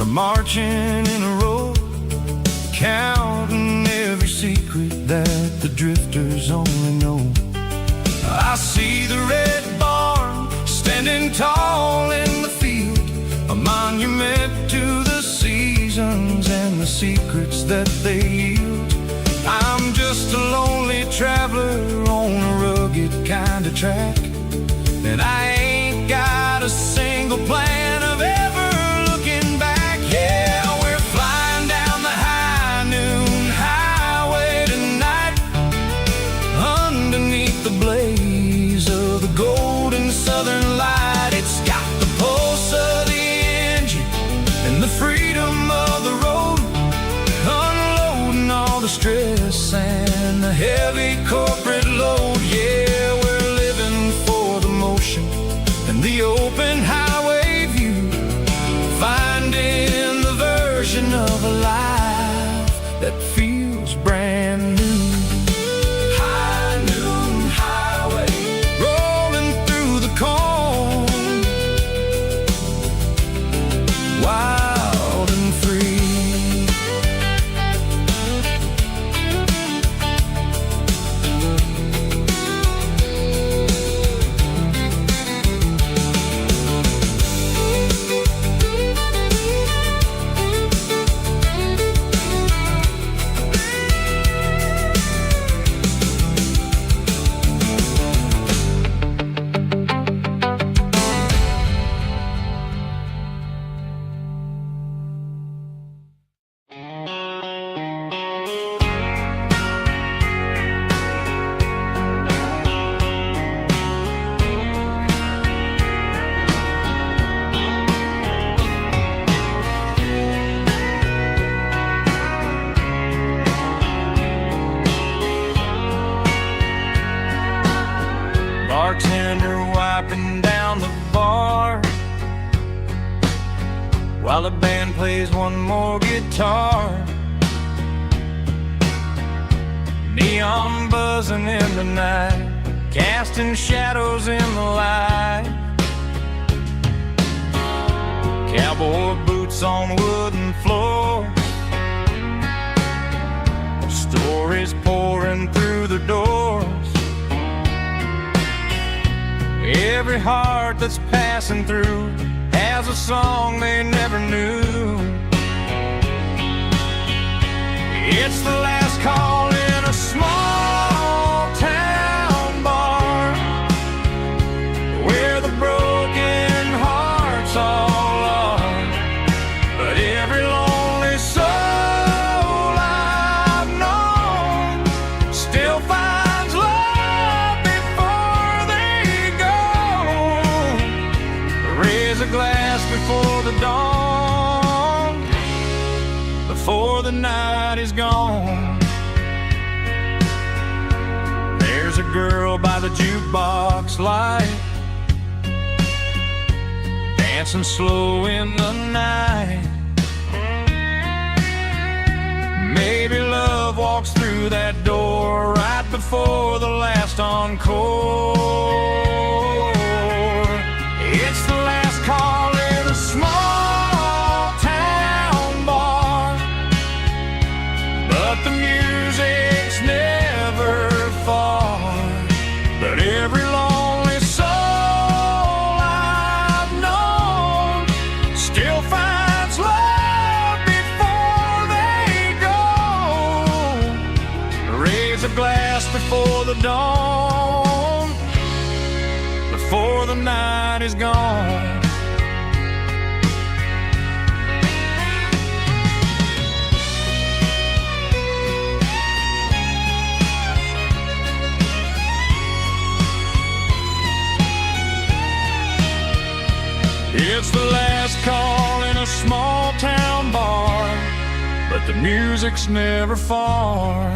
marching in a row, counting every secret that the drifters only know. I see the red barn standing tall in the field, a monument to the seasons and the secrets that they yield. I'm just a lonely traveler on a rugged kind of track, and I ain't got a single plan of ever looking back. Yeah, we're flying down the high noon highway tonight, underneath the blaze of the golden southern light. It's got the pulse of the engine and the freedom of the road, unloading all the stress and the heavy corporate load. Yeah, we're living for the motion and the open highway view, finding the version of a life that feels brand new. High noon highway, rolling through the corn, wild and free. Bartender wiping down the bar while the band plays one more guitar. Neon buzzing in the night, casting shadows in the light. Cowboy boots on wooden floors, stories pouring through the doors. Every heart that's passing through has a song they never knew. It's the last call in a small town bar, where the broken hearts all are. But every lonely soul I've known still finds love before they go. Raise a glass before the dawn, before the night is gone. There's a girl by the jukebox light, dancing slow in the night. Maybe love walks through that door right before the last encore. It's the last call in a small town bar, but the music's never far. But every lonely soul I've known still finds love before they go. Raise a glass before the dawn, before the night is gone. It's the last call in a small town bar, but the music's never far.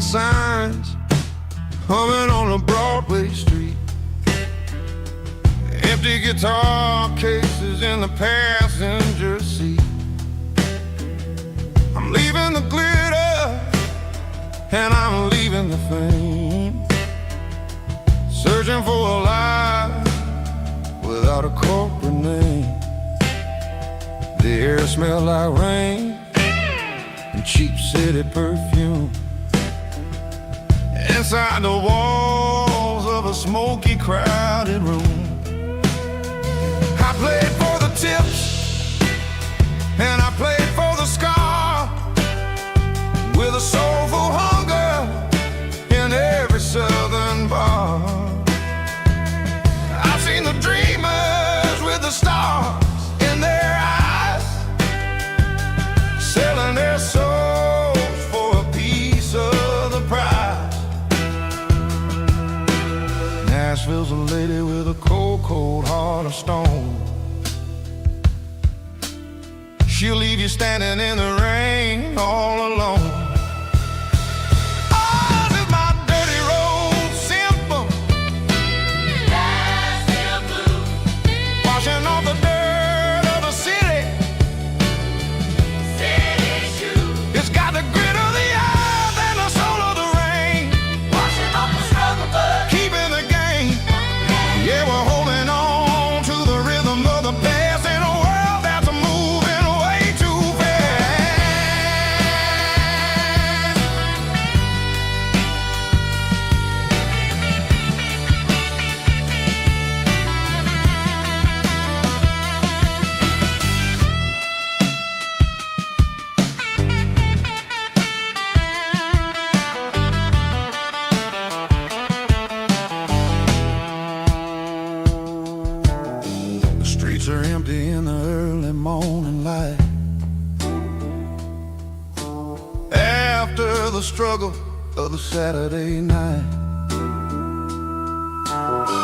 neon signs humming on a Broadway street. Empty guitar cases in the passenger seat. I'm leaving the glitter and I'm leaving the fame, searching for a life without a corporate name. The air smelled like rain and cheap city perfume. Inside the walls of a smoky, crowded room, I played for the tips and I played for the scar, with a soulful hunger in every southern bar. I've seen the dreamers with the stars in their eyes, selling their souls for a piece of the prize. Nashville's a lady with a cold, cold heart of stone. She'll leave you standing in the rain all alone. Washing off the dirt of the city. City shoes. It's got the grit of the earth and the soul of the rain. Washing off the struggle, but keeping the game. Yeah, we're holding on to the rhythm of the past in a world that's moving way too fast. The streets are empty in the early morning light. After the struggle of the Saturday night,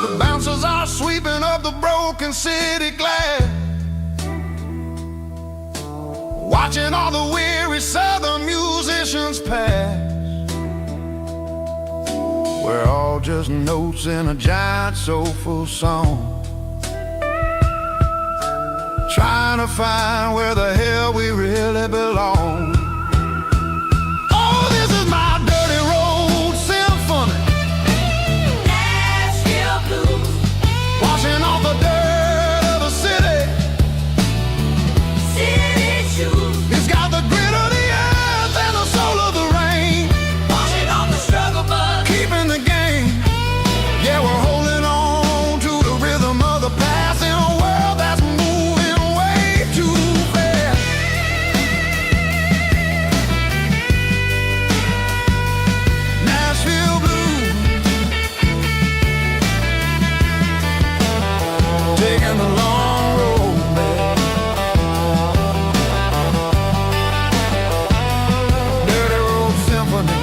the bouncers are sweeping up the broken city glass, watching all the weary southern musicians pass. We're all just notes in a giant soulful song, trying to find where the hell we really belong. Oh, this is my dirty road symphony. Nashville blues. Washing off the dirt of the city. City shoes. It's got the grit of the earth and the soul of the rain. Washing off the struggle, but keeping the game. Yeah, we're holding on to the rhythm of the past in a world that's moving way too fast. Nashville blues, taking the long road back. Dirty road symphony.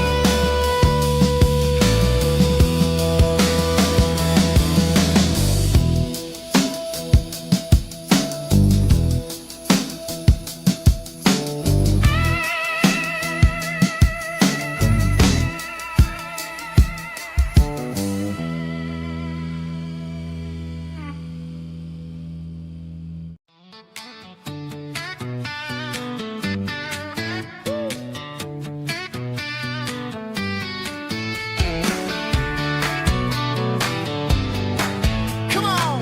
Come on.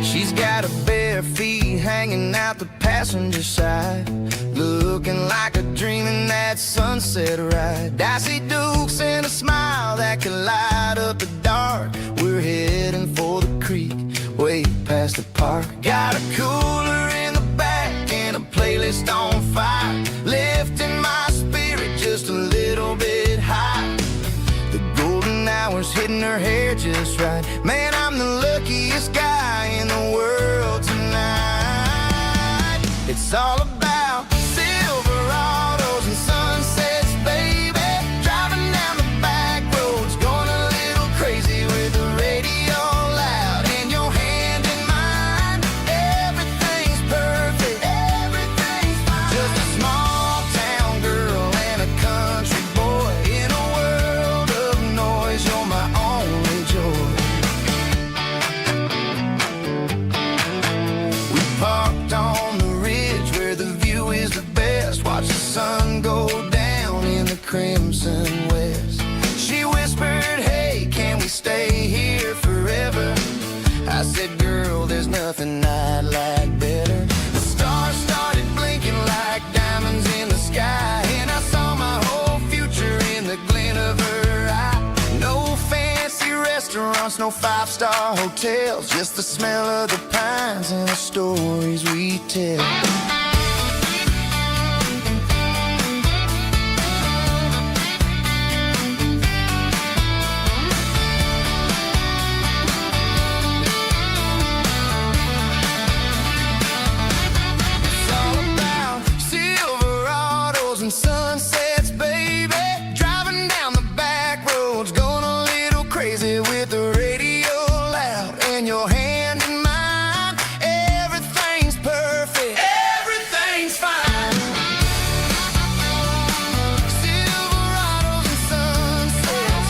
She's got her bare feet hanging out the passenger side, looking like a dream in that sunset ride. Dicey dukes and a smile that can light up the dark. We're heading for the creek, way past the park. Got a cooler in the back and a playlist on fire, lifting my spirit just a little bit high. The golden hours hitting her hair just right. Man, I'm the luckiest guy in the world tonight. It's all about Silverados and sunsets, baby. Driving down the back roads, going a little crazy with the radio loud and your hand in mine. Everything's perfect, everything's fine. Just a small town girl no five-star hotels, just the smell of the pines and the stories we tell. Sunsets, baby, driving down the back roads, going a little crazy with the radio loud and your hand in mine. Everything's perfect, everything's fine. Silverados and sunsets,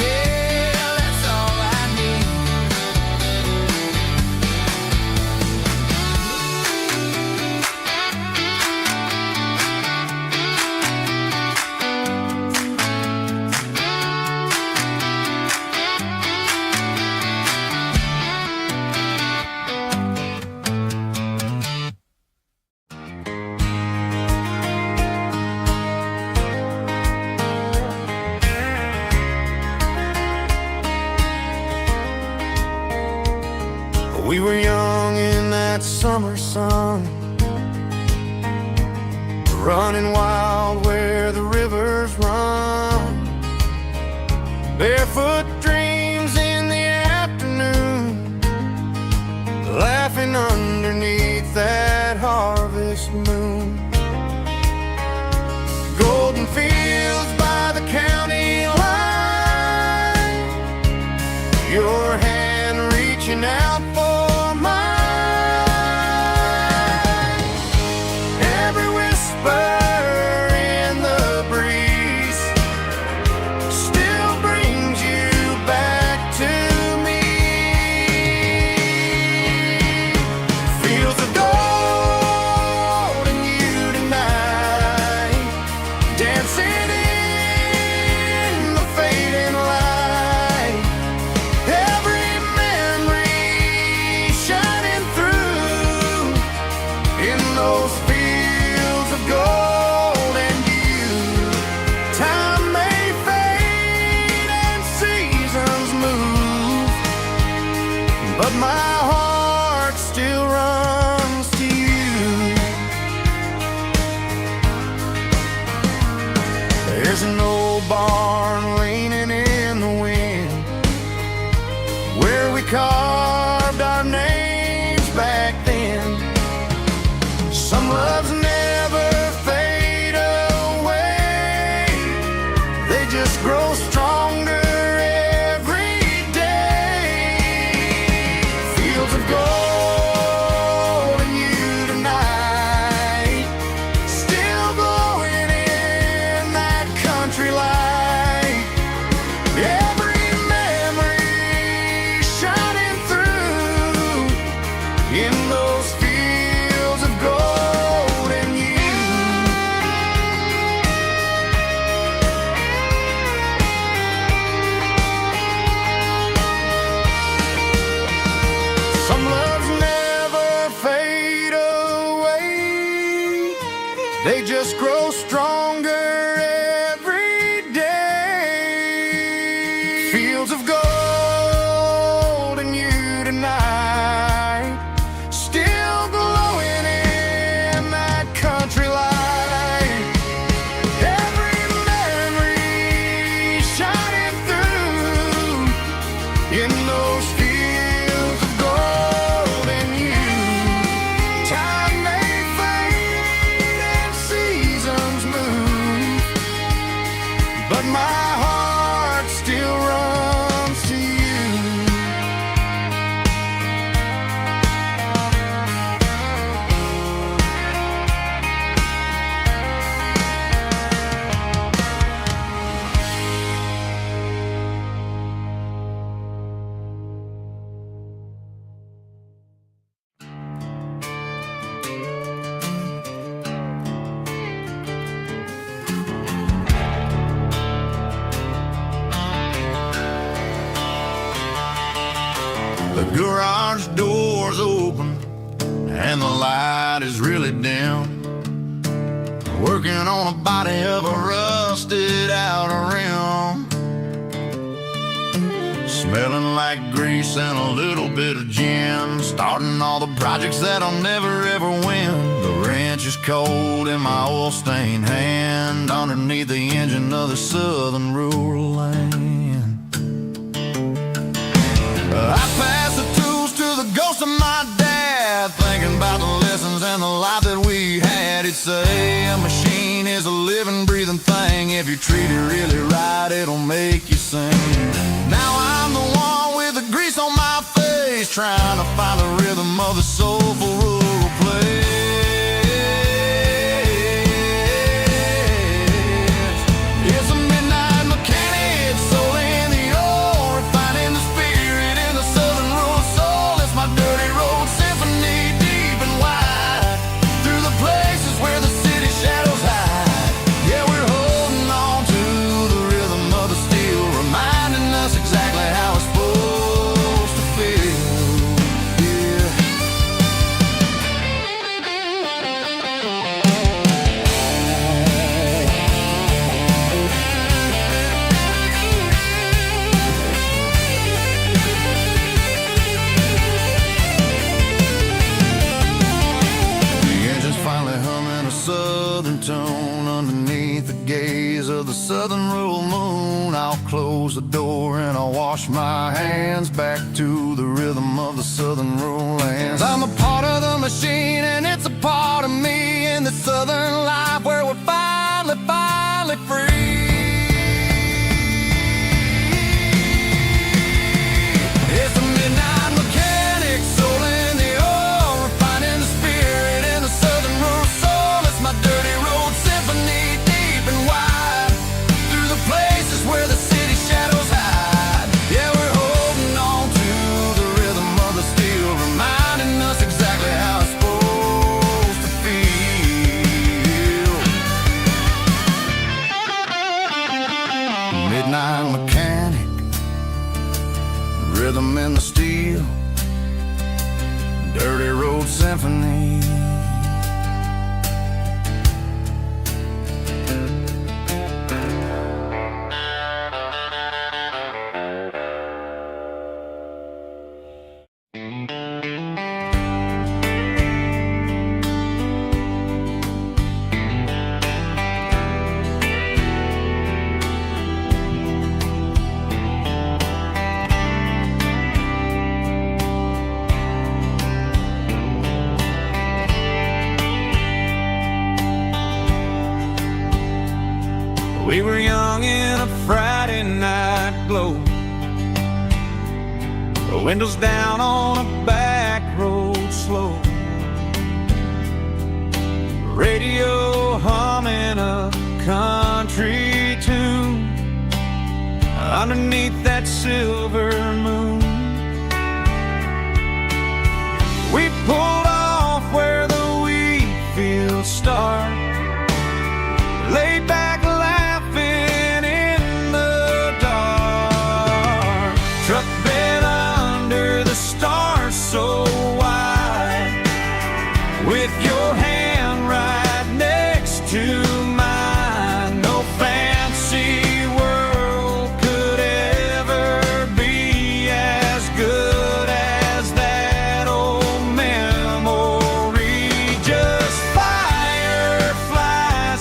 yeah, that's all I need. We were young in that summer sun, running wild where the rivers run, barefoot dreams in the afternoon, laughing underneath that harvest moon. Golden fields by the county line, your hand reaching out for but my heart still runs to you. There's an old barn leaning in the wind, where we carved our names back then. Some loves never fade away, they just grow stronger. They just grow stronger every day. Fields of gold and you tonight, still glowing in that country light. Every memory shining through in those fields of gold and you. Time may fade and seasons move, but my heart still runs to you. The garage door's open and the light is really dim, working on a body of a rusted out without a rim. Smelling like grease and a little bit of gin. Starting all the projects that I'll never ever win. The wrench is cold in my oil-stained hand, underneath the engine of the southern rural land. I pass the tools to the ghost of my dad, thinking about the lessons and the life that we had. He'd say a machine is a living, breathing thing. If you treat it really right, it'll make you sing. Now I'm the one with the grease on my face, trying to find the rhythm of the soulful rural place. It's a midnight mechanic, soul in the ore, refining the spirit in the southern rural soul. It's my dirty road symphony, deep and wide, through the places where the city shadows hide. Yeah, we're holding on to the rhythm of the steel, reminding us exactly how it's supposed to feel. Yeah. The engine's finally humming a southern tune underneath the gaze of the southern rural moon. I'll close the door and I'll wash my hands, back to the rhythm of the southern rural lands. I'm a part of the machine and it's a part of me, in the southern life where we're finally free. It's a midnight mechanic, soul in the ore, refining the spirit in the southern rural soul. It's my dirty road symphony, deep and wide, through the places where the city shadows hide. Yeah, we're holding on to the rhythm of the steel, reminding us exactly how it's supposed to feel. Midnight mechanic, rhythm in the steel, dirty road symphony. We were young in a Friday night glow, the windows down on a back road slow, radio humming a country tune underneath that silver moon. We pulled off where the wheat fields start, laid back laughing in the dark, truck bed under the stars so wide, with your hand right next to mine. No fancy world could ever be as good as that old memory. Just fireflies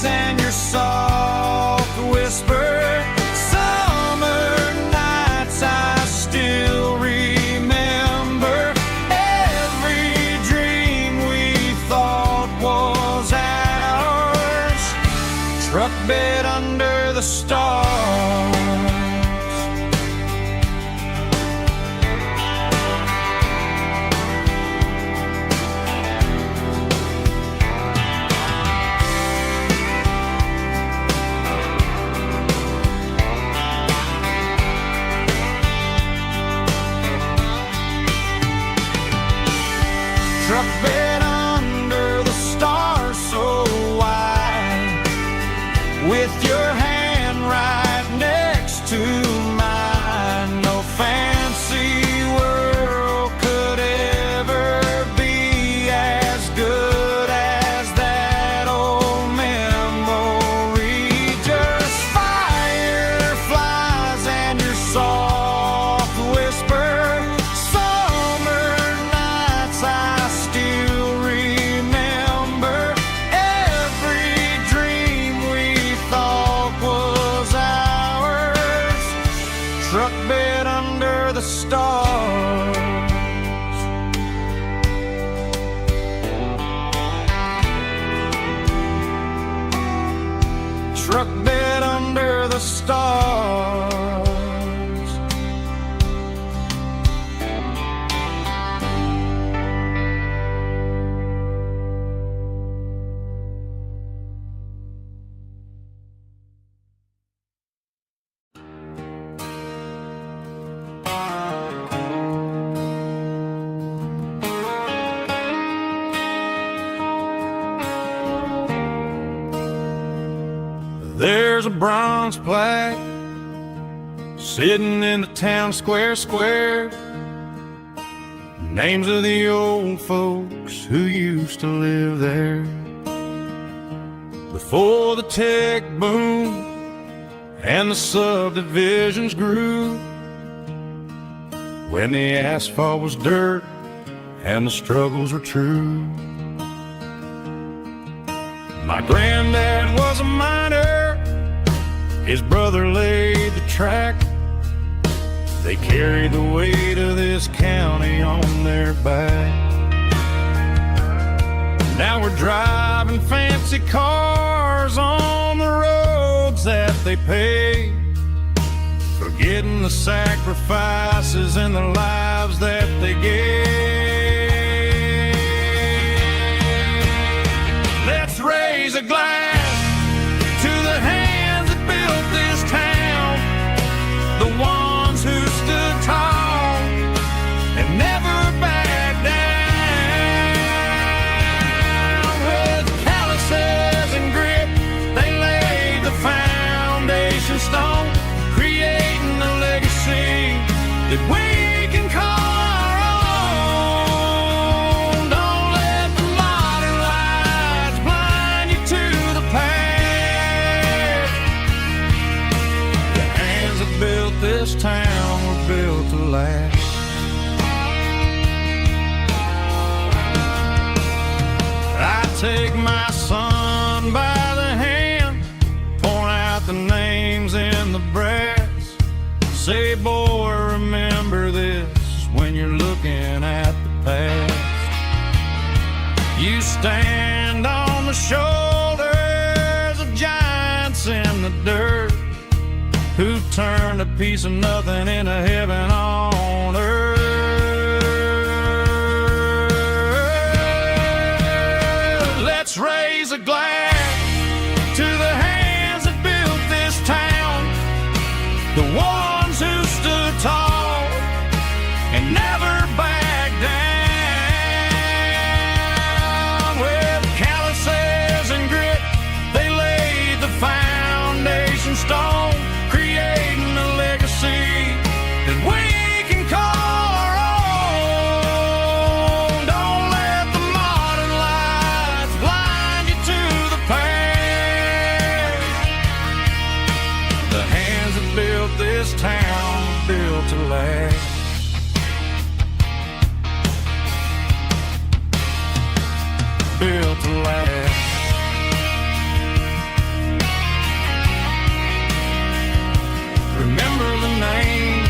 and your soft whisper, summer nights I still remember. Every dream we thought was ours, truck bed under the stars. Truck bed under the stars so wide, with your hand right struck dead under the stars. There's a bronze plaque sitting in the town square. Names of the old folks who used to live there before the tech boom and the subdivisions grew, when the asphalt was dirt and the struggles were true. My granddad was a miner, his brother laid the track. They carried the weight of this county on their back. Now we're driving fancy cars on the roads that they paved, forgetting the sacrifices and the lives that they gave. Let's raise a glass to the hands that built this town, the ones who stood tall and never backed down. With calluses and grit, they laid the foundation stone, creating a legacy that we can call our own. Don't let the modern lights blind you to the past. The hands that built this town were built to last. I take my son by the hand, point out the names in the brass, say, boy, remember this when you're looking at the past. You stand on the shoulders of giants in the dirt, who turned a piece of nothing into heaven on earth. Let's raise a glass to the hands that built this town, the ones who stood tall and never backed down. With calluses and grit, they laid the foundation stone, creating a legacy that we can call our own. Don't let the modern lights blind you to the past. The hands that built this town were built to last. Built to last. Remember the names.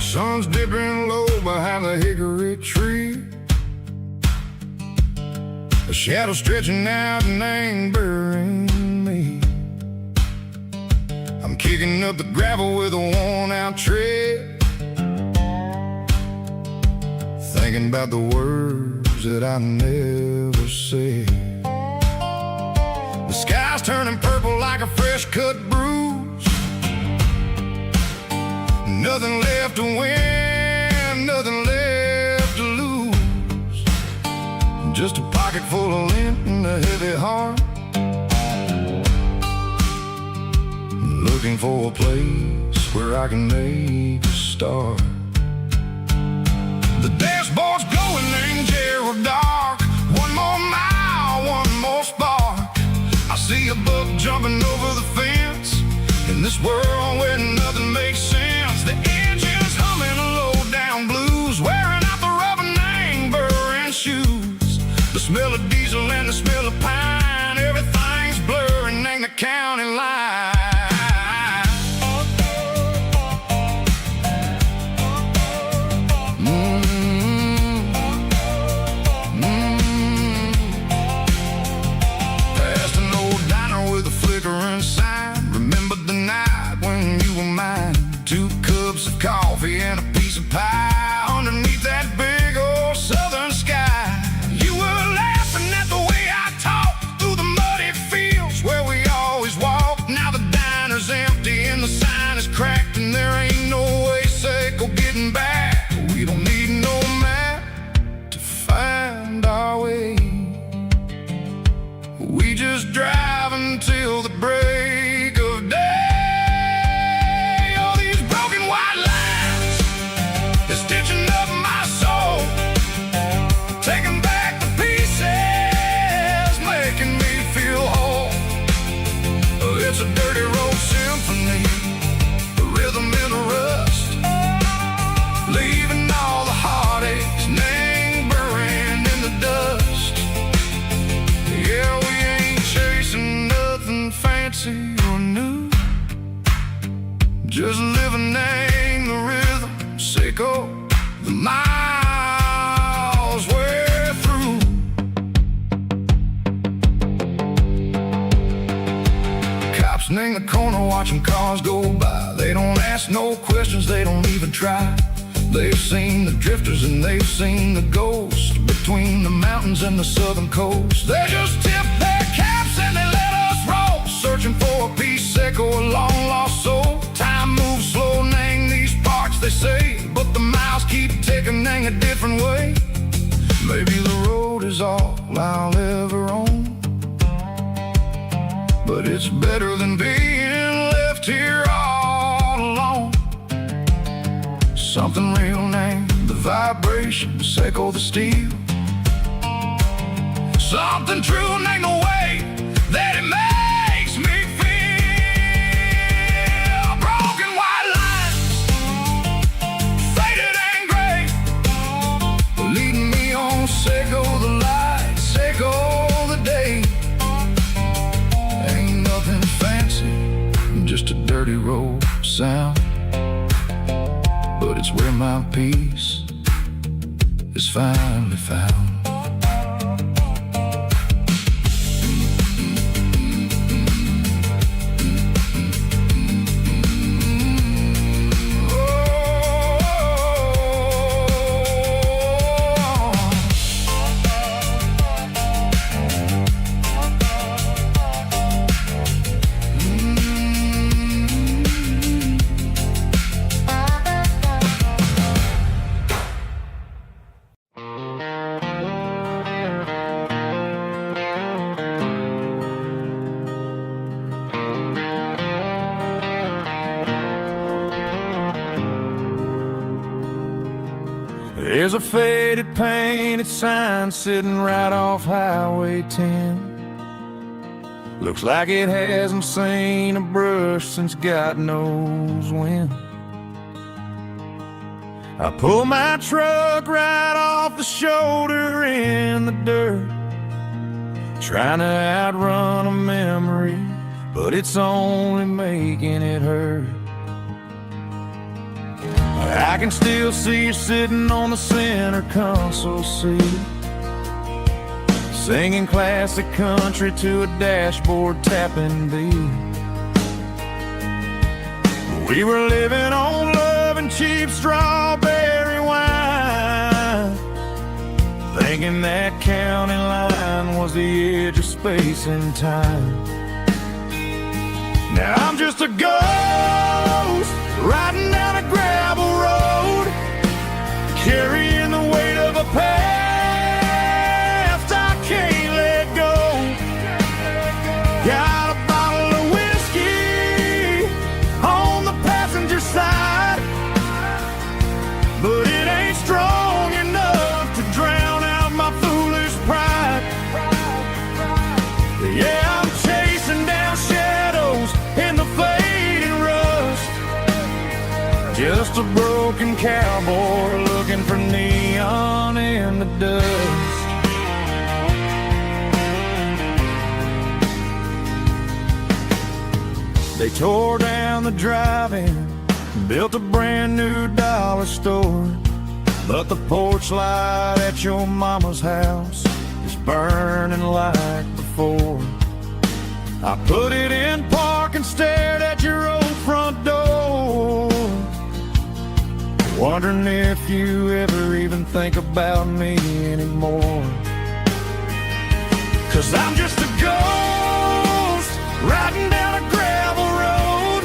Sun's dipping low behind the hickory tree. Shadow stretching out and angering me. I'm kicking up the gravel with a worn-out tread, thinking about the words that I never said. The sky's turning purple like a fresh-cut bruise. Nothing left to win, nothing left to lose. Just a pocket full of lint and a heavy heart, looking for a place where I can make a start. The dashboard's glowing in Gerald dark. One more mile, one more spark. I see a buck jumping over the fence in this world where nothing makes sense. The engine's humming a low-down blues, wearing out the rubber-name burring shoes. The smell of diesel and the smell of pine, everything's blurring, ain't the county line. Past an old diner with a flickering sign. Remember the night when you were mine. 2 cups of coffee and a piece of pie underneath that big old southern sky. You were laughing at the way I talked through the muddy fields where we always walked. Now the diner's empty and the sign is cracked, and there ain't no way safe or getting back. We don't need no map to find our way. We just drive until the break of day. All these broken white lines is stitching up my soul, taking back the pieces, making me feel whole. It's a dirty road symphony, the rhythm in the rust, leaving all the heartaches lingering in the dust. Yeah, we ain't chasing nothing fancy or new, just living in the rhythm, sicko, the miles we're through. Cops in the corner watching cars go by. They don't ask no questions, they don't even try. They've seen the drifters and they've seen the ghosts between the mountains and the southern coast. They just tip their caps and they let us roll, searching for a piece seco, a long lost soul. Time moves slow, nang these parts they say, but the miles keep ticking, nang a different way. Maybe the road is all I'll ever own, but it's better than being left here all alone. Something real named the vibration, seco the steel. Something true named the way that it makes me feel. Broken white lines, faded and gray, leading me on, seco the light, seco the day. Ain't nothing fancy, just a dirty road sound, but it's where my peace is finally found. There's a faded painted sign sitting right off Highway 10. Looks like it hasn't seen a brush since God knows when. I pull my truck right off the shoulder in the dirt, trying to outrun a memory, but it's only making it hurt. I can still see you sitting on the center console seat, singing classic country to a dashboard tapping beat. We were living on love and cheap strawberry wine, thinking that county line was the edge of space and time. Now I'm just a ghost riding down a gravel road, carrying the weight of a past I can't let go. Got a bottle of whiskey on the passenger side, but it ain't strong enough to drown out my foolish pride. Yeah, I'm chasing down shadows in the fading rust, just a broken cowboy looking for neon in the dust. They tore down the drive-in, built a brand new dollar store, but the porch light at your mama's house is burning like before. I put it in park and stared at your old front door, wondering if you ever even think about me anymore. 'Cause I'm just a ghost riding down a gravel road,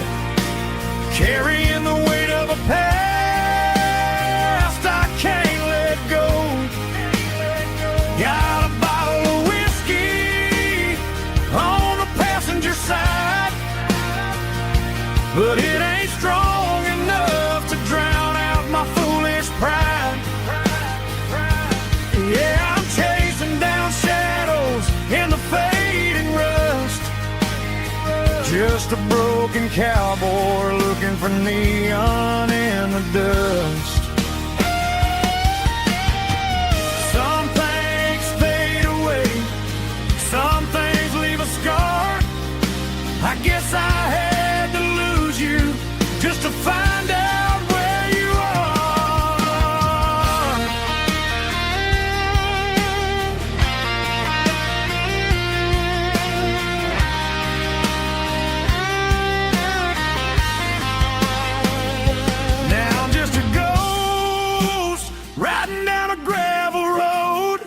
carrying the weight of a past I can't let go. Got a bottle of whiskey on the passenger side, but it ain't strong enough to drown out my foolish pride. Yeah, I'm chasing down shadows in the fading rust, just a broken cowboy looking for neon in the dust. Some things fade away, some things leave a scar. I guess I had to lose you just to find out where you are. Now I'm just a ghost riding down a gravel road,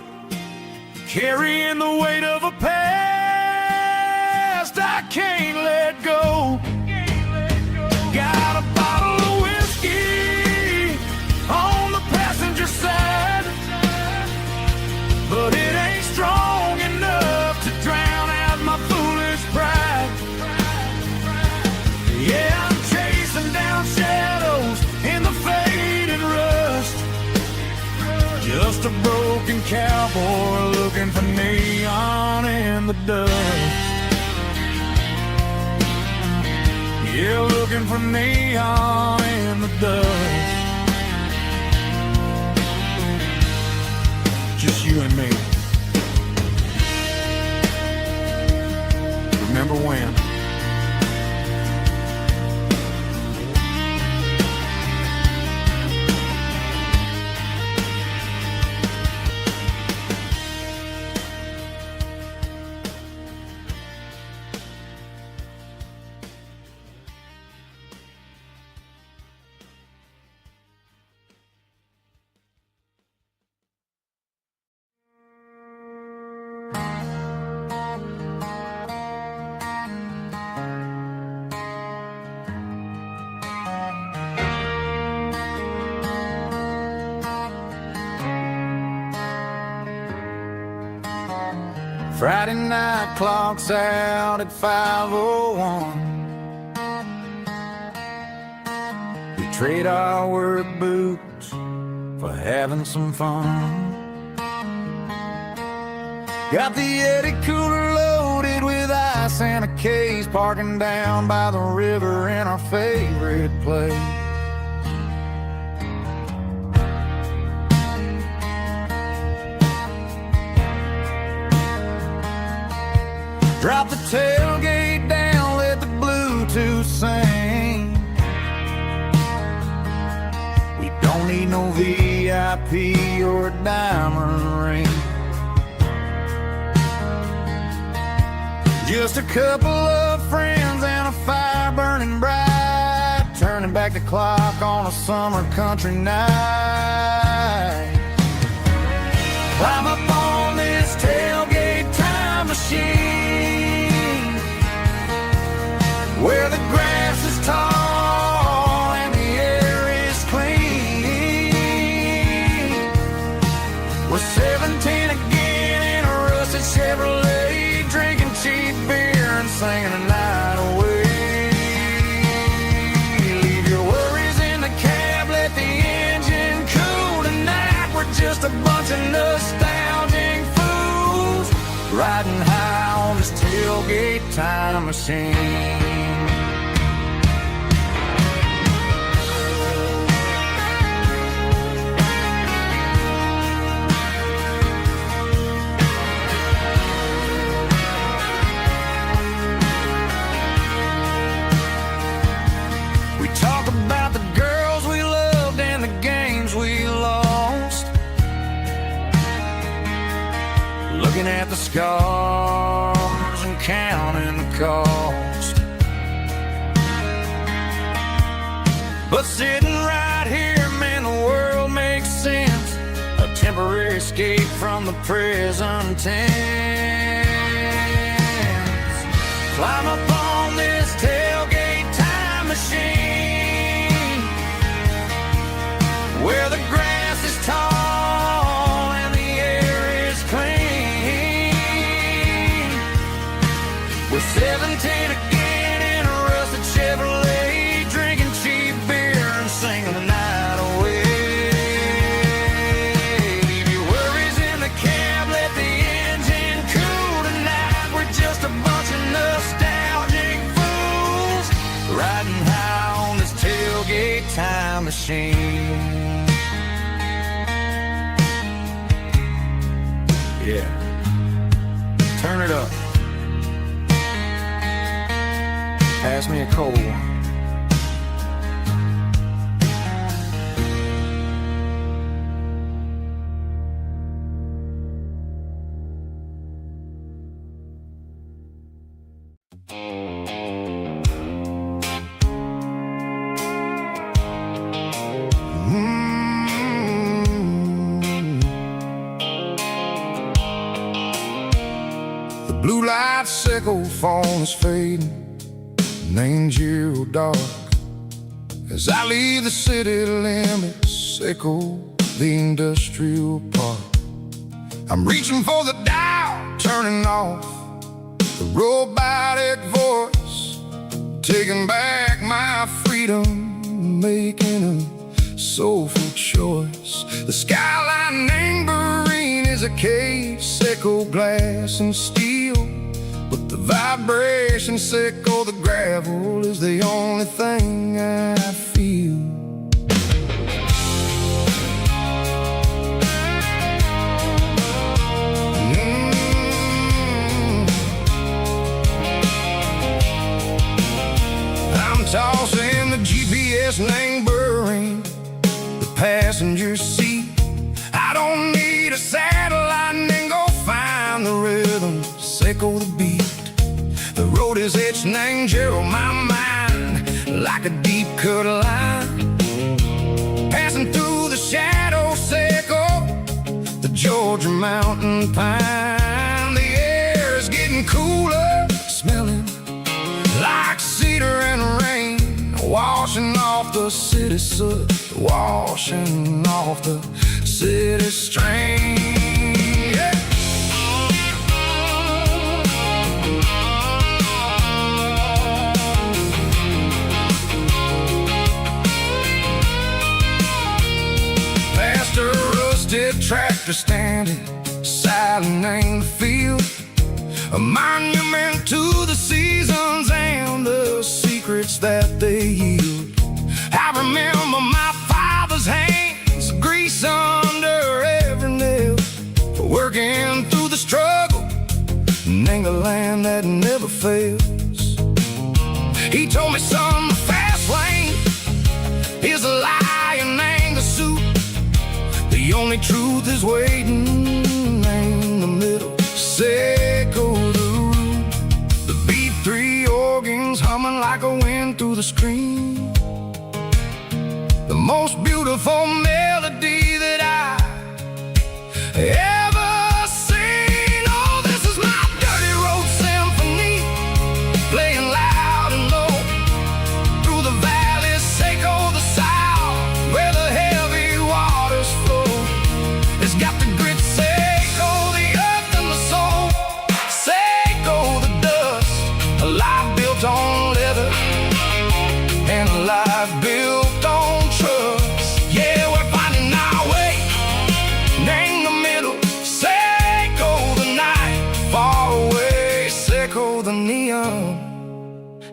carrying the weight of a past I can't let go. Got a bottle of whiskey on the passenger side, but it ain't strong enough to drown out my foolish pride. Yeah, I'm chasing down shadows in the faded rust, just a broken cowboy looking for neon in the dust. Yeah, looking for neon in the dust. Just you and me. Remember when? Friday night clock's out at 5:01. We trade our work boots for having some fun. Got the Yeti cooler loaded with ice and a case, parking down by the river in our favorite place. Drop the tailgate down, let the Bluetooth sing. We don't need no VIP or a diamond ring. Just a couple of friends and a fire burning bright, turning back the clock on a summer country night. Climb up on this tailgate time machine, where the grass is tall and the air is clean. We're 17 again in a rusted Chevrolet, drinking cheap beer and singing the night away. Leave your worries in the cab, let the engine cool tonight. We're just a bunch of nostalgic fools, riding high on this tailgate time machine. About the girls we loved and the games we lost, looking at the scars and counting the cost. But sitting right here, man, the world makes sense, a temporary escape from the present tense. Climb up on this tailgate time machine, where the grass is tall and the air is clean. We're 17 again in a rusted Chevrolet, drinking cheap beer and singing the night away. Leave your worries in the cab, let the engine cool tonight. We're just a bunch of nostalgic fools, riding high on this tailgate time machine. Yeah, turn it up. Pass me a cold one. Blue light sickle phone is fading, named zero dark. As I leave the city limits, sickle the industrial park. I'm reaching for the dial, turning off the robotic voice, taking back my freedom, making a soulful choice. The skyline named Marine is a cave, sickle glass and steel, but the vibration sickle the gravel is the only thing I feel. I'm tossing the GPS named Burring, the passenger seat. I don't need a satellite and go find the rhythm, sickle the beat. The road is etched named Gerald, my mind, like a deep cut line. Passing through the shadow sickle, the Georgia mountain pine. The air is getting cooler, smelling like cedar and rain, washing off the city soot, washing off the city strain. Yeah. Past a rusted tractor standing, silent in the field, a monument to the seasons and the secrets that they yield. I remember my father's hands, grease under every nail, for working through the struggle, and the land that never fails. He told me, son, the fast lane is a lie and anger suit. The only truth is waiting in the middle, sickle the root. through the screen. The most beautiful melody that I ever seen. Oh, this is my dirty road symphony, playing loud and low through the valleys, Seiko the south, where the heavy waters flow. It's got the grit, Seiko the earth and the soul, Seiko the dust, a life built on leather and a life built on trust. Yeah, we're finding our way in the middle, Seiko the night, far away, Seiko the neon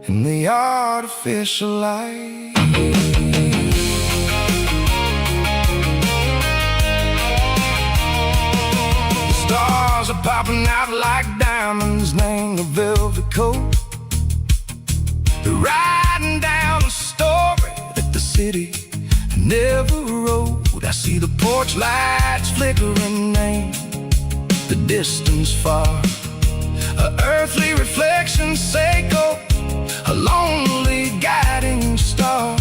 and the artificial light. Stars are popping out like diamonds, name the velvet coat. They're riding down a story that the city never wrote. I see the porch lights flickering, name the distance far. A earthly reflection, Seiko, a lonely guiding star.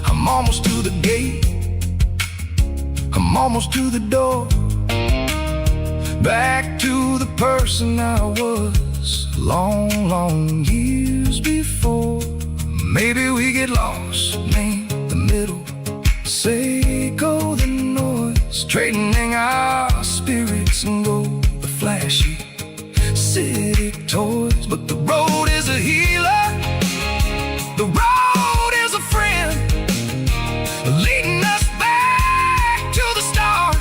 I'm almost to the gate, I'm almost to the door, back to the person I was long, long years before. Maybe we get lost, name the middle, Seiko the noise, trading our spirits and go the flashy city toys. But the road is a healer, the road is a friend, leading us back to the start.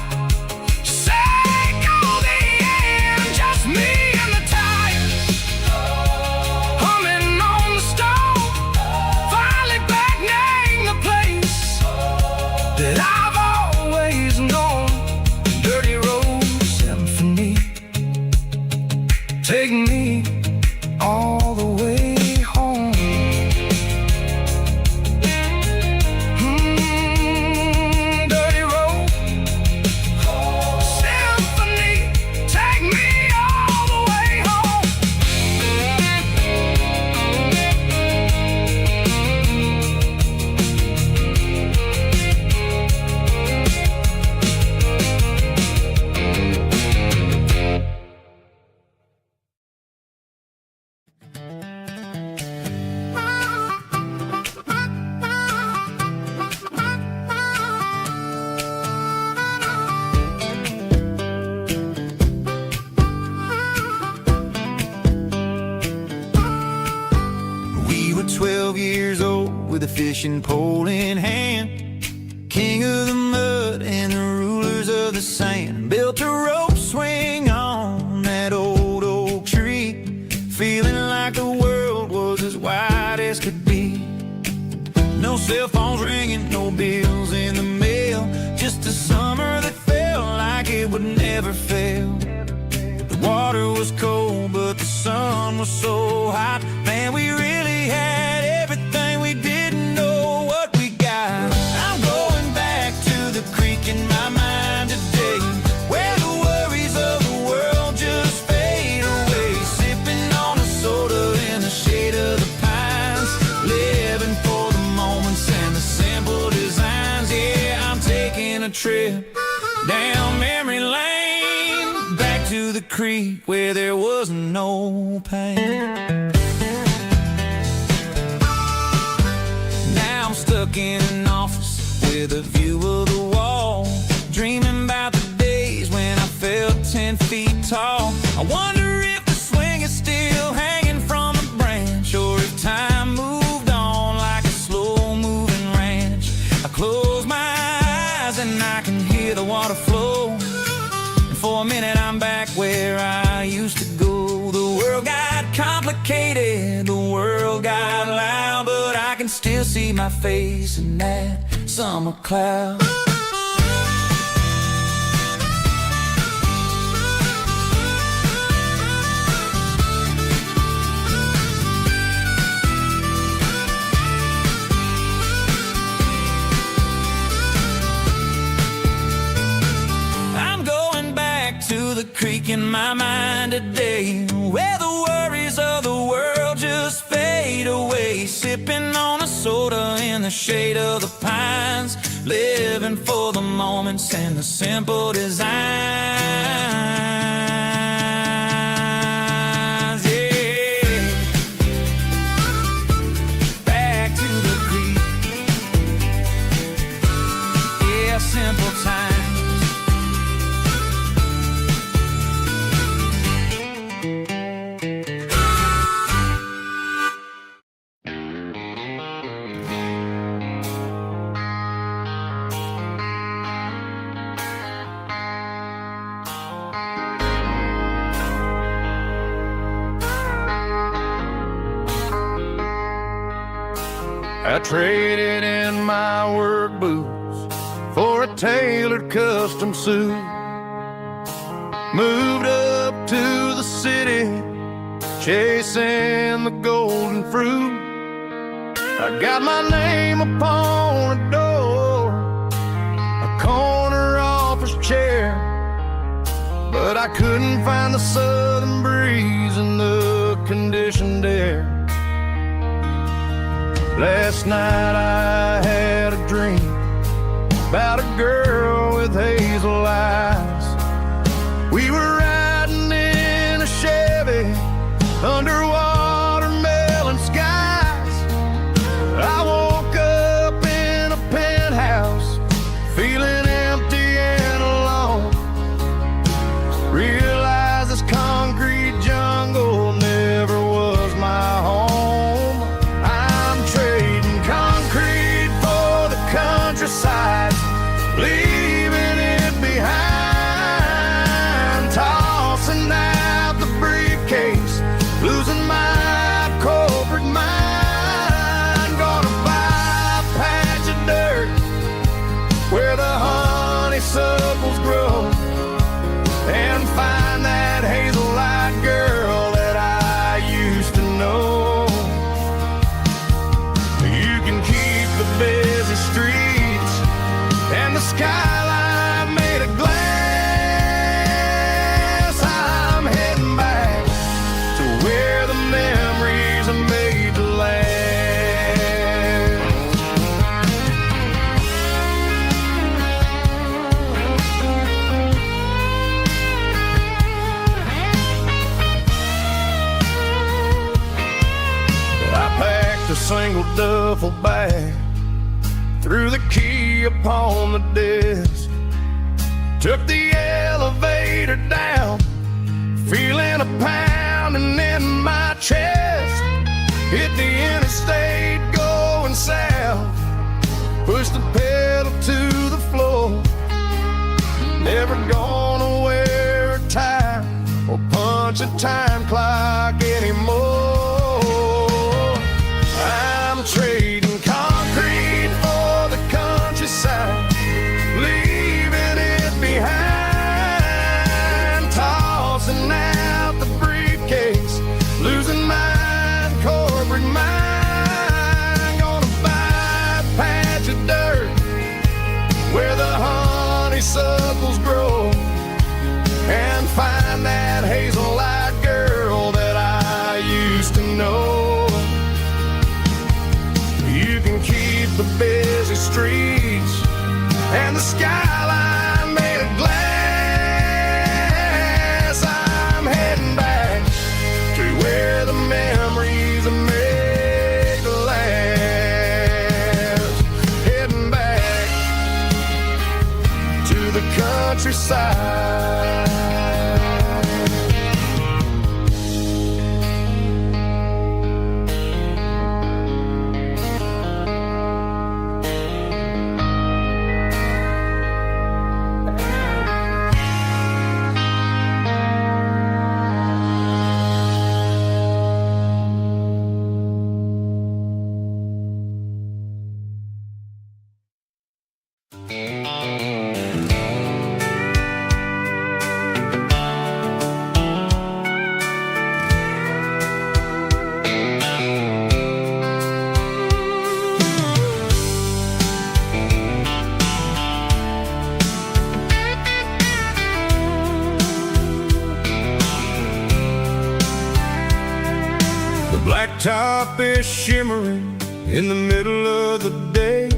Seiko the end, just me and the tires, humming on the stove, finally back name the place that I've always known. Dirty road symphony, take me all the way home. Dirty road symphony, take me all the way home. We were 12 years old with a fishing pole in hand, king of the mud and the rulers of the sand. Built a rope swing on that old oak tree, feeling like the world was as wide as could be. No cell phones ringing, no bills in the mail, just a summer that felt like it would never fail. The water was cold, but the sun was so hot. Man, we really had everything, we didn't know what we got. I'm going back to the creek in my mind today, where the worries of the world just fade away. Sipping on a soda in the shade of the pines, living for the moments and the simple designs. Yeah, I'm taking a trip down memory lane, back to the creek where there was no pain. Now I'm stuck in an office with a view of the wall, dreaming about the days when I felt 10 feet tall. I wonder if the swing is still hanging from a branch, or if time moved on like a slow-moving ranch. I close my eyes and I can hear the water flow, and for a minute I'm back where I used to go. The world got complicated, the world got loud, but I can still see my face in that summer cloud. I'm going back to the creek in my mind today, where the worries of the world just fade away. Sipping on a soda in the shade of the pines, living for the moments and the simple designs. Yeah, back to the creek. Yeah, simple times. I traded in my work boots for a tailored custom suit. Moved up to the city, chasing the golden fruit. I got my name upon a door, a corner office chair, but I couldn't find the southern breeze in the conditioned air. Last night I had a dream about a girl with hazel eyes. We were riding in a Chevy under watermelon skies. I woke up in a penthouse feeling empty and alone. Realized this concrete jungle never was my home. Countryside, leaving it behind, tossing out the briefcase, losing my corporate mind. Gonna buy a patch of dirt where the honeysuckles grow and find that hazel-eyed girl that I used to know. You can keep the busy streets and the skyline made of glass. I'm heading back to where the memories are made to last. I packed a single duffel bag, threw the key upon the desk, took the elevator down, feeling a pounding in my chest. Hit the interstate going south, pushed the pedal to the floor. Never gonna wear a tie or punch a time clock anymore. I'm trading concrete for the countryside, leaving it behind, tossing out the briefcase, losing my corporate mind. Gonna buy a patch of dirt where the honeysuckles grow and find that hazel-eyed girl that I used to know. You can keep the busy streets and the skyline made of glass. I'm heading back to where the memories are made to last. Heading back to the countryside. Blacktop is shimmering In the middle of the day,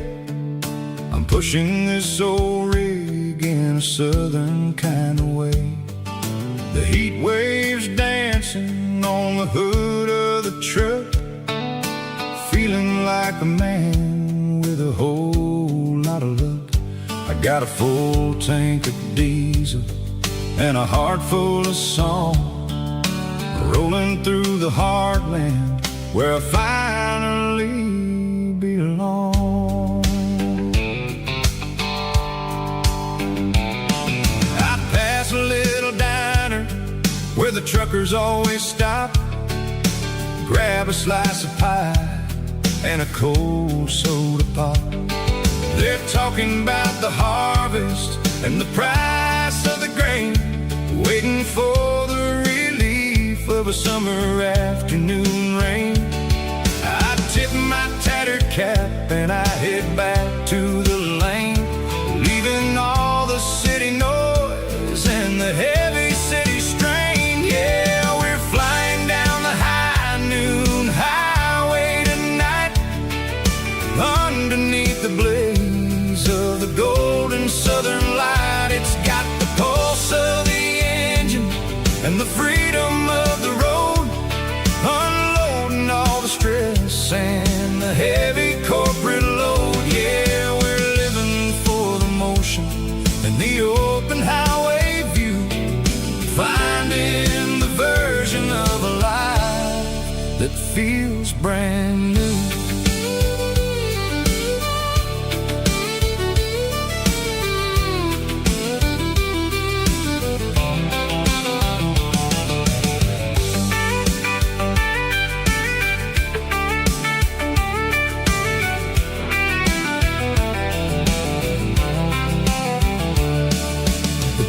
I'm pushing this old rig in a southern kind of way. The heat waves dancing on the hood of the truck, feeling like a man with a whole lot of luck. I got a full tank of diesel and a heart full of song, rolling through the heartland where I finally belong. I pass a little diner where the truckers always stop, grab a slice of pie and a cold soda pop. They're talking about the harvest and the price of the grain, waiting for the relief of a summer afternoon rain. I tip my tattered cap and I head back to the lane, leaving all the city noise and the heavy city strain. Yeah, we're flying down the high noon highway tonight, underneath the blaze of the golden southern light. It's got the pulse of the engine and the freedom of the road, unloading all the stress and the heavy corporate load. Yeah, we're living for the motion and the open highway view, finding the version of a life that feels brand new.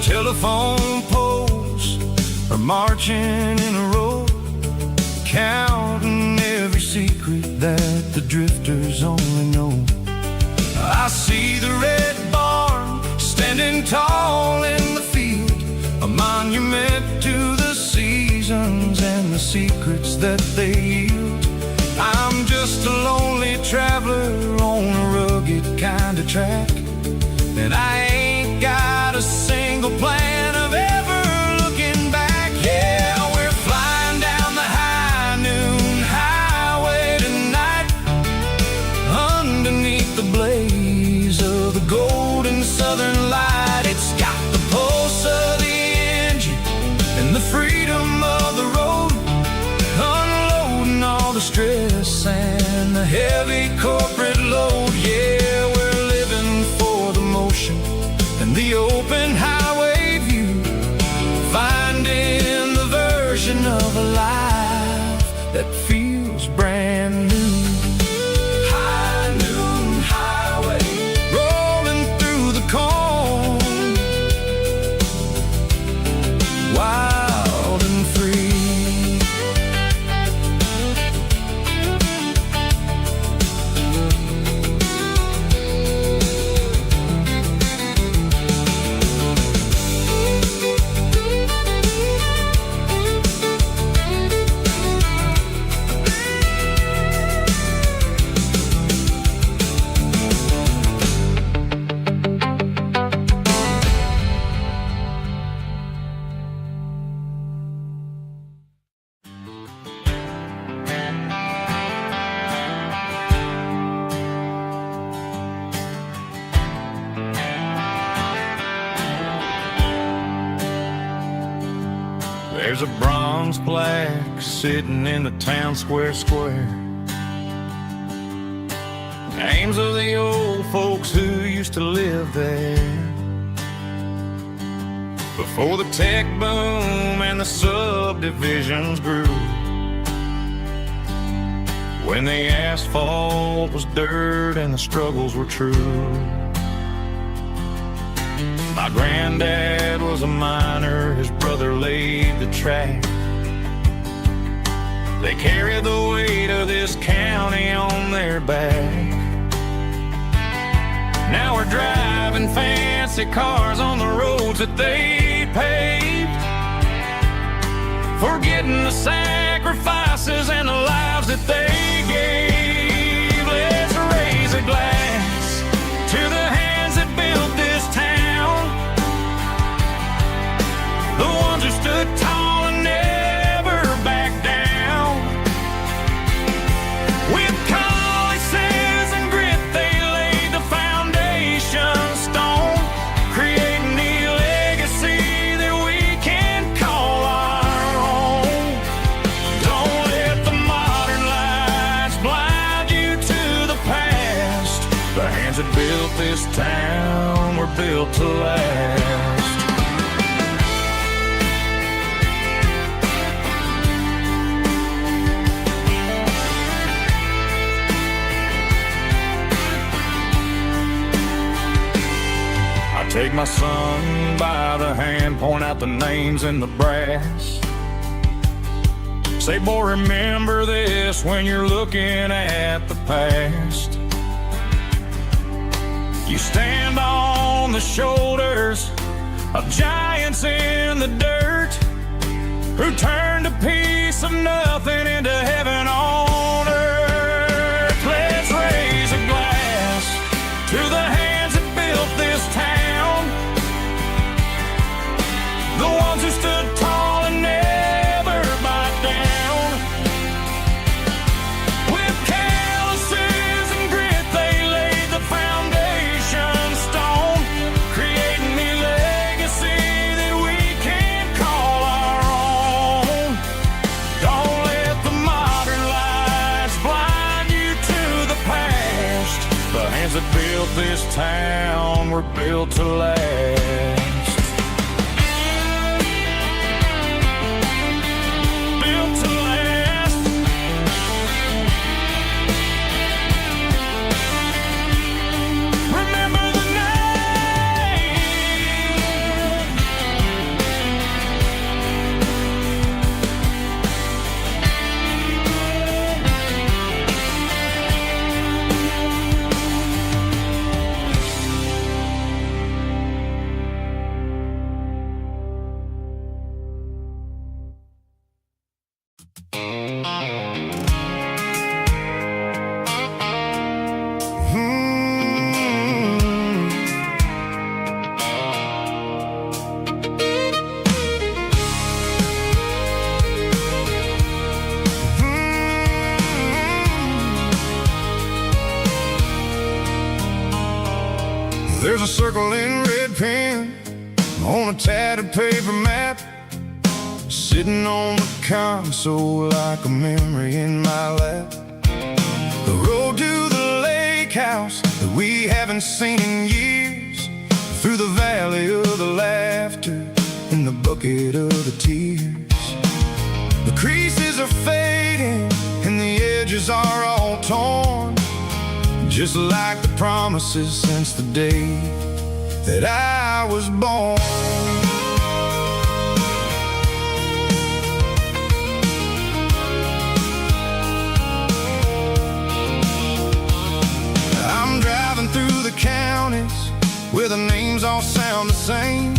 Telephone poles are marching in a row, counting every secret that the drifters only know. I see the red barn standing tall in the field, a monument to the seasons and the secrets that they yield. I'm just a lonely traveler on a rugged kind of track, and I ain't got a single plan of ever looking back. Yeah, we're flying down the high noon highway tonight, underneath the blaze of the golden southern light. It's got the pulse of the engine and the freedom of the road, unloading all the stress and the heavy corporate load. Yeah, we're living for the motion and the open highway view, finding the version of a life that feels brand new. High noon highway, rolling through the corn, wild and free. There's a bronze plaque sitting in the town square. Names of the old folks who used to live there before the tech boom and the subdivisions grew, when the asphalt was dirt and the struggles were true. My granddad was a miner, his brother laid the track. They carried the weight of this county on their back. Now we're driving fancy cars on the roads that they paved, forgetting the sacrifices and the lives that they gave. this town, we're built to last. I take my son by the hand, point out the names in the brass. Say, boy, remember this when you're looking at the past. You stand on the shoulders of giants in the dirt, who turned a piece of nothing into heaven on earth. Let's raise a glass to the hands that built this town, the ones who stood tall and never bowed down. With calluses and grit, they laid the foundation stone, creating a legacy that we can call our own. Don't let the modern lights blind you to the past. The hands that built this town were built to last. There's a circle in red pen on a tattered paper map, sitting on the console like a memory in my lap. The road to the lake house that we haven't seen in years, through the valley of the laughter and the bucket of the tears. The creases are fading and the edges are all torn, just like the promises since the day that I was born. I'm driving through the counties where the names all sound the same,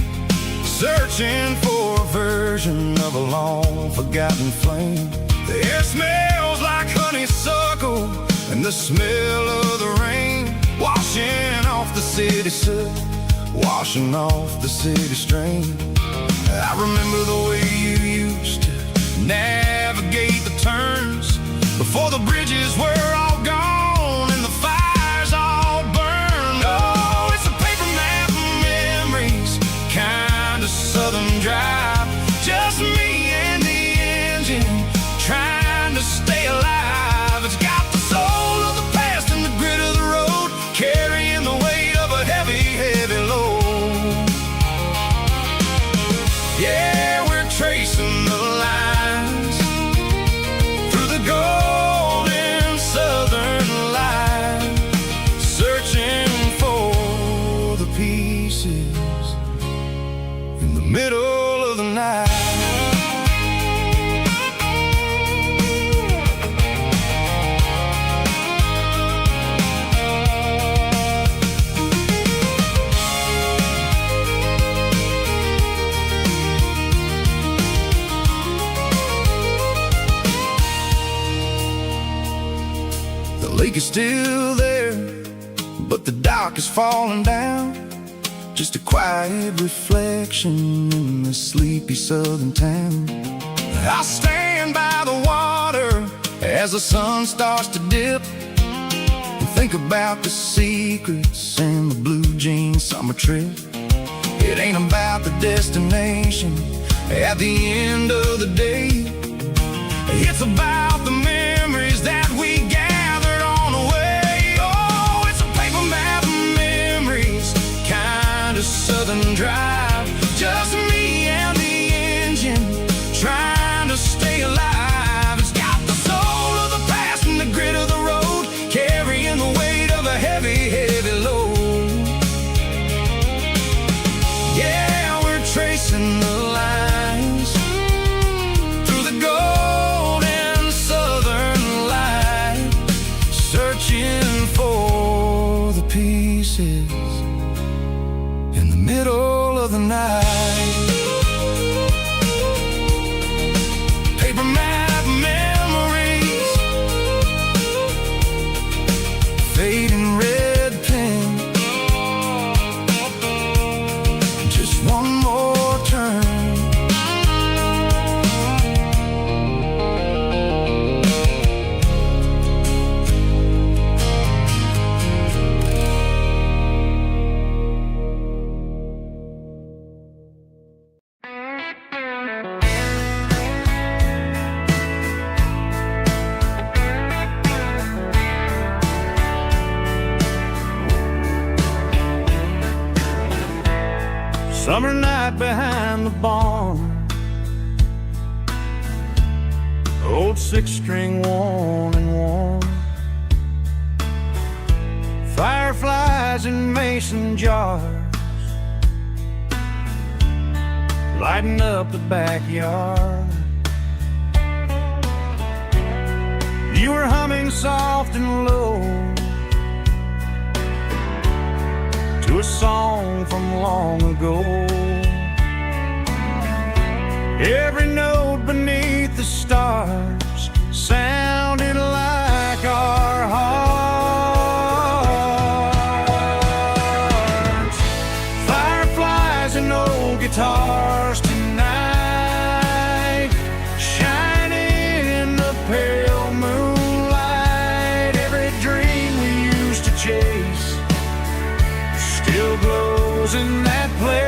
searching for a version of a long forgotten flame. The air smells like honeysuckle and the smell of the rain, washing off the city soot, washing off the city strain. I remember the way you used to navigate the turns, before the bridges were all gone and the fires all burned. Oh, it's a paper map of memories, kind of southern drive, just me and the engine, trying to stay alive. It's got the soul of the past and the grit of the road, carrying the weight of a heavy, heavy load. Yeah, we're tracing the lines through the golden southern light, searching for the pieces in the middle of the night. The lake is still there, but the dock is falling down, just a quiet reflection in the sleepy southern town. I stand by the water as the sun starts to dip, and think about the secrets and the blue jean summer trip. It ain't about the destination at the end of the day, it's about the memories that we gathered on the way. Oh, it's a paper map of memories, reading the lines through the golden southern light, searching for the pieces in the middle of the night. Paper map memories, fading red pen, just one more turn. Summer night behind the barn, old six-string worn and worn, fireflies in mason jars, lighting up the backyard. You were humming soft and low to a song from long ago. Every note beneath the stars sounded like our hearts. Fireflies and old guitars tonight, shining in the pale moonlight. Every dream we used to chase still glows in that place.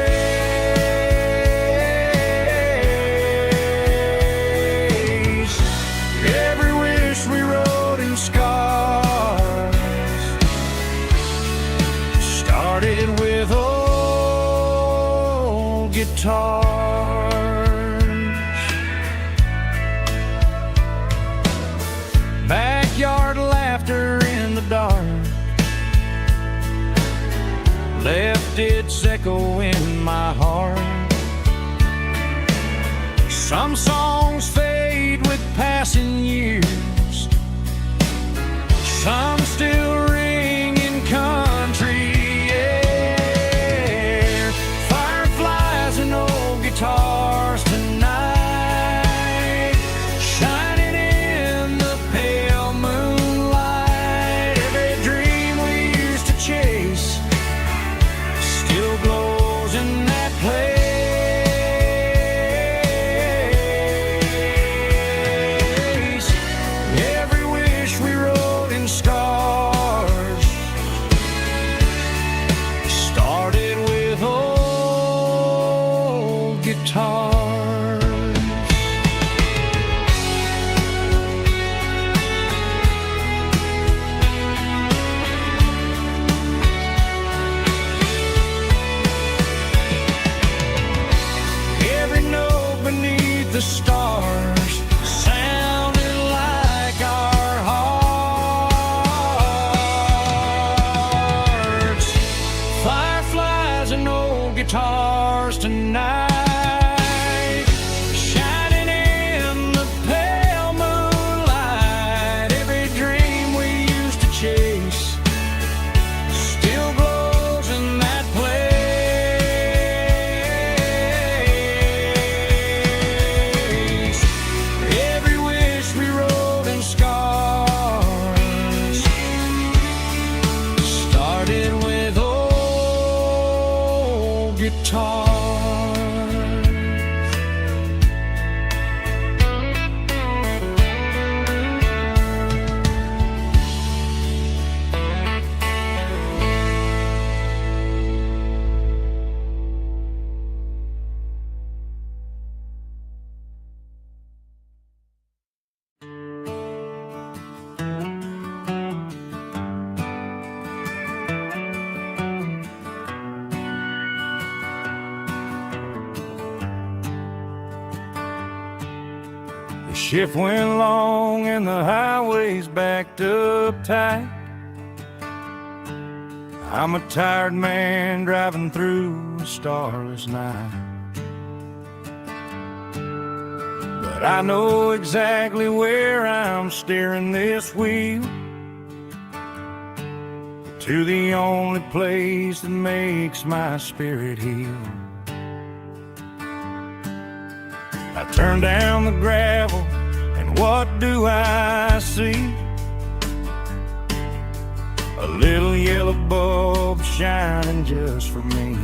Every wish we wrote in scars started with old guitars. Backyard laughter in the dark left its echo in my heart. Some songs fade with passing years, some still ring in country air. Fireflies and old guitars tonight, shining in the pale moonlight. Every dream we used to chase still glows in that place. Every wish we wrote in scars started with old guitars. Every note beneath the stars sounded like our hearts. Fireflies and old guitars tonight, shining in the pale moonlight. Every dream we used to chase still glows in that place. Every wish we wrote in scars started with old guitars. The shift went long and the highway's backed up tight. I'm a tired man driving through a starless night. but I know exactly where I'm steering this wheel, to the only place that makes my spirit heal. I turn down the gravel, and what do I see? A little yellow bulb shining just for me.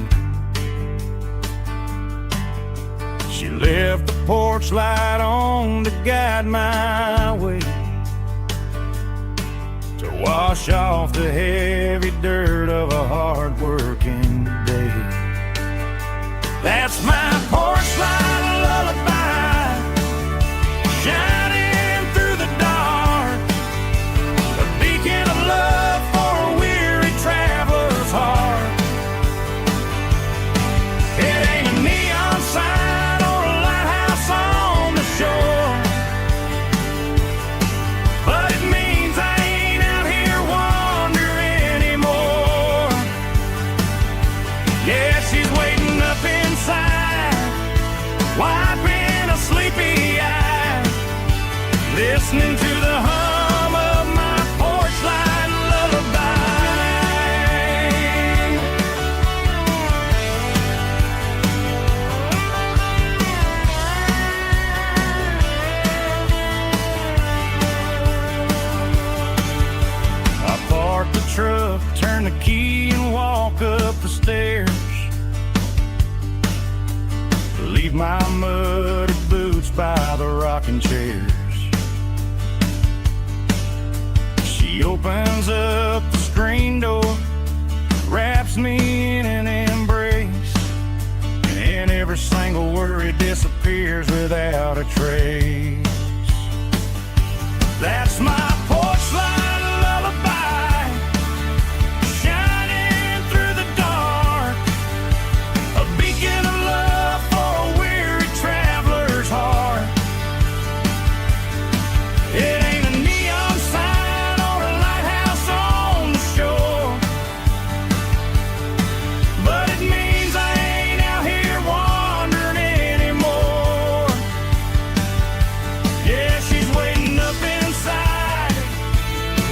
She left the porch light on to guide my way, to wash off the heavy dirt of a hard-working day. That's my porch light lullaby, shining through the dark, a beacon of love for a weary traveler's heart. It ain't a neon sign or a lighthouse on the shore, but it means I ain't out here wandering anymore. Yeah, she's waiting up inside, wiping a sleepy eye, listening to the hum of my porch light lullaby. I park the truck, turn the key, and walk up the stairs. Leave my muddy boots by the rocking chairs. She opens up the screen door, wraps me in an embrace, and every single worry disappears without a trace. That's my porch light lullaby, shining through the dark, a beacon of love for a weary traveler's heart. It ain't a neon sign or a lighthouse on the shore, but it means I ain't out here wandering anymore. Yeah, she's waiting up inside,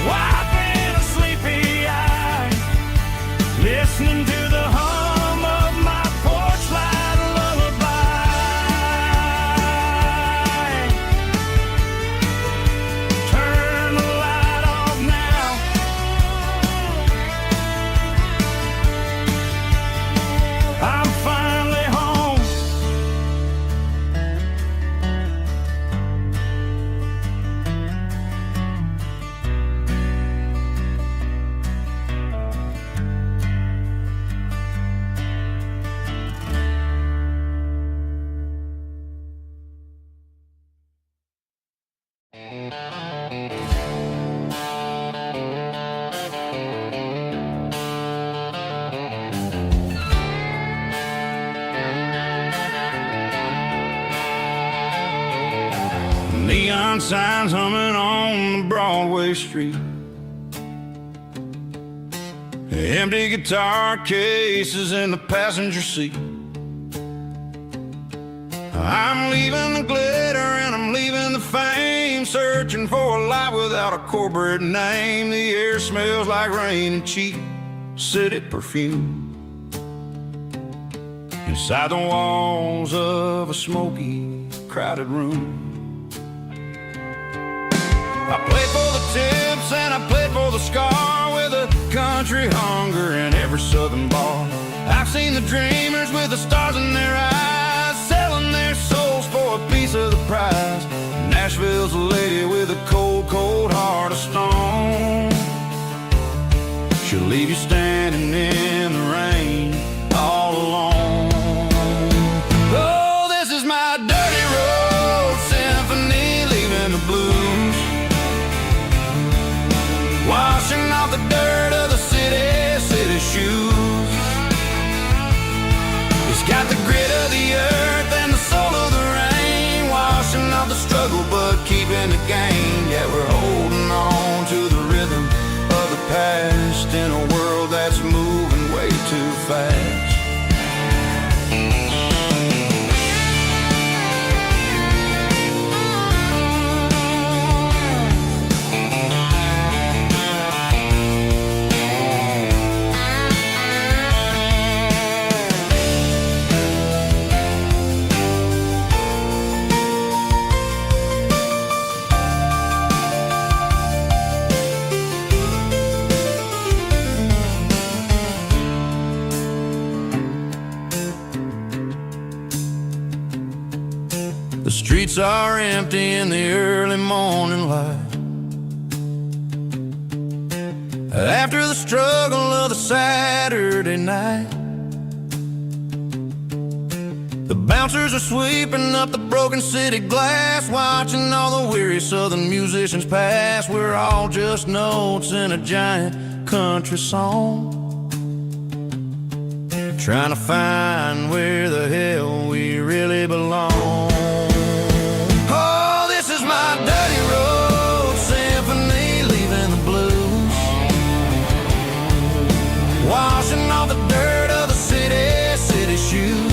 wiping a sleepy eye, listening to the hum of my porch light lullaby. Turn the light off now, I'm finally home. Neon signs humming on the Broadway street, empty guitar cases in the passenger seat. I'm leaving the glitter and I'm leaving the fame, searching for a life without a corporate name. The air smells like rain and cheap city perfume, inside the walls of a smoky, crowded room. I played for the tips and I played for the scar, with a country hunger in every southern bar. I've seen the dreamers with the stars in their eyes, selling their souls for a piece of the prize. Nashville's a lady with a cold, cold heart of stone. She'll leave you standing in the rain all alone. Oh, this is my dirty road symphony, leaving the blues, washing off the dirt of the city shoes. It's got the grit of The streets are empty in the early morning light. After the struggle of the Saturday night, the bouncers are sweeping up the broken city glass, watching all the weary southern musicians pass. We're all just notes in a giant country song, trying to find where the hell we really belong. Oh, this is my dirty road symphony, leaving the blues, washing off the dirt of the city shoes.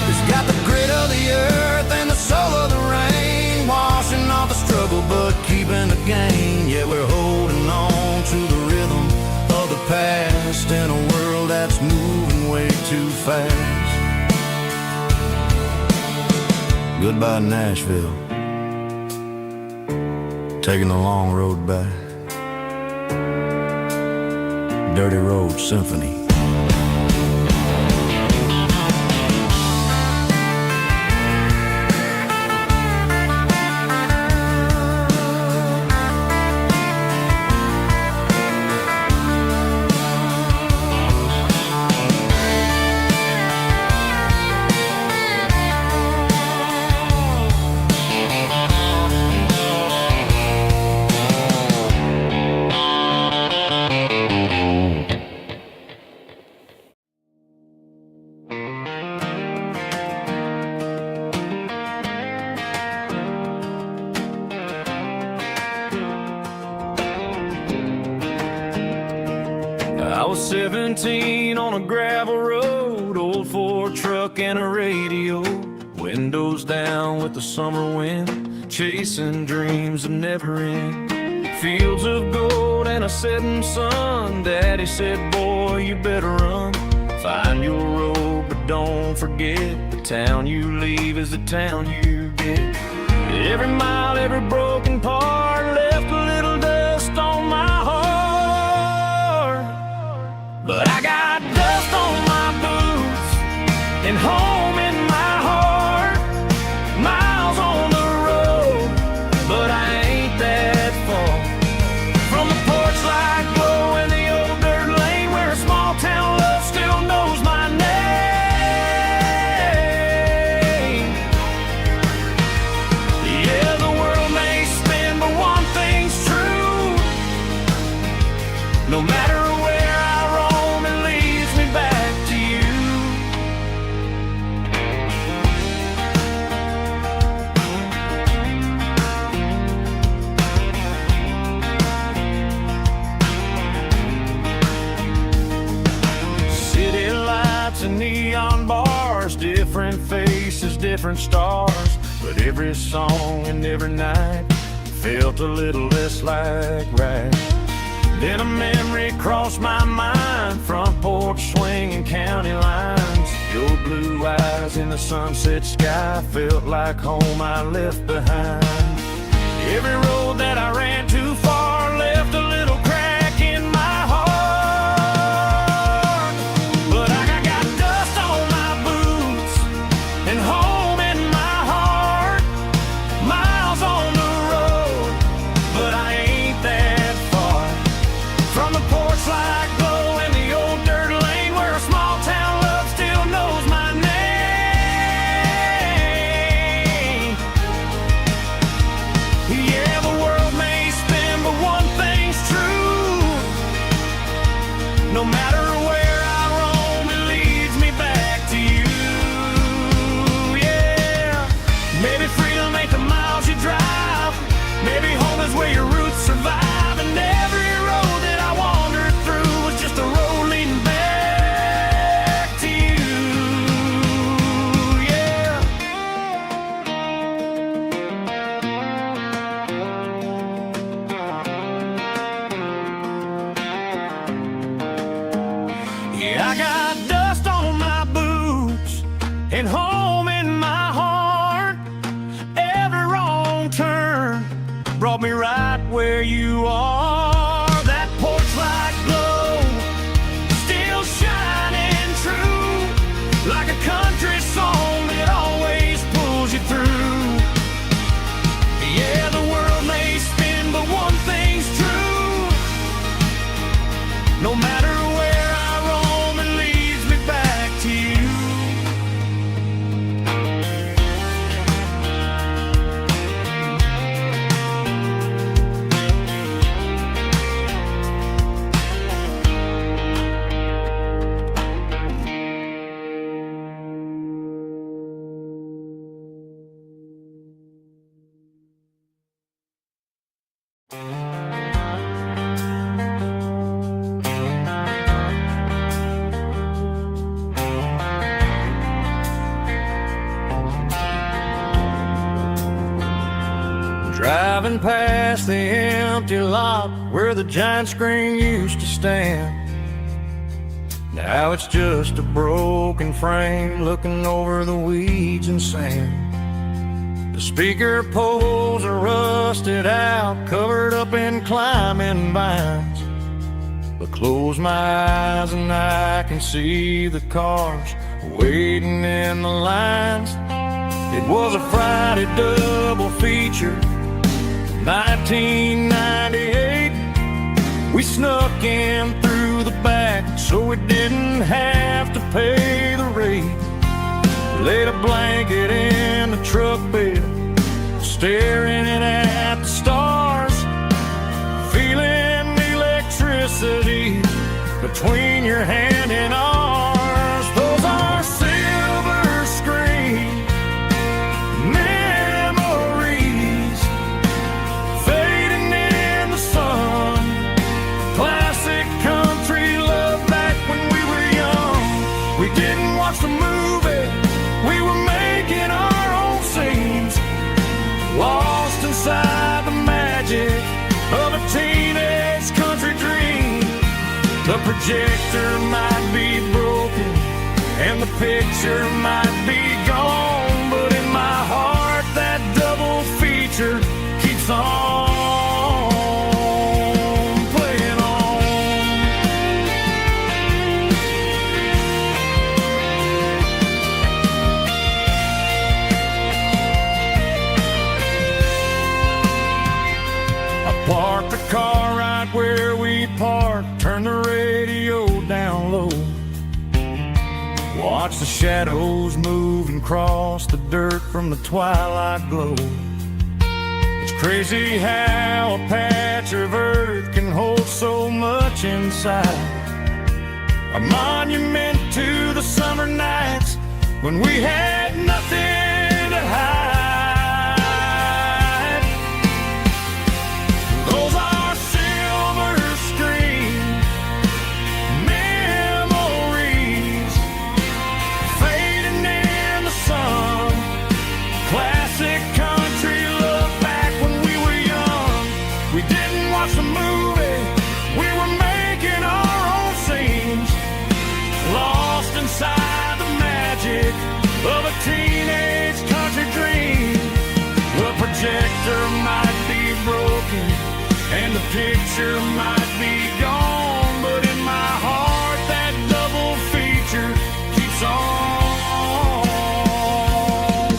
It's got the grit of the earth and the soul of the rain, washing off the struggle but keeping the gain. Yeah, we're holding on to the rhythm of the past in a world that's moving way too fast. Goodbye Nashville, taking the long road back. Dirty Road Symphony. I was 17 on a gravel road, old Ford truck and a radio, windows down with the summer wind, chasing dreams that never end. Fields of gold and a setting sun. Daddy said, boy, you better run, find your road, but don't forget, the town you leave is the town you get. Every mile, every broken part left a little dust on my heart, but I got dust on my boots and home in my heart. Miles on the road, but I ain't that far from the porch light glow in the old dirt lane, where a small town love still knows my name. Yeah, the world may spin, but one thing's true: no matter where I roam, it leads me back to you. City lights and neon bars, different faces, different stars, but every song and every night felt a little less like right. Then a memory crossed my mind, front porch swinging county lines. Your blue eyes in the sunset sky felt like home I left behind. Every road that I ran too far left a little crack in my heart, but I got dust on my boots and home in my heart. Miles on the road, but I ain't that far from the porch light glow in the old dirt lane, where a small town love still knows my name. Yeah, the world may spin, but one thing's true: no matter where I roam, it leads me back to you. Yeah, maybe freedom ain't the miles you drive, maybe home is where your roots survive, and every road that I wandered through was just a road leading back to you. Yeah. Yeah, I got dust on my boots and home in my heart. Every wrong turn brought me right where you are. That porch light glow still shining true, like a country song that always Driving past the empty lot where the giant screen used to stand. Now it's just a broken frame looking over the weeds and sand. The speaker poles are rusted out, covered up in climbing vines. But close my eyes and I can see the cars waiting in the lines. It was a Friday double feature, 1998. We snuck in through the back so we didn't have to pay the rate. Laid a blanket in the truck bed, staring at the stars, feeling the electricity between your hand and ours. Those are silver screen memories fading in the sun. Classic country love back when we were young. We didn't watch the movie, we were making our own scenes, lost inside the magic of a teenage country dream. The projector might be broken and the picture might be gone, but in my heart that double feature keeps on playing on. I parked the car right where we parked, turned the radio down low, watch the shadows move and cross the dirt from the twilight glow. It's crazy how a patch of earth can hold so much inside. A monument to the summer nights when we had nothing to hide. Those are silver screen memories fading in the sun. Classic country love back when we were young. We didn't watch the movie, we were making our own scenes, lost inside the magic of a teenage country dream. The projector might be broken and the picture might be gone, but in my heart that double feature keeps on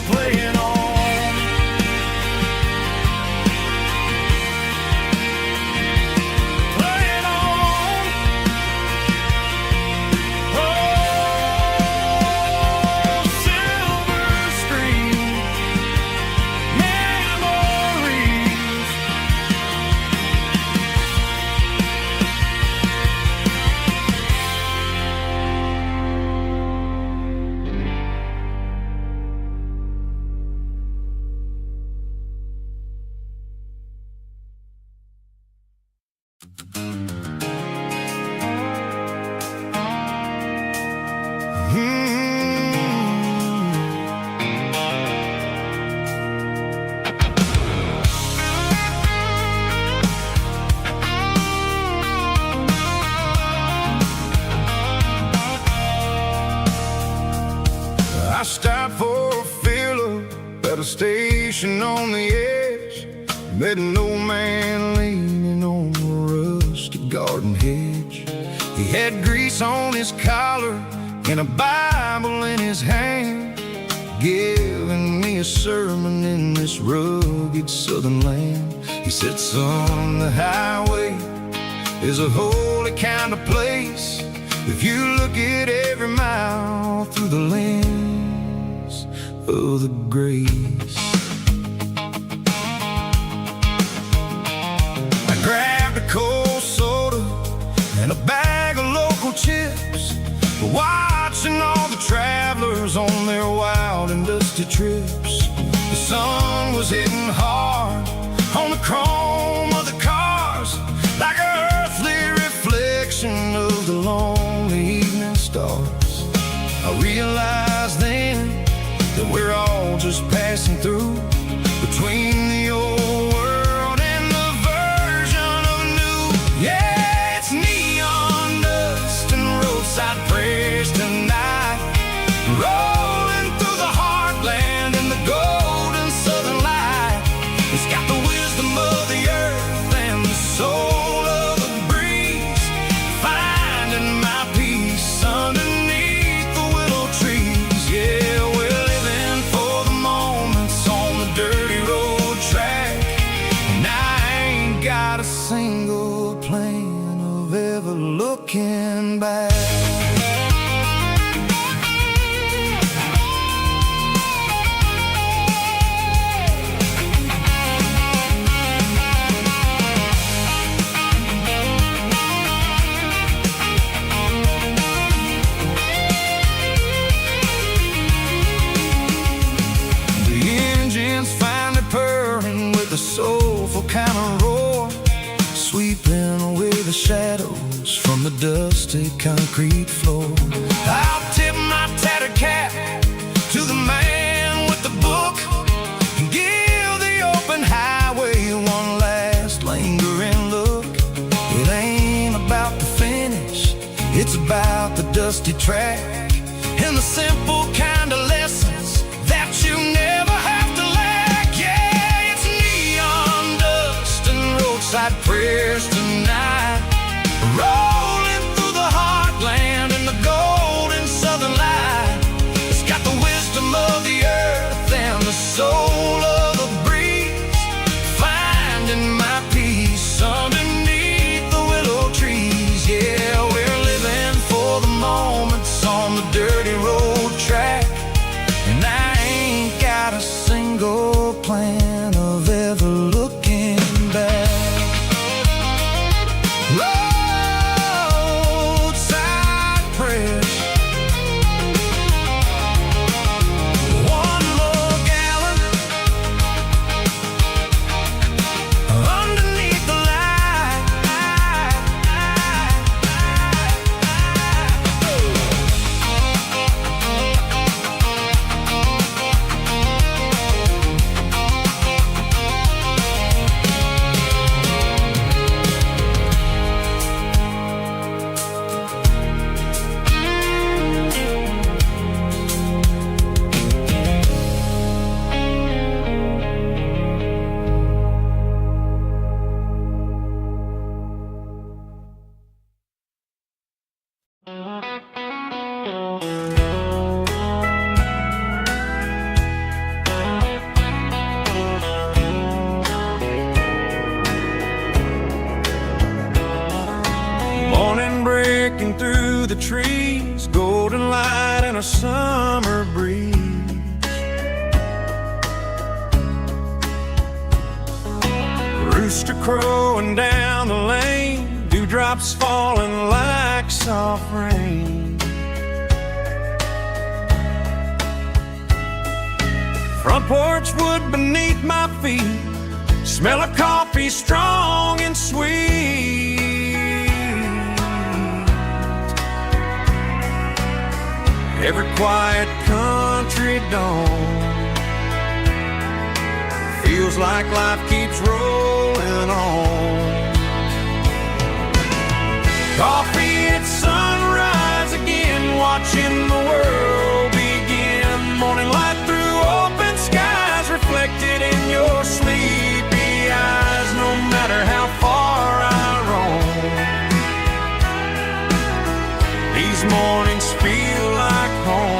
playing on. Playing on. Oh, silver screen memories. I stopped for a fill-up at a station on the edge. Met an old man leaning on a rusty garden hedge. He had grease on his collar and a Bible in his hand, giving me a sermon in this rugged southern land. He said, son, the highway is a holy kind of place if you look at every mile through the lens of the grace. I grabbed a cold soda and a bag of local chips, watching all the travelers on their wild and dusty trips. The sun was hitting hard on the chrome of the cars, like an earthly reflection of the lonely evening stars. I realized then that we're all just passing through between the old world the shadows from the dusty concrete floor. I'll tip my tattered cap to the man with the book and give the open highway one last lingering look. It ain't about the finish, it's about the dusty track and the simple kind of lessons that you never have to lack. Yeah, it's neon dust and roadside prayers tonight, rolling through the heartland in the golden southern light. It's got the wisdom of the earth and the soul of the breeze, finding my peace underneath the willow trees. Yeah, we're living for the moments on the dirty road track, and I ain't got a single plan of ever looking back. Roadside prayers, one more gallon underneath the light. Morning breaking through the trees, golden light and a summer breeze. Rooster crowing down the lane, dewdrops falling like soft rain. Front porch wood beneath my feet, smell of coffee strong and sweet. Every quiet country dawn feels like life keeps rolling on. Coffee at sunrise again, watching the world begin. Morning light through open skies, reflected in your sleepy eyes. No matter how far I roam, these mornings feel like home.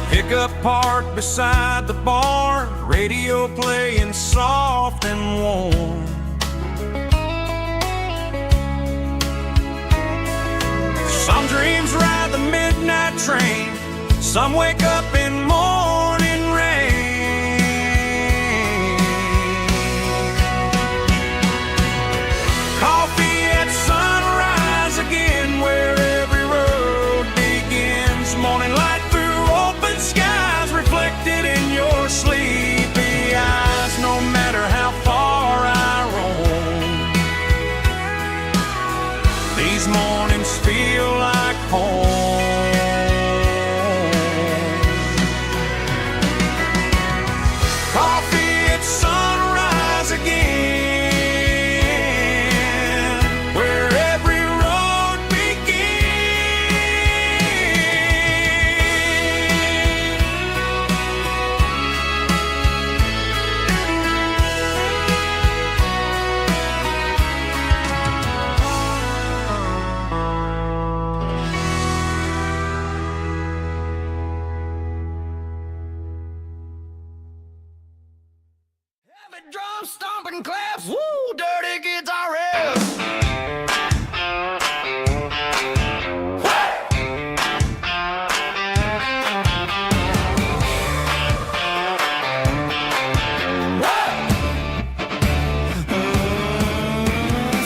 Pickup parked beside the barn, radio playing soft and warm. Some dreams ride the midnight train, some wake up in morning rain. Coffee at sunrise again, where every road begins. Morning light through open skies, reflected in your sleepy eyes. No matter how far I roam, these mornings feel like home. Coffee at sunrise again, where every road heavy drum stomping claps, woo, dirty guitar riffs.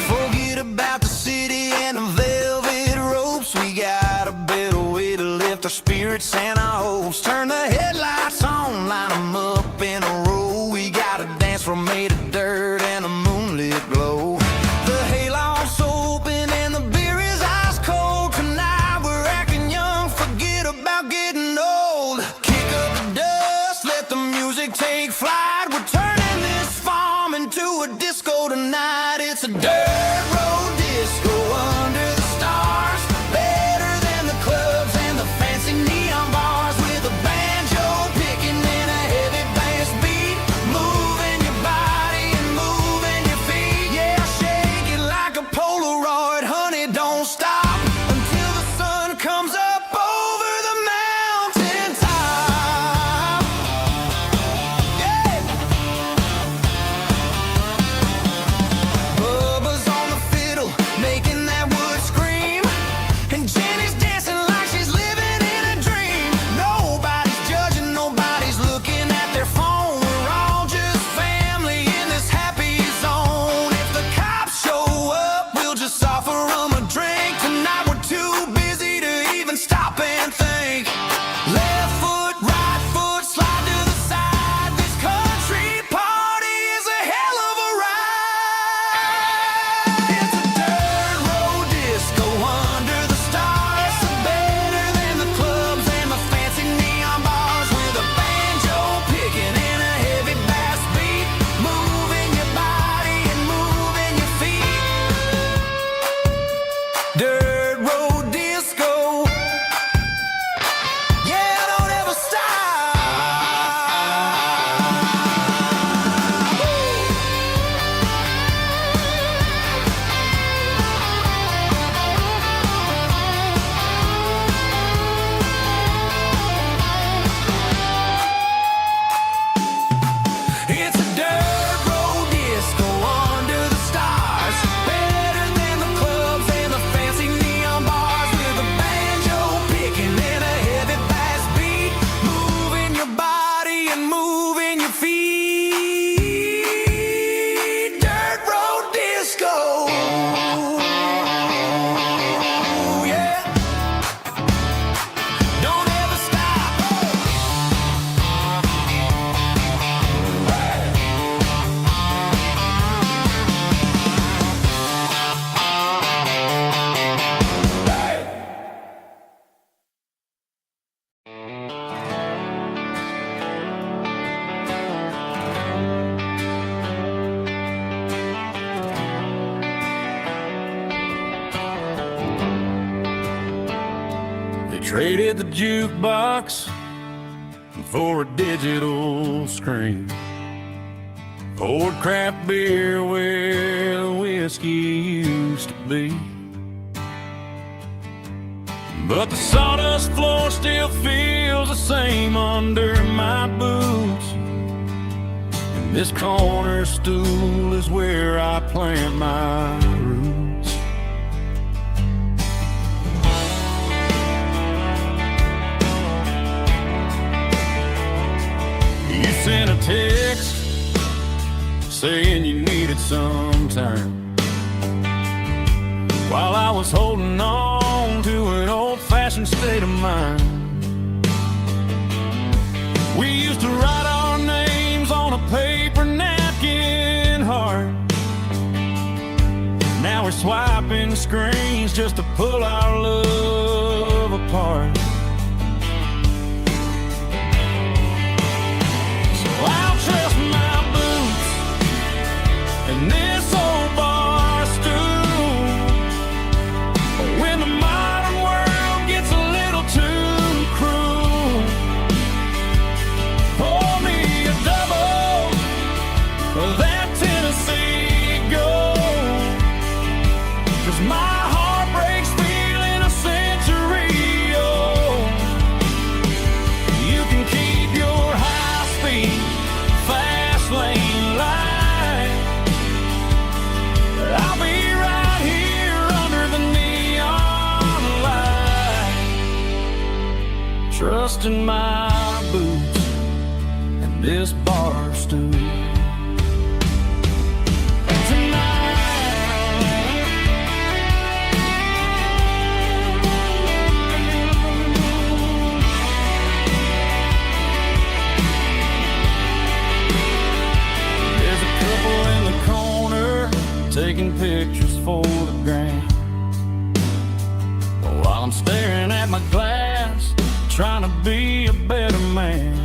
Forget take flight. We're turning this farm into a disco tonight. It's a dirt road disco under the stars. Better than the clubs and the fancy neon bars. With a banjo picking and a heavy bass beat. Moving your body and moving your feet. Yeah, shake it like a Polaroid, honey, don't stop until the sun comes up over the mountain top. Yeah. Bubba's on the fiddle, making that wood scream. And Jenny's dancing like she's living in a dream. Nobody's judging, nobody's looking at their phone. We're all just family in this happy zone. If the cops show up, we'll just offer them a drink. Tonight we're too busy to even stop and think. Left foot, right foot, slide to the side. This country party is a hell of a ride. It's a dirt road disco under the stars. Better than the clubs and the fancy neon bars. With a banjo picking and a heavy bass beat. Moving your body and moving your feet. Dirt road disco. Yeah, don't ever stop. It's a dirt road disco under the stars. Better than the clubs and the fancy neon bars. With a banjo picking and a heavy bass beat. Moving your body and moving your feet. Dirt road disco. Yeah. Don't ever stop. They traded the jukebox for a digital screen. Poured craft beer where the whiskey used to be. But the sawdust floor still feels the same under my boots. And this corner stool is where I plant my roots. You sent a text saying you needed some time, while I was holding on to an old-fashioned state of mind. We used to write our names on a paper napkin heart. Now we're swiping screens just to pull our love apart. So I'll trust my boots and this old bar stool. When the modern world gets a little too cruel, pour me a double of that Tennessee Gold. 'Cause my heart breaks feeling a century old. You can keep your high-speed, fast lane light. I'll be right here under the neon light, trusting my boots and this bar stool. There's a couple in the corner taking pictures for the gram, while I'm staring at my glass, trying to be a better man.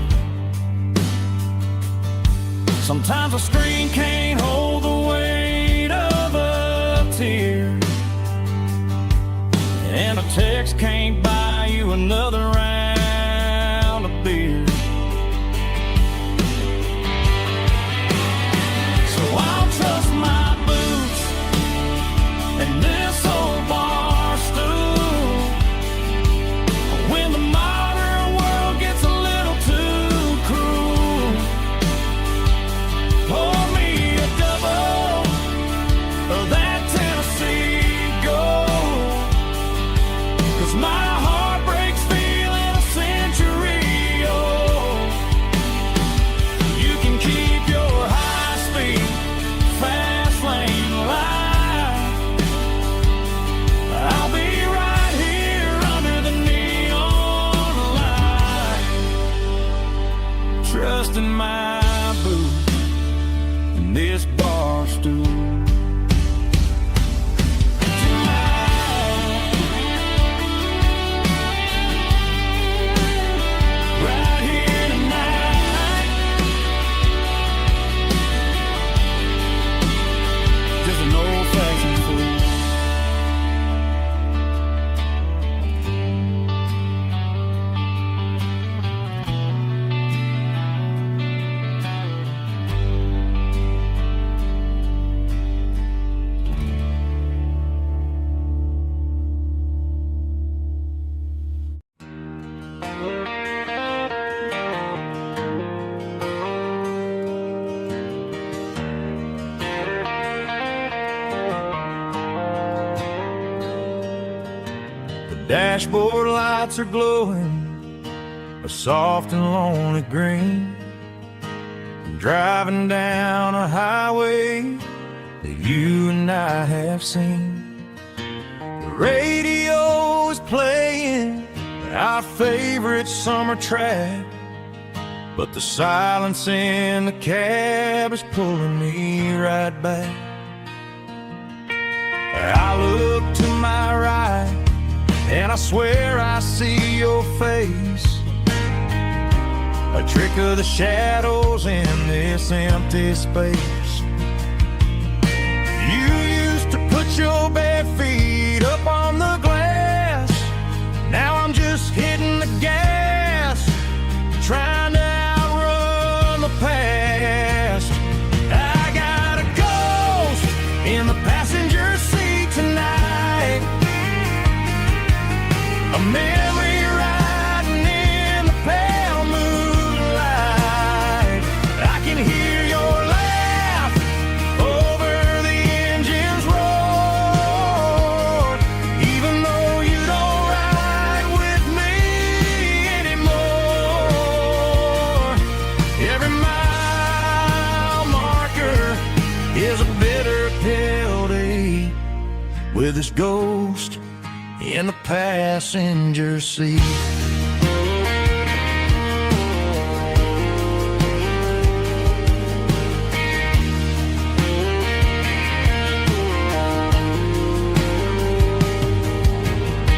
Sometimes a screen can't hold the weight of a tear, and a text can't buy you another round of beer. So I'll trust my boots and this old bar stool when the modern world gets a little too cruel. Pour me a double of that Tennessee Gold, 'cause my heart breaks feeling a century old. You can keep your high-speed, fast lane life. I'll be right here under the neon light, trusting my boots and this bar stool. Right here tonight, just an old-fashioned fool. Dashboard lights are glowing a soft and lonely green. I'm driving down a highway that you and I have seen. The radio is playing our favorite summer track, but the silence in the cab is pulling me right back. I look to my right and I swear I see your face, a trick of the shadows in this empty space. You used to put your bare feet up on the glass. Now I'm just hitting the gas, trying to outrun the past. I got a ghost in the passenger seat tonight, a memory riding in the pale moonlight. I can hear your laugh over the engine's roar, even though you don't ride with me anymore. Every mile marker is a bitter pill to eat with this ghost in the passenger seat.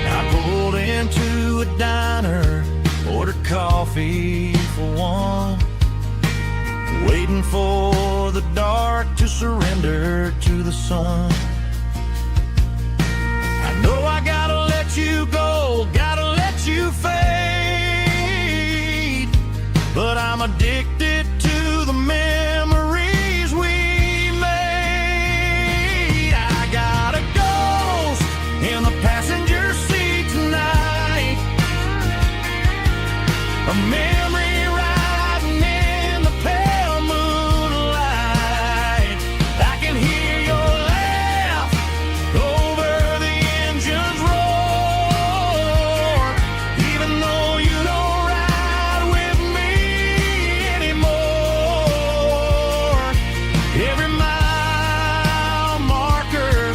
I pulled into a diner, ordered coffee for one, waiting for the dark to surrender to the sun. I know I gotta let you go, gotta let you fade, but I'm addicted to the memories we made. I got a ghost in the passenger seat tonight, a memory riding in the pale moonlight. I can hear your laugh over the engine's roar, even though you don't ride with me anymore. Every mile marker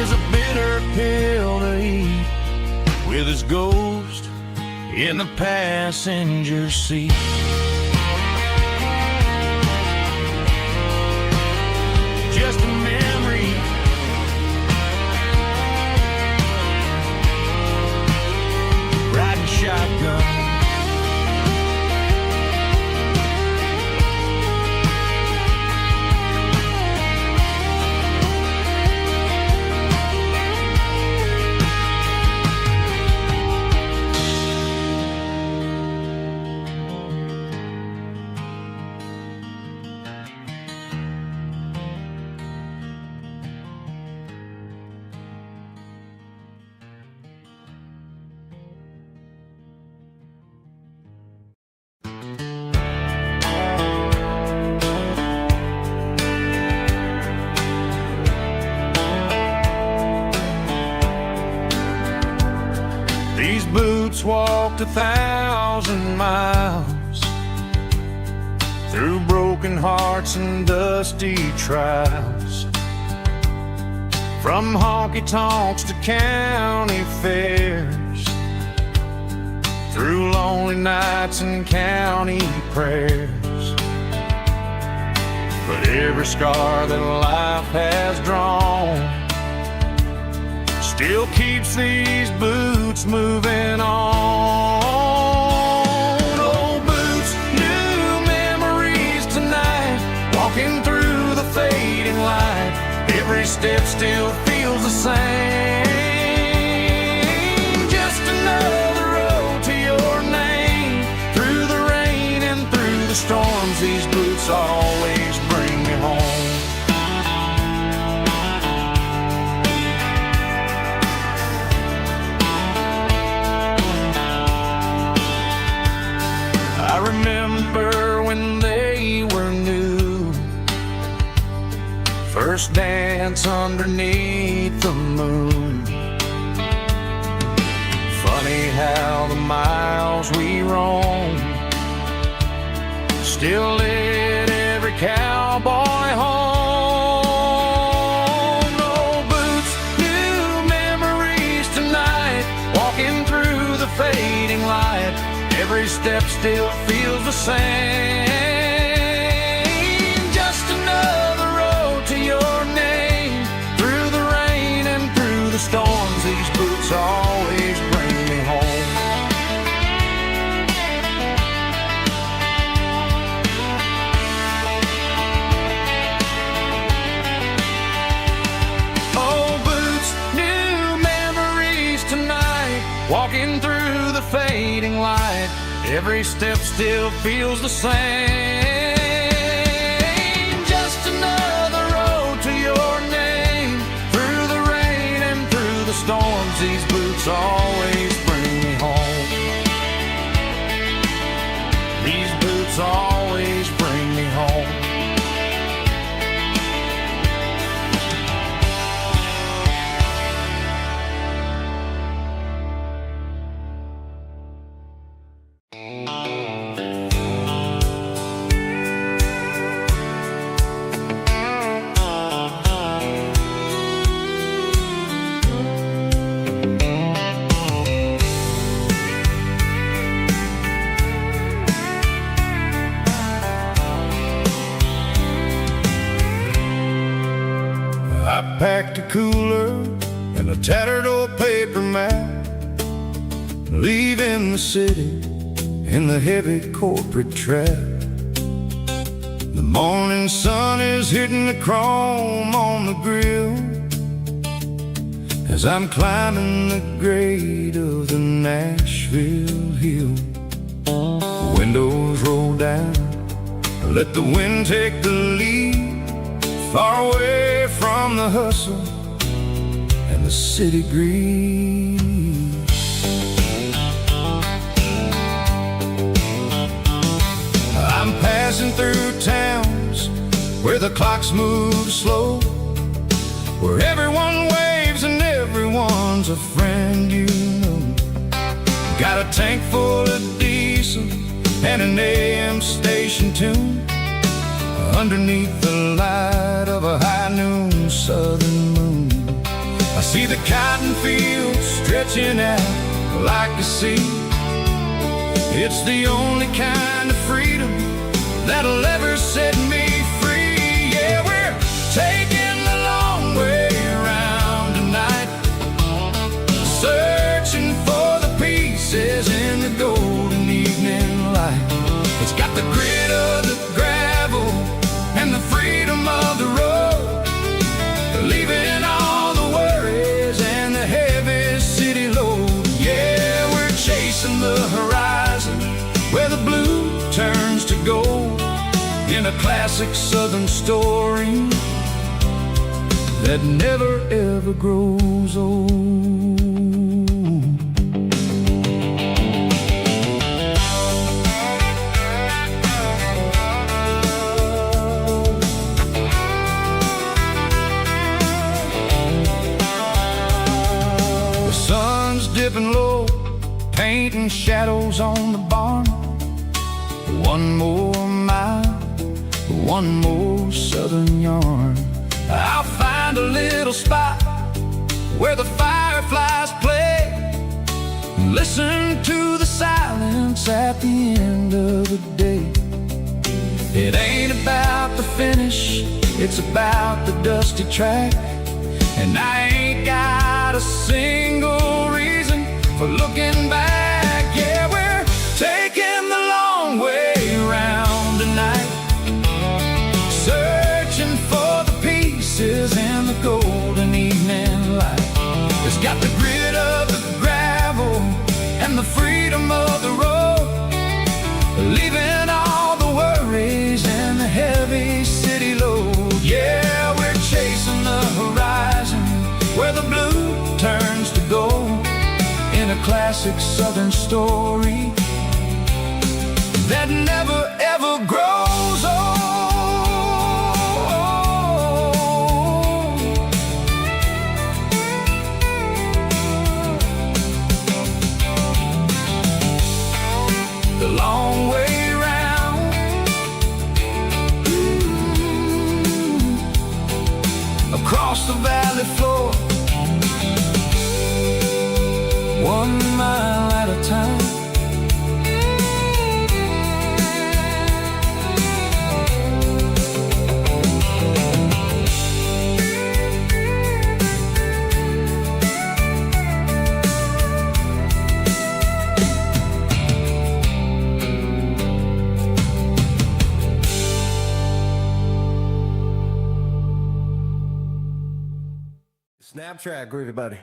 is a bitter pill to eat with his ghost in the passenger seat. Just a memory, riding shotgun. walked 1,000 miles through broken hearts and dusty trials, from honky-tonks to county fairs, through lonely nights and county prayers. But every scar that life has drawn still keeps these boots moving on. Old boots, new memories tonight, walking through the fading light. Every step still feels the same. Just another road to your name. Through the rain and through the storms, these boots always bring me home. I remember when they were new, first dance underneath the moon. Funny how the miles we roam still lit every cowboy home. No boots, new memories tonight, walking through the fading light. Every step still feels the same. Just another road to your name. Through the rain and through the storms, these boots always bring me home. Oh, boots, new memories tonight, walking through the fading light. Every step still feels the same. Just another road to your name. Through the rain and through the storms, these boots always bring me home. These boots always bring me home. I packed a cooler and a tattered old paper map, leaving the city in the heavy corporate trap. The morning sun is hitting the chrome on the grill as I'm climbing the grade of the Nashville hill. The windows roll down, let the wind take the lead, far away from the hustle and the city greed. I'm passing through towns where the clocks move slow, where everyone waves and everyone's a friend you know. Got a tank full of diesel and an AM station tune underneath the light of a high noon southern moon. I see the cotton fields stretching out like a sea. It's the only kind of freedom that'll ever set me free. Yeah, we're taking the long way around tonight, searching for the pieces in the golden evening light. It's got the grit of the gravel and the freedom of the road, leaving all the worries and the heavy city load. Yeah, we're chasing the horizon where the blue turns to gold, in a classic southern story that never ever grows old. Dipping low, painting Casting shadows on the barn. One more mile, one more southern yarn. I'll find a little spot where the fireflies play. Listen to the silence at the end of the day. It ain't about the finish, it's about the dusty track. And I ain't got a single reason for looking back. Yeah, we're taking the long way around tonight, searching for the pieces in the golden evening light. It's got the grit of the gravel and the freedom of the road, leaving all the worries and the heavy city load. Yeah, we're chasing the horizon where the blue turns to gold, in a classic southern story that never ever grows old. The long way round, across the valley floor, 1 mile at a time. Snapchat, groovy buddy.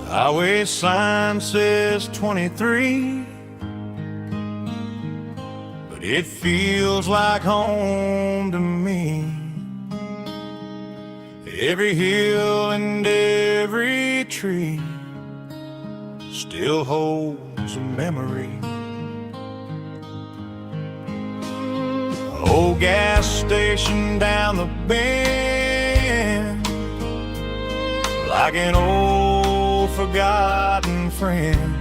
Highway sign says 23, but it feels like home to me. Every hill and every tree still holds a memory. Old gas station down the bend, like an old forgotten friend.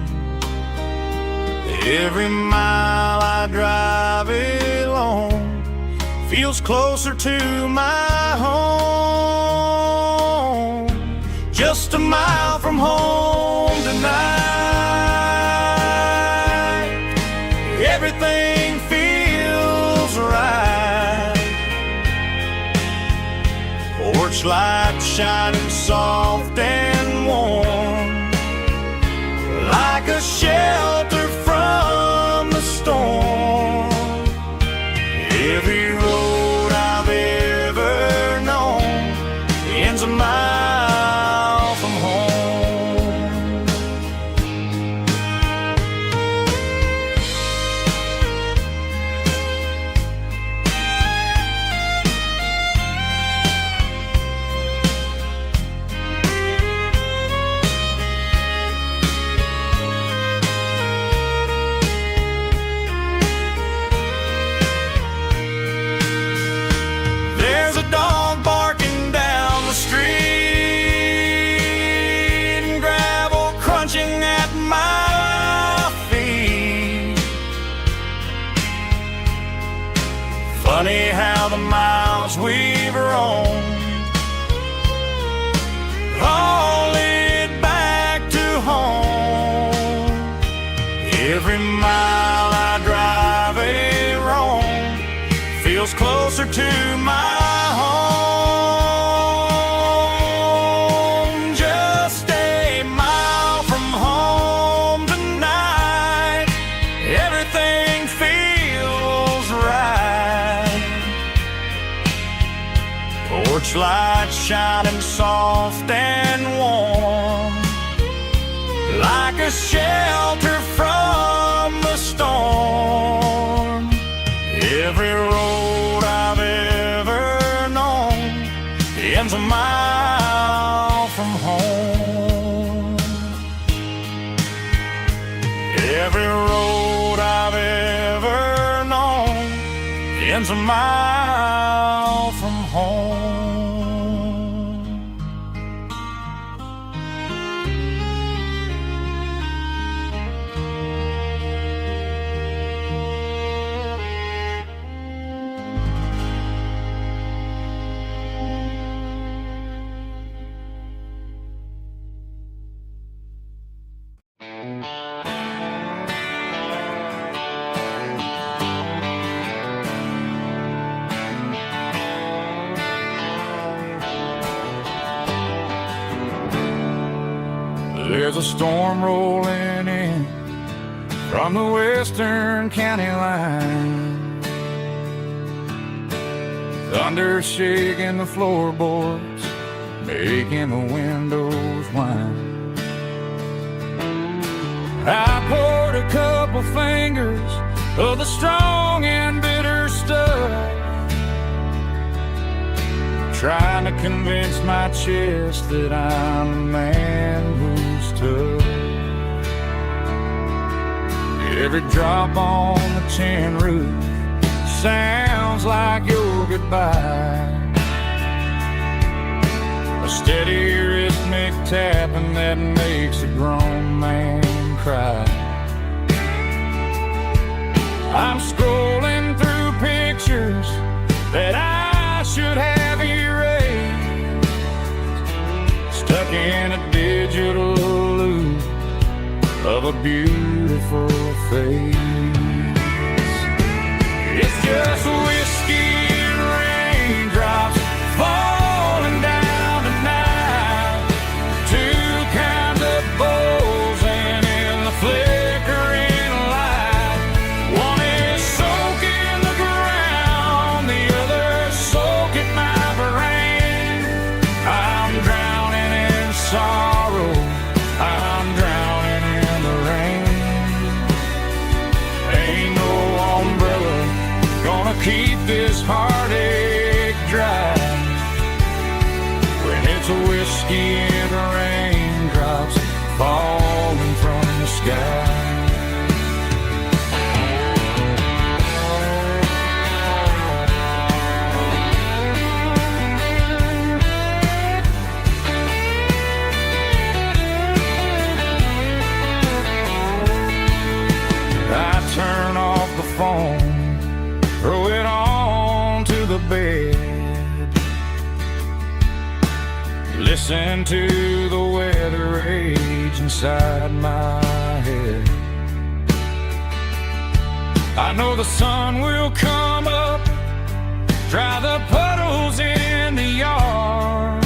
Every mile I drive alone feels closer to my home. Just a mile from home tonight, everything feels right. Porch light shining soft and warm, like a shelter from the storm. Every road I've ever known ends a mile from home. There's a dog barking down the street, and gravel crunching at my feet. Funny how the miles we've roamed all lead back to home. Every mile I drive roam feels closer to my home. Just a mile from home tonight, everything feels right. Porch light shining soft and warm, like a shelter from the storm. Every road I've ever known ends a mile stands a mile from home. There's a storm rolling in from the western county line. Thunder shaking the floorboards, making the windows whine. I poured a couple fingers of the strong and bitter stuff, trying to convince my chest that I'm a man who's tough. Every drop on the tin roof sounds like your goodbye, a steady rhythmic tapping that makes a grown man cry. I'm scrolling through pictures that I should have erased, stuck in a digital loop of a beautiful face. It's just whiskey and raindrops falling down tonight, two kinds of bowls and in the flickering light. One is soaking the ground, the other soaking my brain. I'm drowning in sorrow, I'm drowning in the rain. Ain't no umbrella gonna keep this heartache dry when it's a whiskey and raindrops falling from the sky. I turn off the phone, throw it on to the bed, listen to the weather rage inside my head. I know the sun will come up, dry the puddles in the yard,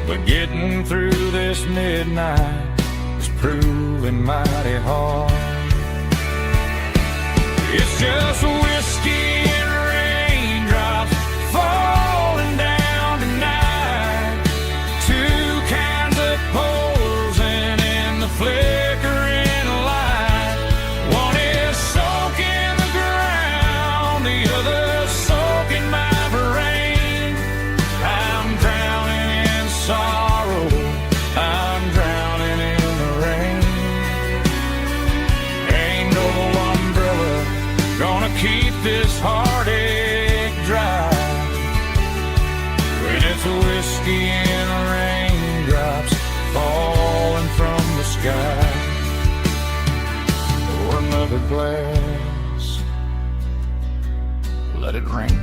but getting through this midnight is proving mighty hard. It's just whiskey and raindrops falling down tonight, two kinds of poles and in the flickering light. One is soaking the ground, the other soaking my brain. I'm drowning in sorrow, I'm drowning in the rain. Ain't no umbrella gonna keep this heartache dry when it's a whiskey and raindrops falling from the sky. Pour another glass, let it rain.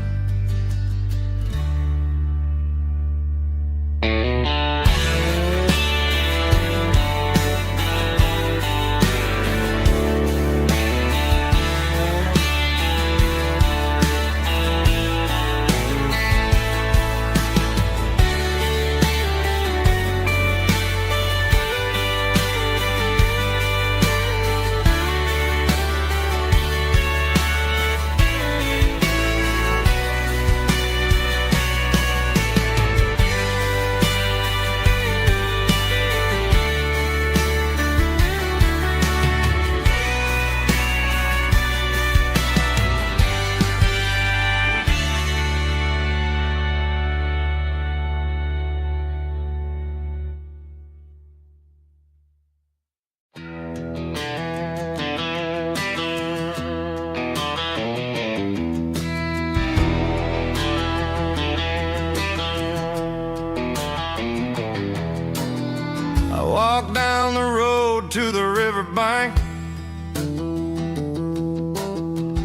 I walk down the road to the riverbank,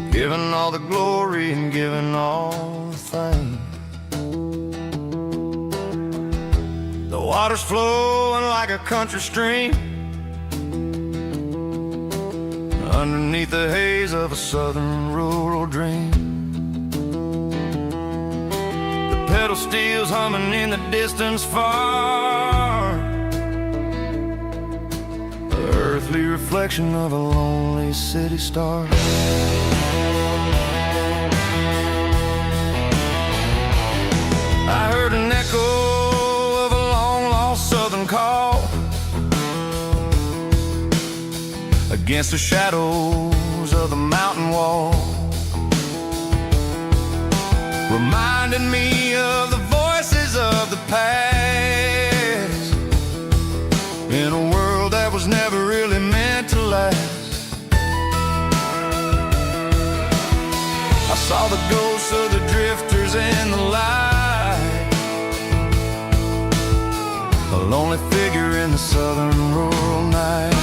giving all the glory and giving all the thanks. The water's flowing like a country stream underneath the haze of a southern rural dream. The pedal steel's humming in the distance far, the earthly reflection of a lonely city star. I heard an echo of a long-lost southern call against the shadows of the mountain wall, reminding me of the voices of the past in a world that was never really meant to last. I saw the ghosts of the drifters in the light, a lonely figure in the southern rural night.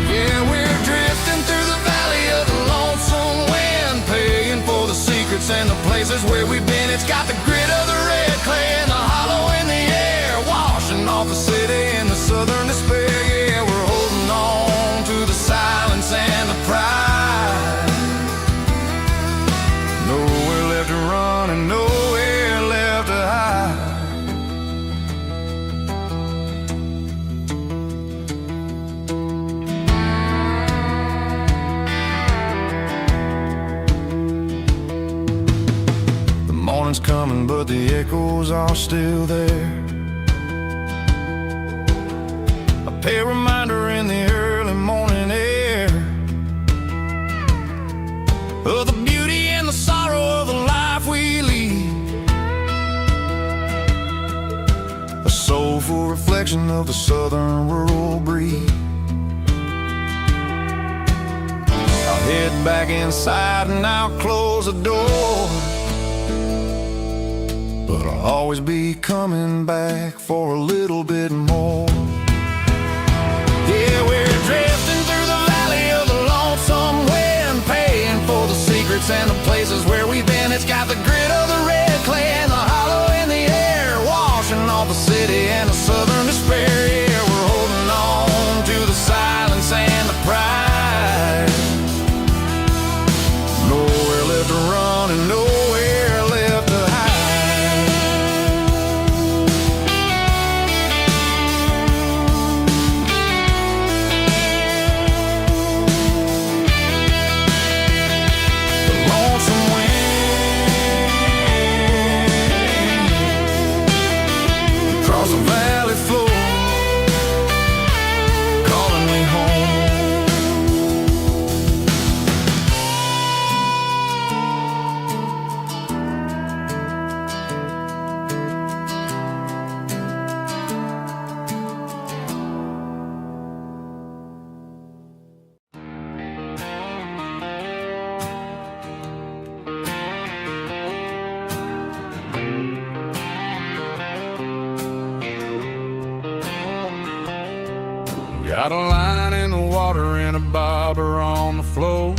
Yeah, we're drifting through the valley of the lonesome wind, paying for the secrets and the places where we've been. It's got the grit of the red clay and the hollow in the air, washing off the city in the southern despair. Yeah, we're holding on to the silence and the pride. Nowhere left to run and nowhere left to hide. Morning's coming, but the echoes are still there. A pale reminder in the early morning air of the beauty and the sorrow of the life we lead, a soulful reflection of the southern rural breed. I'll head back inside and I'll close the door, but I'll always be coming back for a little bit more. Yeah, we're drifting through the valley of the lonesome wind, paying for the secrets and the places where we've been. It's got the grit of the red clay and the hollow in the air, washing off the city and the southern despair. Yeah, we're holding on to the silence and the pride. Nowhere left to run and nowhere left to hide. The valley floor calling me home. Got a line in the water and a bobber on the floor,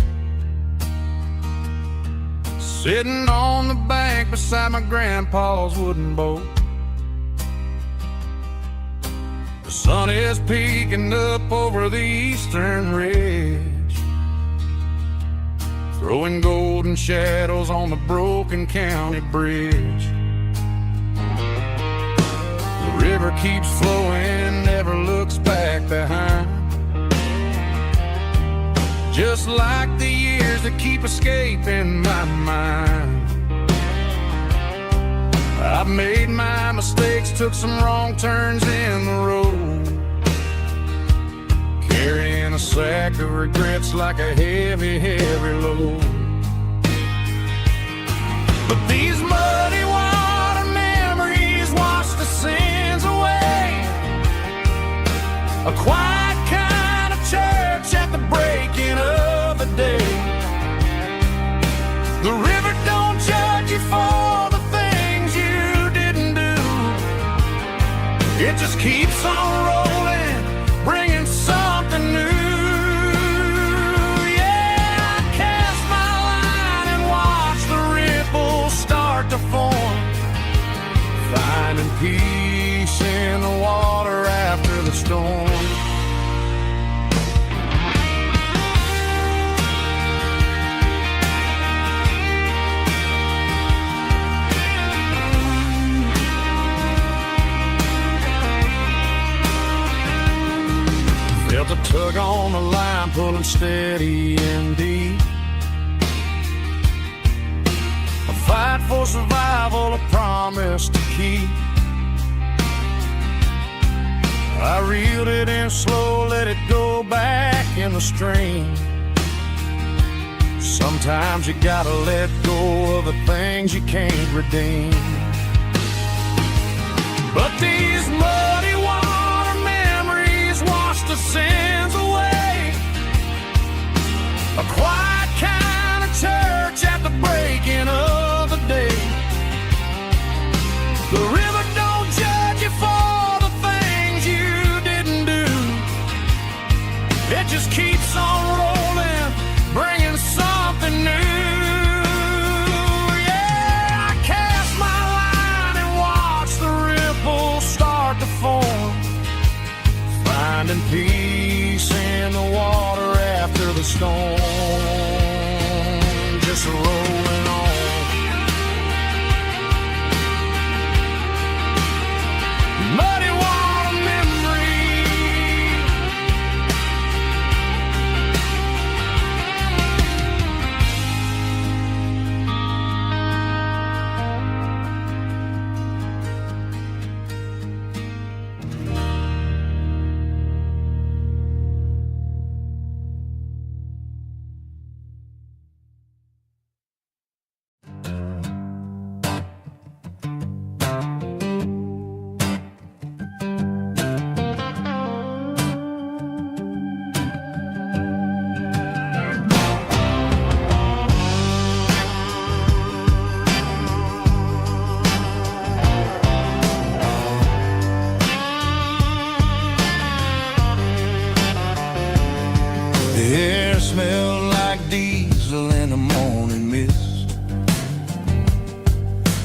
sitting on the bank beside my grandpa's wooden boat. The sun is peeking up over the eastern ridge, throwing golden shadows on the broken county bridge. The river keeps flowing, never looks back behind, just like the years that keep escaping my mind. I've made my mistakes, took some wrong turns in the road, carrying a sack of regrets like a heavy, heavy load. But these muddy water memories wash the sins away, a quiet kind of church at the breaking of the day. The river don't judge you for the things you didn't do, It just keeps on rolling, bringing something new. Yeah, I cast my line and watch the ripples start to form, finding peace in the water after the storm. Felt a tug on the line, pulling steady and deep. A fight for survival, a promise to keep. I reeled it in slow, let it go back in the stream. Sometimes you gotta let go of the things you can't redeem. But these muddy water memories wash the sins away. A quiet kind of church at the breaking of the day. The river don't judge you for the things you didn't do. It just keeps on rolling, bringing something new. Yeah, I cast my line and watch the ripples start to form, finding peace in the water after the storm. Just rolling on. Muddy water memory. The air smelled like diesel in the morning mist,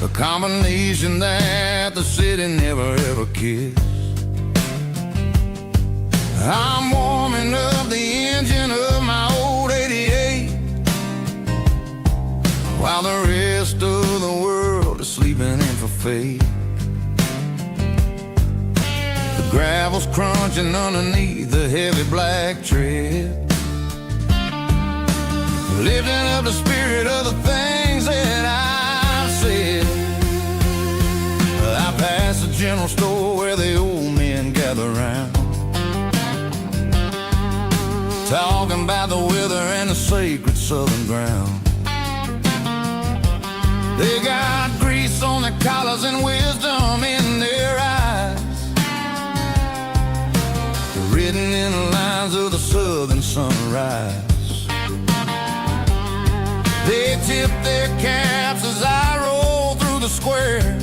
a combination that the city never ever kissed. I'm warming up the engine of my old 88, while the rest of the world is sleeping in for fate. The gravel's crunching underneath the heavy black tread, lifting up the spirit of the things that I've said. I passed the general store where the old men gather round, talking about the weather and the sacred southern ground. They got grease on their collars and wisdom in their eyes, written in the lines of the southern sunrise. They tip their caps as I roll through the square,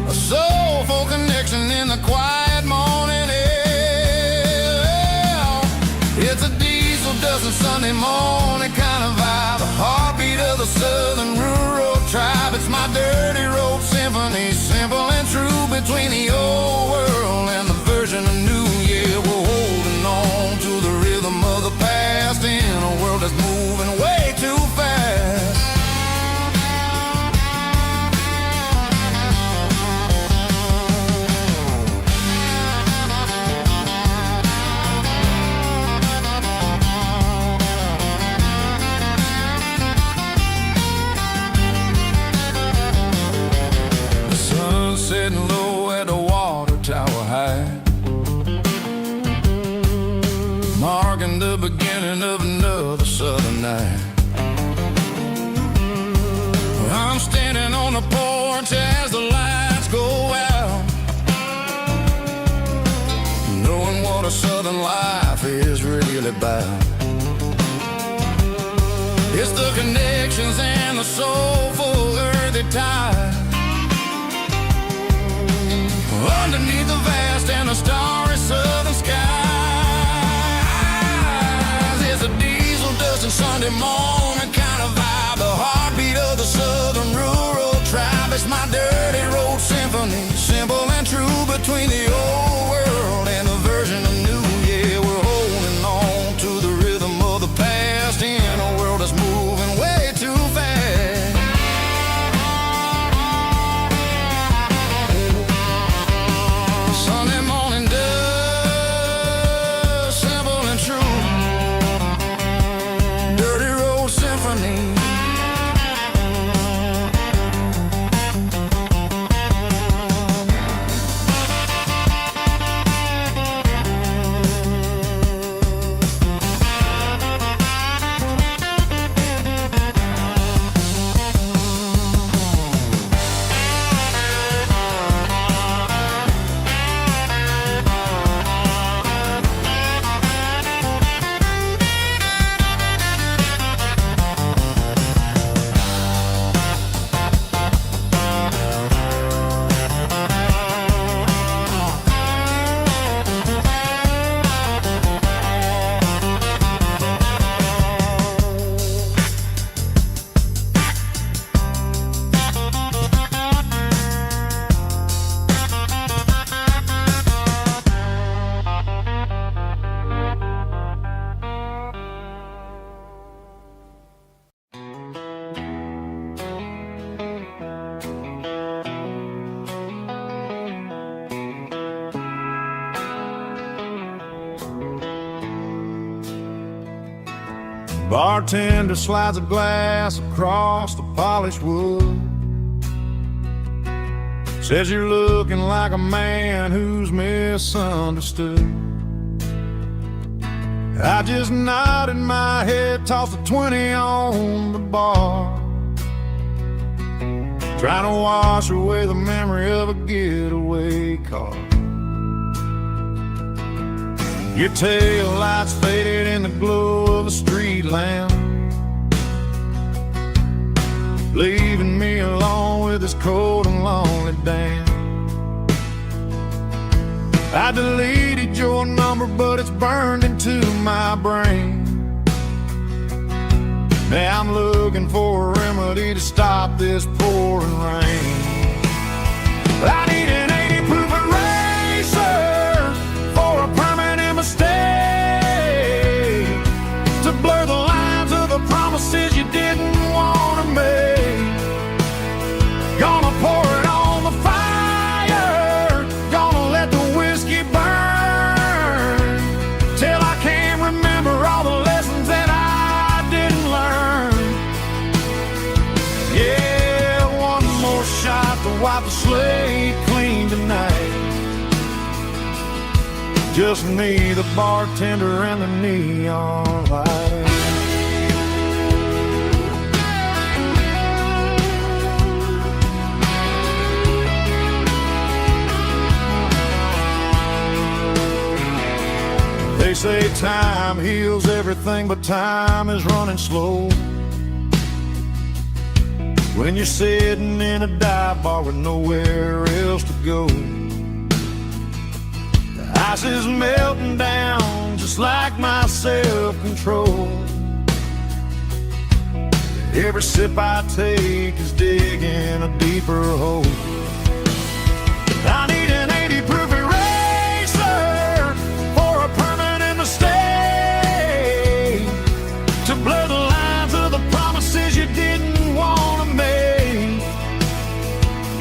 a soulful connection in the quiet morning air. It's a diesel dusting Sunday morning kind of vibe, the heartbeat of the southern rural tribe. It's my dirty road symphony, simple and true, between the old world and the version of new. Yeah, we're holding on to the rhythm of the past in a world that's moving way too fast. The sun's setting low at the water tower high, marking the beginning of another southern night. I'm standing on the porch as the lights go out, knowing what a southern life is really about. It's the connections and the soulful earthy ties, the starry southern skies. It's a diesel dusting Sunday morning kind of vibe, the heartbeat of the southern rural tribe. It's my dirty road symphony, simple and true, between the old world and the version of new. Yeah, we're holding on to the rhythm of the past in a world that's moving way too fast. Sunday morning dust, simple and true, dirty road symphony. Bartender slides a glass across the polished wood. Says you're looking like a man who's misunderstood. I just nodded my head, tossed a 20 on the bar, trying to wash away the memory of a getaway car. Your tail lights faded in the glow of a street lamp, leaving me alone with this cold and lonely damn. I deleted your number, but it's burned into my brain. Now I'm looking for a remedy to stop this pouring rain. I need an 80 proof eraser for a permanent mistake, to blur the lines of the promises you didn't want to make. Gonna pour it on the fire, gonna let the whiskey burn, till I can't remember all the lessons that I didn't learn. Yeah, one more shot to wipe the slate clean tonight. Just me, the bartender, and the neon light. They say time heals everything, but time is running slow when you're sitting in a dive bar with nowhere else to go. The ice is melting down just like my self-control. Every sip I take is digging a deeper hole. I need an 80 proof eraser for a permanent mistake, to blur the lines of the promises you didn't want to make.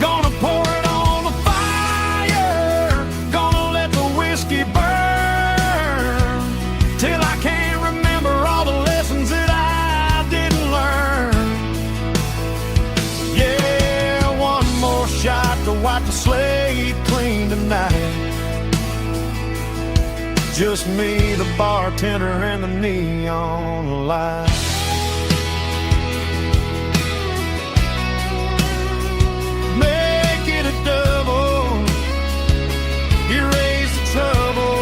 Gonna pour it on the fire, gonna let the whiskey burn, till I can't remember all the lessons that I didn't learn. Yeah, one more shot to wipe the slate clean tonight. Just me, the bartender, and the neon light. Make it a double, erase the trouble.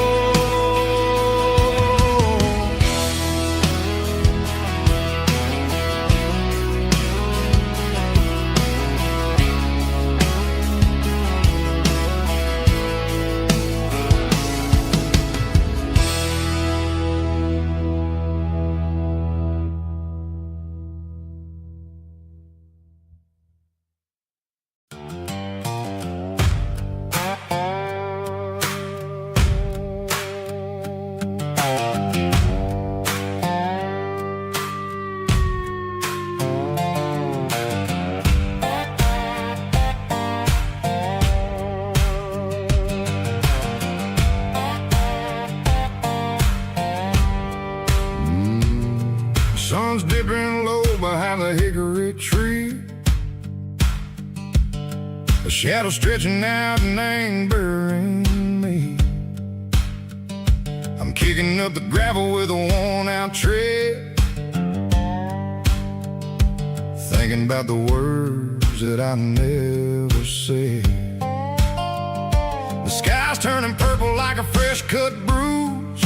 shadow stretching out and angering me. I'm kicking up the gravel with a worn-out tread, thinking about the words that I never said. The sky's turning purple like a fresh-cut bruise.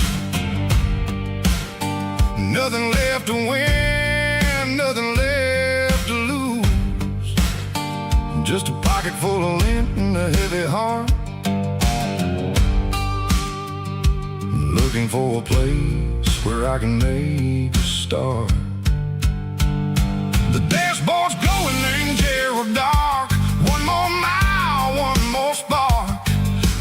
Nothing left to win, nothing left to lose. Just a pocket full of lint and a heavy heart, looking for a place where I can make a start. The dashboard's glowing in Gerald dark. One more mile, one more spark.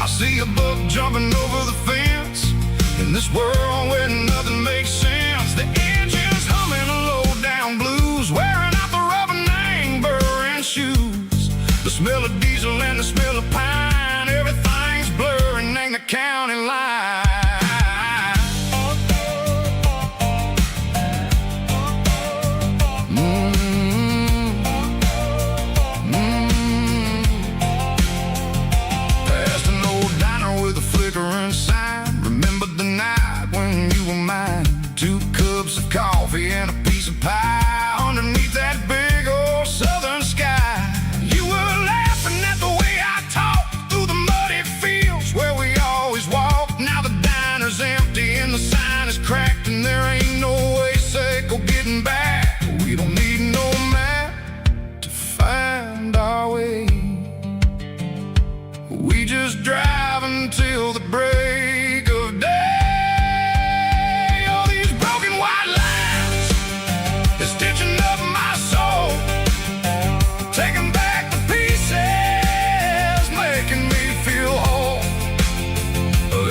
I see a buck jumping over the fence in this world where nothing makes sense. The engine's humming a low-down blues, wearing out the rubber-name burring shoes. The smell of diesel and the smell of pine, everything's blurring in the county line. Coffee and a piece of pie underneath that big old southern sky. You were laughing at the way I talked through the muddy fields where we always walked. Now the diner's empty and the sign is cracked, and there ain't no way safe or getting back. We don't need no map to find our way. We just drive until the break of day.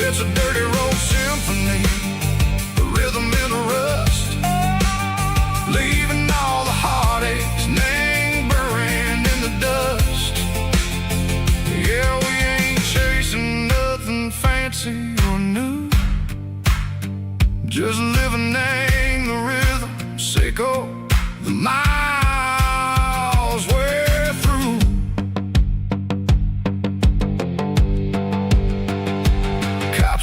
It's a dirty road symphony, a rhythm in a rust, leaving all the heartaches, name buried in the dust. Yeah, we ain't chasing nothing fancy or new, just living in the rhythm, sicko, the miles we're through.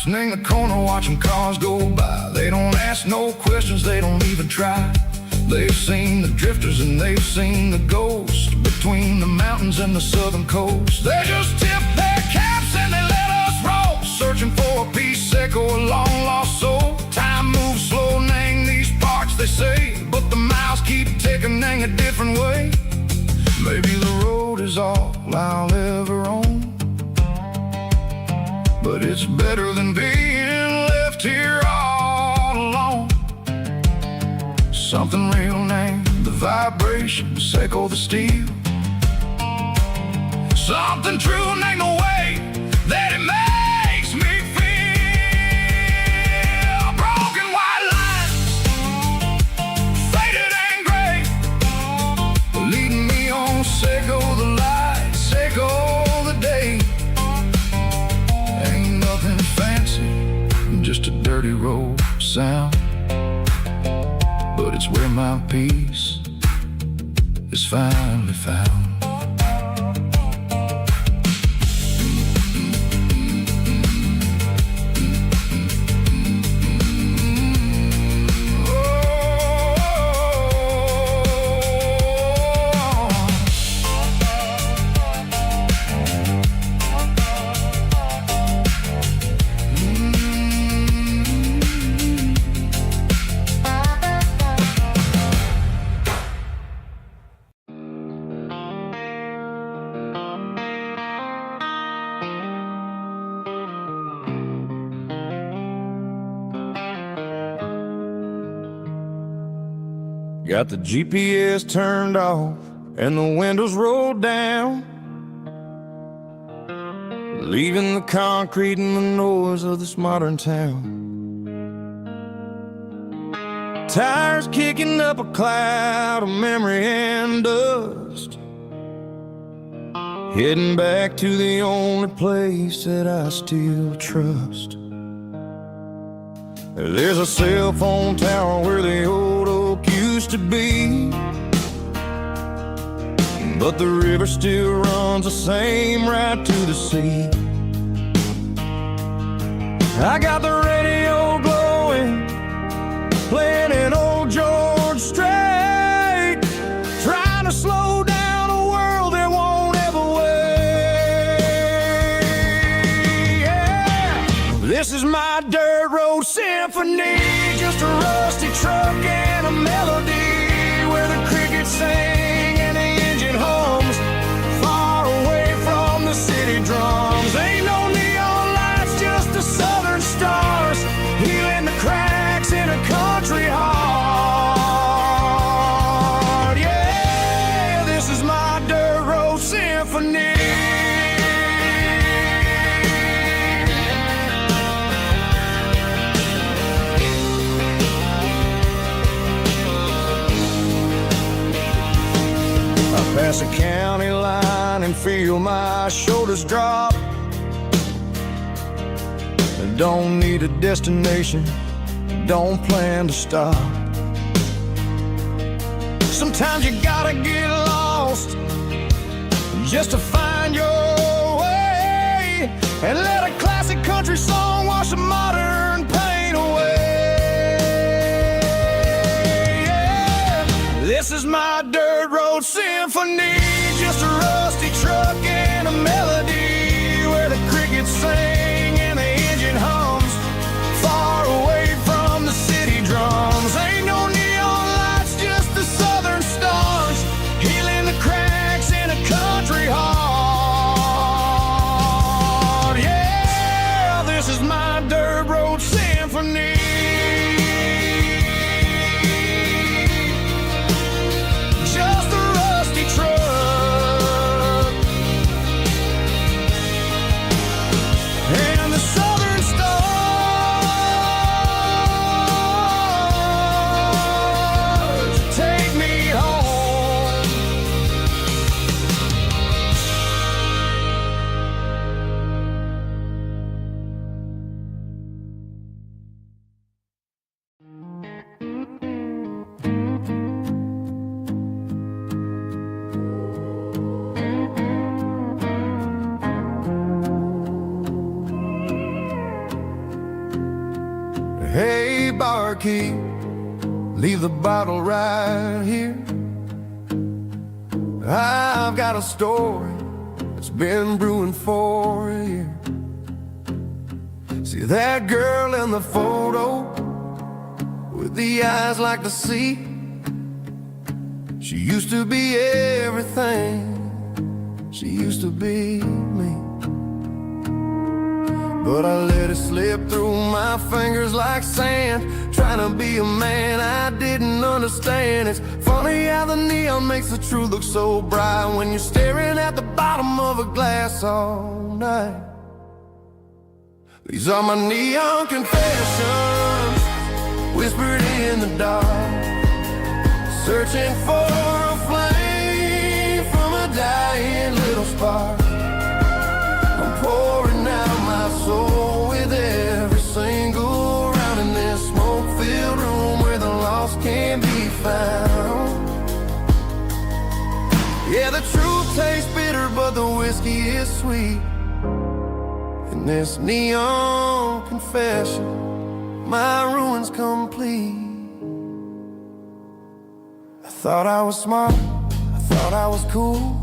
In the corner watching cars go by, they don't ask no questions, they don't even try. They've seen the drifters and they've seen the ghosts between the mountains and the southern coast. They just tip their caps and they let us roll, searching for a piece echo, a long lost soul. Time moves slow in these parts, they say, but the miles keep ticking in a different way. Maybe the road is all I'll ever own, but it's better than being left here all alone. Something real named the vibrations echo the steel. Something true named the way that it makes me feel. Broken white lines, faded and gray, leading me on, Sego the light, Sego the day. Just a dirty road sound, but it's where my peace is finally found. Got the GPS turned off and the windows rolled down, leaving the concrete and the noise of this modern town. Tires kicking up a cloud of memory and dust, heading back to the only place that I still trust. There's a cell phone tower where the old oak used to be, but the river still runs the same right to the sea. I got the radio glowing, playing an old George Strait, trying to slow down a world that won't ever wait. Yeah. This is my dirt road symphony, just a rusty truck and a melody where the crickets sing and the engine hums, far away from the city drums. Ain't no neon lights, just the southern stars, healing the cracks in a country heart. Yeah, this is my dirt road symphony. Pass a county line and feel my shoulders drop. I don't need a destination, don't plan to stop. Sometimes you gotta get lost just to find your way, and let a classic country song wash the modern pain away. Yeah. This is my dirt road symphony, just a rusty truck and a melody where the crickets sing and the engine hums, far away from the city drums. Ain't no neon lights, just the southern stars, healing the cracks in a country heart. Yeah, this is my dirt road symphony. Just a rusty truck and the southern stars take me home. Hey, barkeep, leave the bottle right here. I've got a story that's been brewing for a year. See that girl in the photo with the eyes like the sea? She used to be everything, she used to be me. But I let it slip through my fingers like sand, trying to be a man I didn't understand. It's funny how the neon makes the truth look so bright when you're staring at the bottom of a glass all night. These are my neon confessions, whispered in the dark, searching for a flame from a dying little spark. I'm pouring out my soul with every single round in this smoke-filled room where the lost can be found. Yeah, the truth tastes bitter, but the whiskey is sweet. In this neon confession, my ruin's complete. I thought I was smart, I thought I was cool,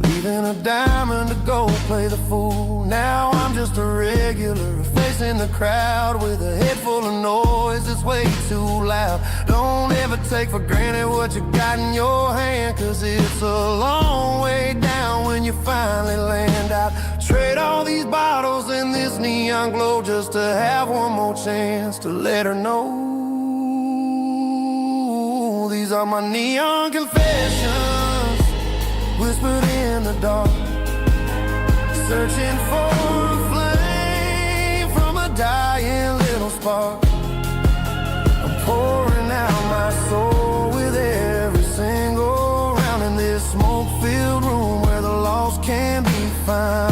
leaving a diamond to go play the fool. Now I'm just a regular, facing the crowd with a head full of noise that's way too loud. Don't ever take for granted what you got in your hand, cause it's a long way down when you finally land out. Trade all these bottles and this neon glow just to have one more chance to let her know. These are my neon confessions, whispered in the dark, searching for a flame from a dying little spark. I'm pouring out my soul with every single round in this smoke-filled room where the lost can be found.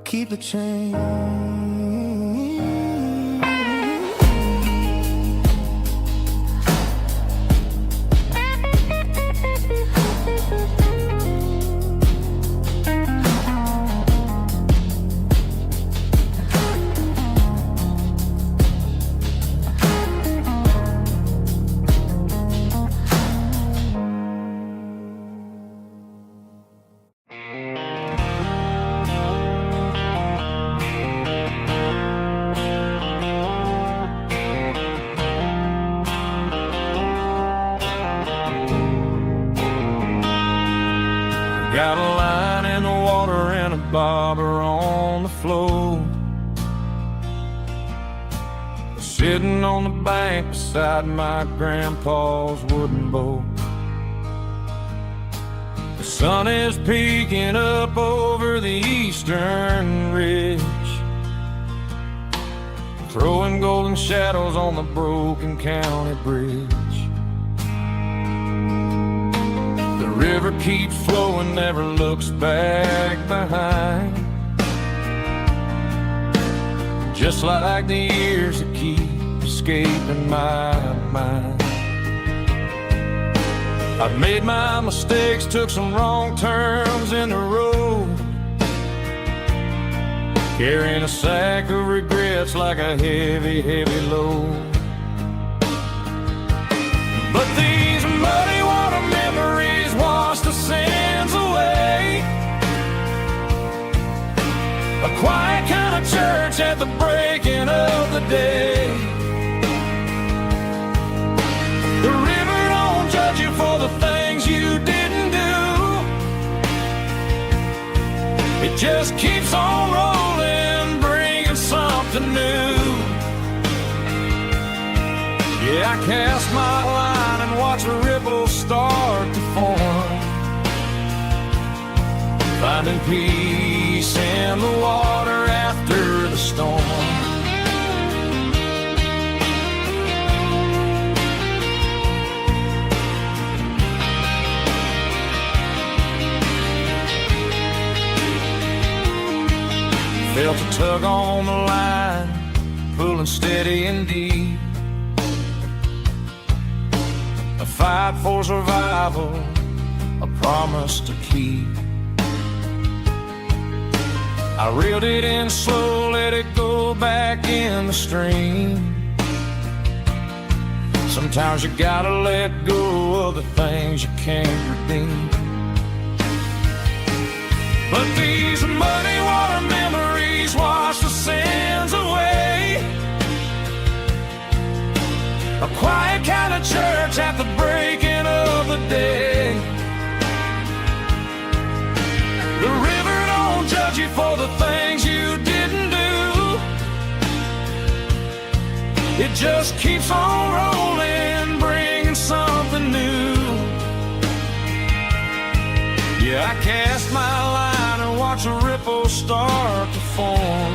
keep the change. Got a line in the water and a bobber on the floor, sitting on the bank beside my grandpa's wooden boat. The sun is peeking up over the eastern ridge, throwing golden shadows on the broken county bridge. The river keeps flowing, never looks back behind, just like the years that keep escaping my mind. I've made my mistakes, took some wrong turns in the road, carrying a sack of regrets like a heavy, heavy load. But these muddy water memories wash the sins away. A quiet kind of church at the breaking of the day. The river don't judge you for the things you didn't do. It just keeps on rolling, bringing something new. Yeah, I cast my line and watch the ripples start to form, finding peace in the water after the storm. Felt a tug on the line, pulling steady and deep. A fight for survival, a promise to keep. I reeled it in slow, let it go back in the stream. Sometimes you gotta let go of the things you can't redeem. But these muddy water memories wash the sins away. A quiet kind of church at the breaking of the day. The river don't judge you for the things you didn't do. It just keeps on rolling, bringing something new. Yeah, I cast my line and watch the ripples start to form,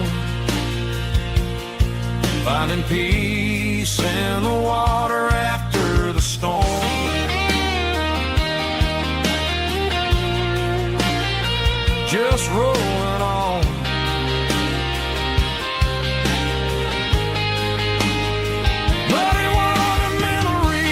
finding peace in the water after the storm. Just rolling on. Muddy water memory.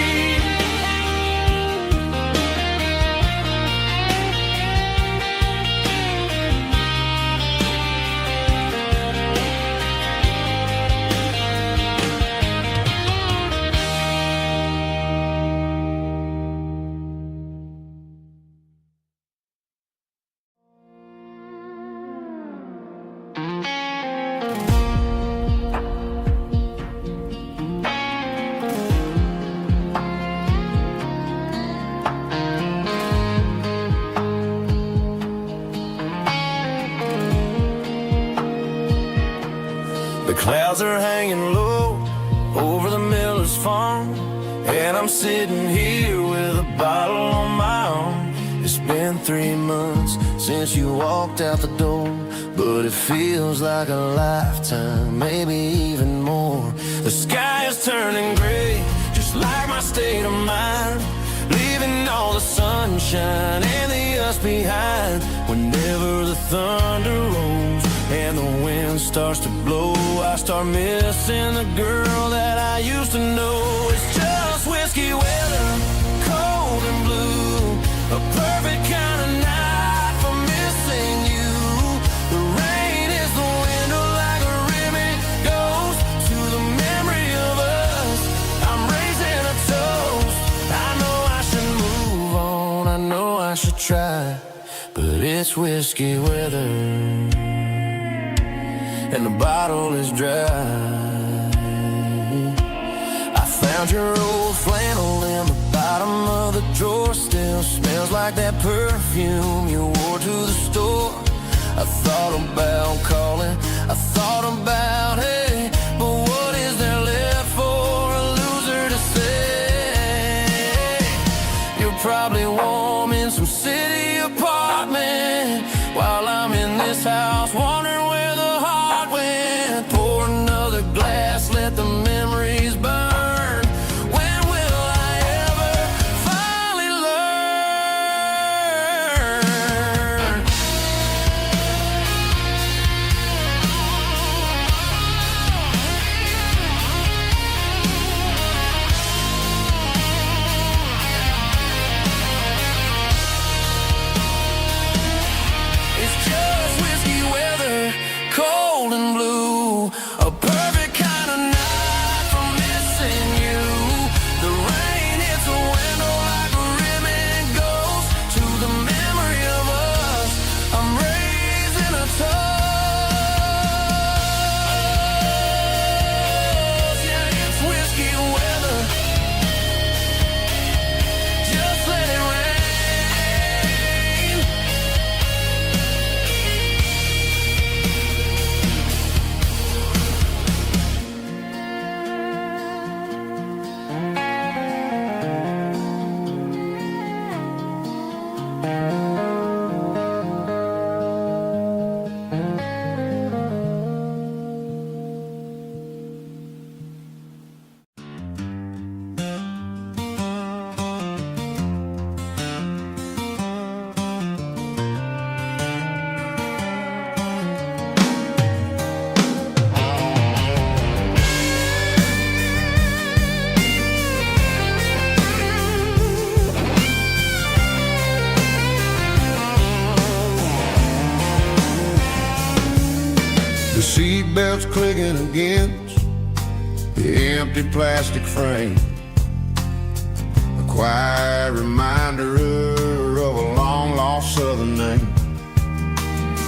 The clouds are hanging low over the miller's farm, and I'm sitting here with a bottle on my arm. It's been 3 months since you walked out the door, but it feels like a lifetime, maybe even more. The sky is turning gray, just like my state of mind, leaving all the sunshine and the us behind. Whenever the thunder rolls, and the wind starts to blow, I start missing the girl that I used to know. It's just whiskey weather, cold and blue, a perfect kind of night for missing you. The rain is the window like a ribbon goes to the memory of us. I'm raising a toast. I know I should move on, I know I should try, but it's whiskey weather and the bottle is dry. I found your old flannel in the bottom of the drawer. Still smells like that perfume you wore to the store. I thought about calling, I thought about, hey, but what is there left for a loser to say? You're probably warm in some city apartment while I'm in this house wondering where the heart went. Pour another glass, let the memories burn. When will I ever finally learn? It's just whiskey weather, cold and blue, a perfect kind of night for missing you. The rain hits the window like a ribbon goes to the memory of us. I'm raising a toast. Yeah, it's whiskey weather. Just let it rain. The seatbelt's clicking against the empty plastic frame, a quiet reminder of a long-lost southern name.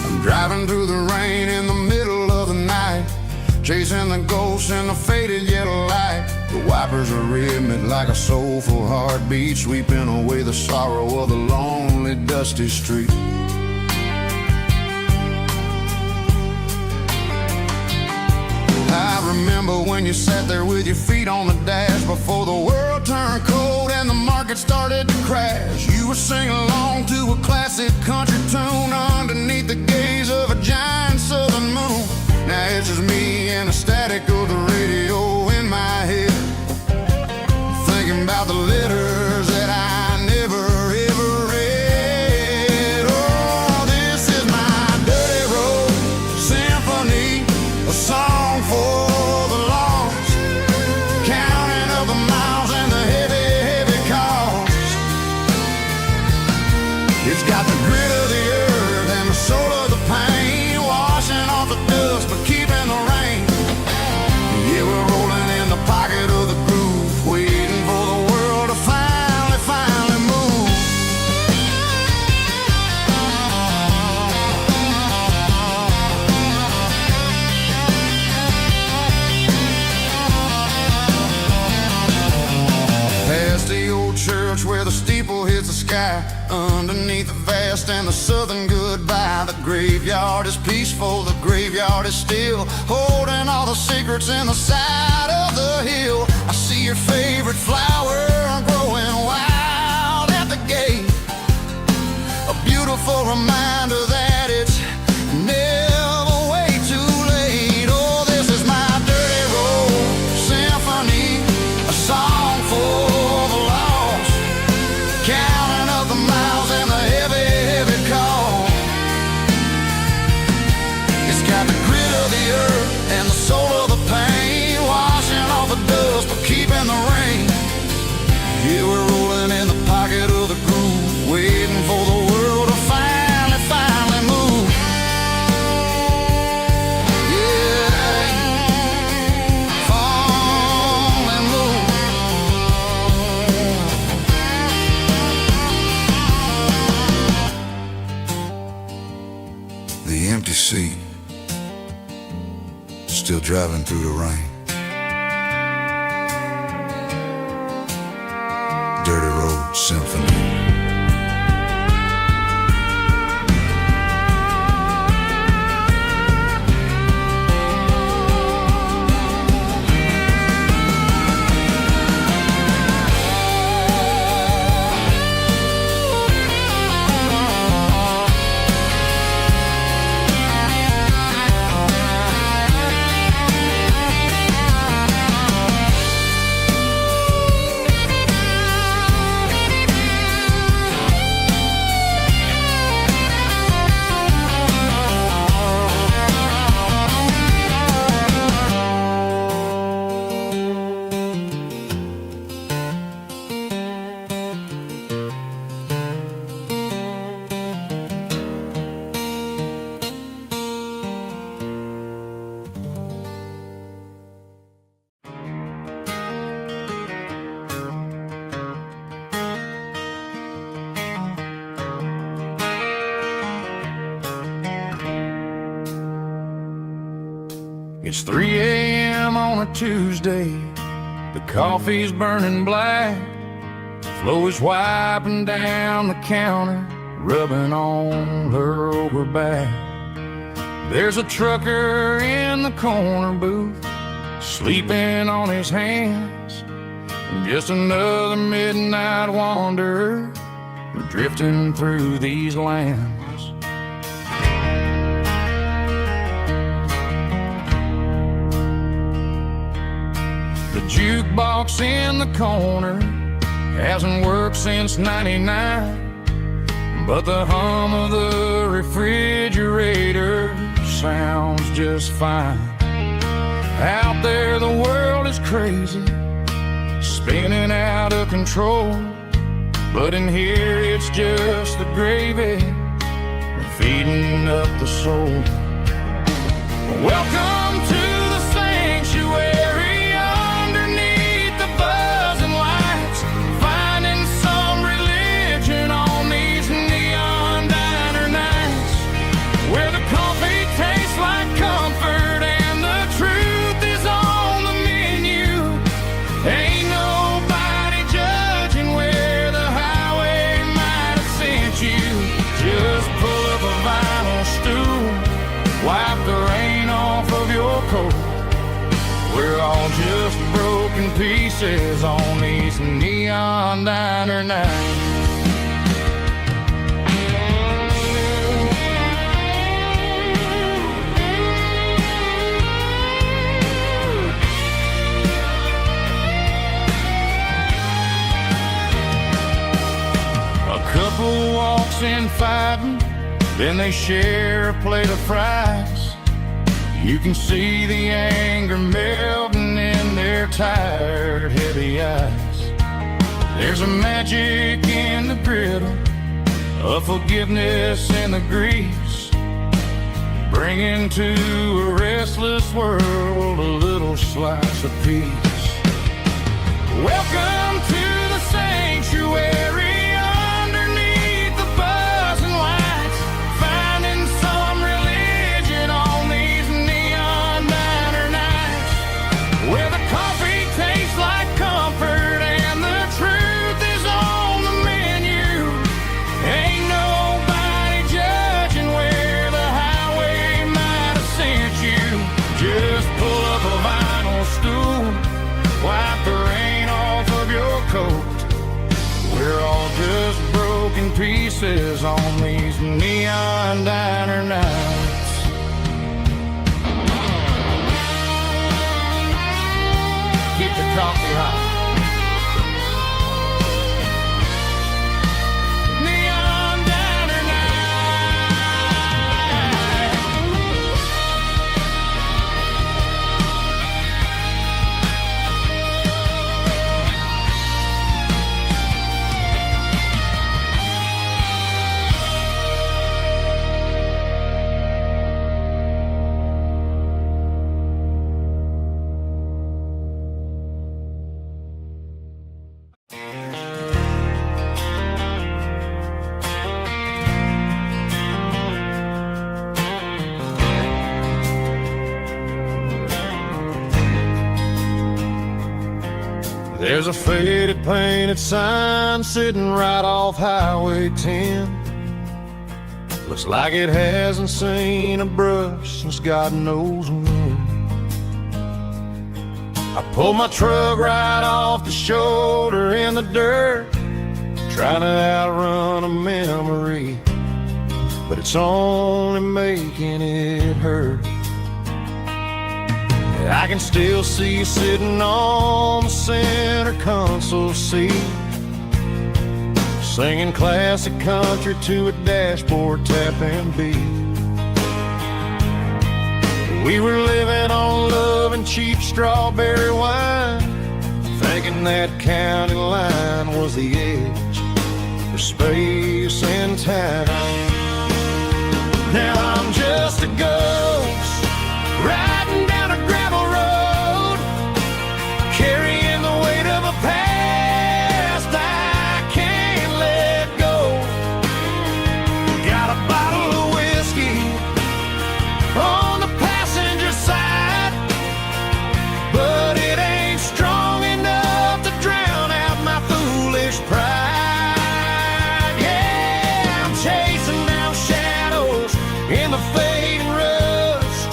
I'm driving through the rain in the middle of the night, chasing the ghosts in the faded yellow light. The wipers are rhythmic like a soulful heartbeat, sweeping away the sorrow of the lonely, dusty street. I remember when you sat there with your feet on the dash before the world turned cold and the market started to crash. You were singing along to a classic country tune underneath the gaze of a giant southern moon. Now it's just me and the static of the radio in my head, thinking about the letters that I never ever read. Oh, this is my dirty road symphony, a song for the lost, counting up the miles and the heavy, heavy cost. It's got the grit of the earth and the soul of the pain, washing off the dust but keeping the rain. Yeah, we're rolling in the pocket of the groove, waiting for the world to finally move. Past the old church where the steeple hits the sky, underneath the vast and the southern goodbye. The graveyard is peaceful, the graveyard is still, holding all the secrets in the side of the hill. I see your favorite flower growing wild at the gate, a beautiful reminder that it's never way too late. Oh, this is my dirty road symphony, a song for the lost, counting up the miles and the heavy, heavy call. It's got earth and the soul of the pain, washing off the dust but keeping the rain. Yeah, we're rolling in the pocket of the groove, waiting for the world to finally move. Yeah, finally move. The empty seat, still driving through the rain. Dirty Road Symphony. It's 3 a.m. on a Tuesday. The coffee's burning black. Flo is wiping down the counter, rubbing on her over back. There's a trucker in the corner booth, sleeping on his hands. Just another midnight wanderer, drifting through these lands. The jukebox in the corner hasn't worked since '99, but the hum of the refrigerator sounds just fine. Out there the world is crazy, spinning out of control, but in here it's just the gravy feeding up the soul. Welcome to the sanctuary, underneath the buzzing lights, finding some religion on these neon diner nights, where the coffee tastes like comfort and the truth is on the menu. Ain't nobody judging where the highway might have sent you. Just pull up a vinyl stool, wipe the rain off of your coat. We're all just broken pieces on these neon diner nights. A couple walks in fighting, then they share a plate of fries. You can see the anger melting in their tired, heavy eyes. There's a magic in the griddle, a forgiveness in the grease, bringing to a restless world a little slice of peace. Welcome to the sanctuary, underneath the buzzing lights, finding some religion on these neon diner nights, where the coffee tastes like comfort and the truth is on the menu. Ain't nobody judging where the highway might have sent you. Just pull up a vinyl stool, wipe the rain off of your coat. We're all just broken pieces on these neon diner nights. Keep the coffee hot. Neon diner night. There's a faded painted sign sitting right off Highway 10. Looks like it hasn't seen a brush since God knows when. I pulled my truck right off the shoulder in the dirt, trying to outrun a memory, but it's only making it hurt. I can still see you sitting on the center console seat, singing classic country to a dashboard tapping beat. We were living on love and cheap strawberry wine, thinking that county line was the edge for space and time. Now I'm just a ghost riding down a gravel road, carrying the weight of a past I can't let go. Got a bottle of whiskey on the passenger side, but it ain't strong enough to drown out my foolish pride. Yeah, I'm chasing down shadows in the fading rust,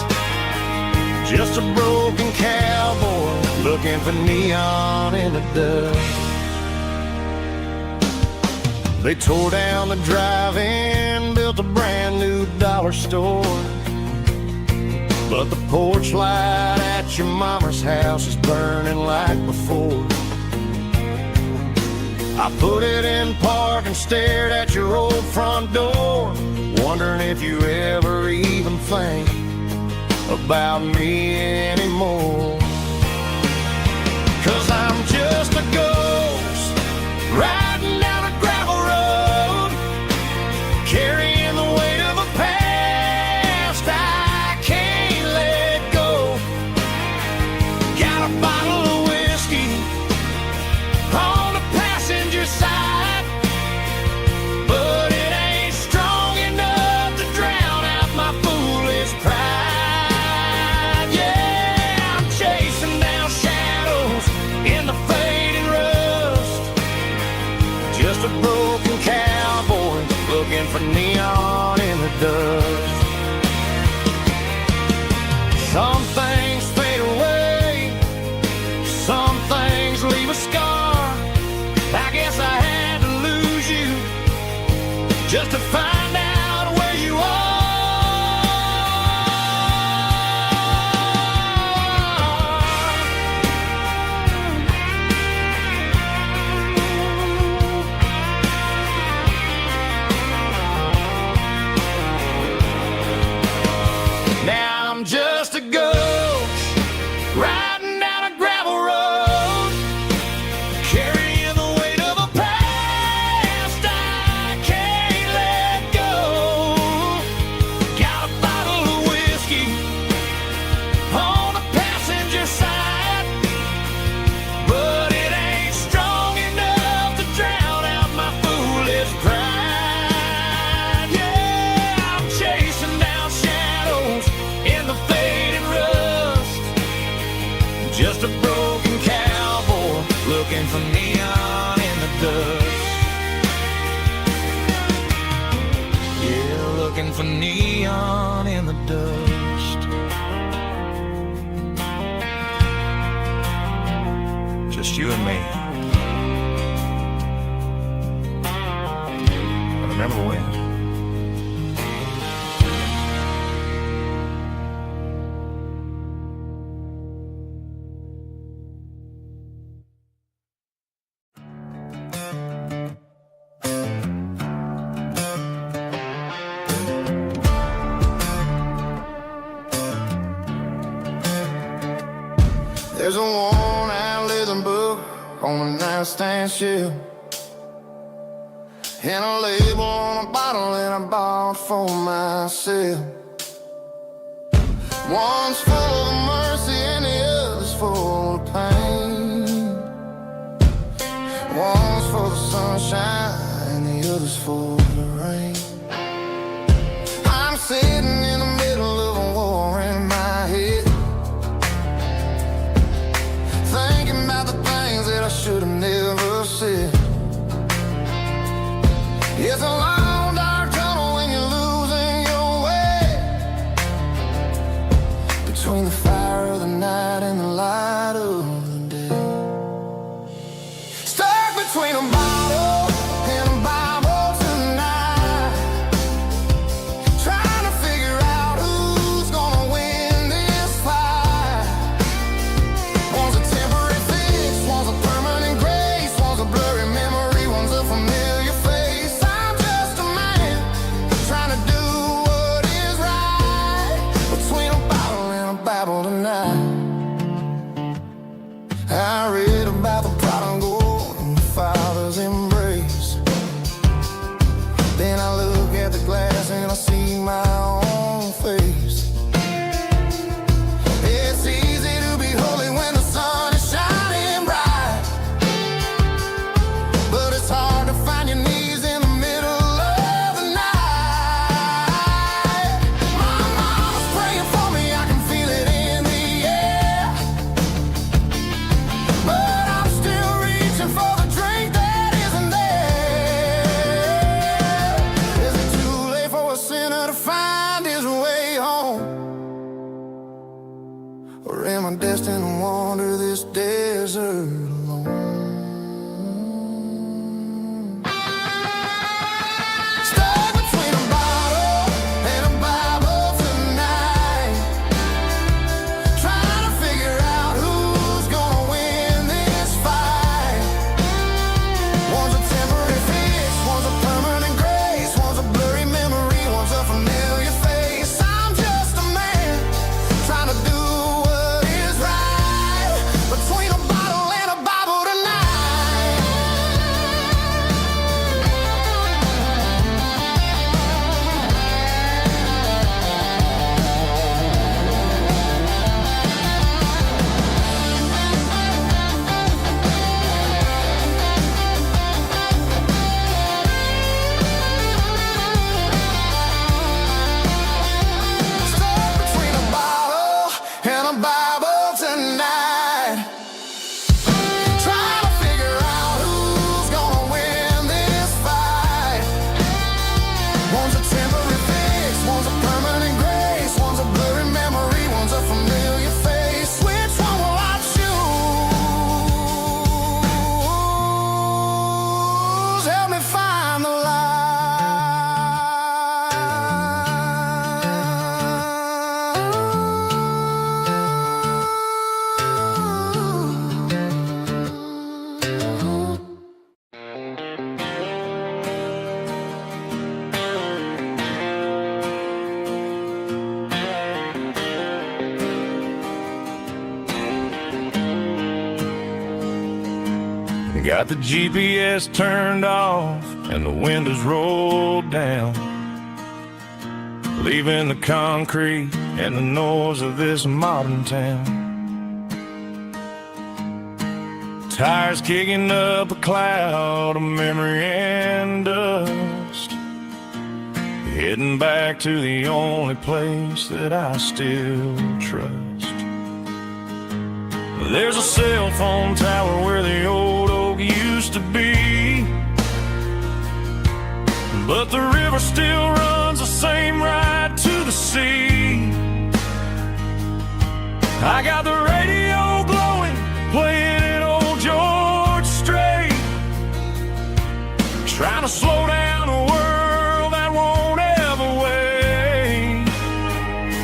just a broken cowboy looking for neon in the dust. They tore down the drive-in, built a brand new dollar store, but the porch light at your mama's house is burning like before. I put it in park and stared at your old front door, wondering if you ever even think about me anymore. 'Cause I'm just a ghost riding down a gravel road, carrying the weight of a past I can't let go. Got a bottle of whiskey on the passenger side, but it ain't strong enough to drown out my foolish pride. Yeah, I'm chasing down shadows in the fading rust, just a broken cowboy looking for neon in the dust. Some things fade away, some things leave a scar. I guess I had to lose you just to find out where you are. Now I'm just a ghost riding down a gravel road, carrying the weight of a past I can't let go. Got a bottle of whiskey on the passenger side, but it ain't strong enough to drown out my foolish pride. Yeah, I'm chasing down shadows in the fading rust, just a broken cowboy looking for neon in the dust. Yeah, looking for neon in the dust. Just you and me. I remember when. There's a worn-out leather book on the nightstand shelf, and a label on a bottle that I bought for myself. One's full of mercy and the other's full of pain. One's for the sunshine and the other's for the rain. I'm sitting in the middle of a war in my head, thinking about the things that I should between the fire of the night and the light of the day. Stuck between a bottle and a Bible tonight, trying to figure out who's gonna win this fight. One's a temporary fix, one's a permanent grace, one's a blurry memory, one's a familiar face. I'm just a man trying to do what is right between a bottle and a Bible tonight. I read about the prodigal and the Father's embrace. Then I look at the glass and I see my own face. It's easy to be holy when the sun is shining bright, but it's hard to find your knees in the middle of the night. My mama's praying for me, I can feel it in the air, but I'm still reaching for the drink that isn't there. Is it too late for a sinner to find his way home? Or am I destined to wander this desert alone? Stuck between a bottle and a Bible tonight, trying to figure out who's gonna win this fight. One's a temporary fix, one's a permanent grace, one's a blurry memory, one's a familiar face. I'm just a man trying to do what is right between a bottle and a Bible tonight. Stuck between a bottle and a Bible tonight, trying to figure out who's gonna win this fight. One's a temporary fix, one's a permanent grace, one's a blurry memory, one's a familiar face. Which one will I choose? Help me find the light. Got the GPS turned off and the windows rolled down, leaving the concrete and the noise of this modern town. Tires kicking up a cloud of memory and dust, heading back to the only place that I still trust. There's a cell phone tower where the old oak used to be, but the river still runs the same right to the sea. I got the radio glowing, playing an old George Strait, trying to slow down a world that won't ever wait.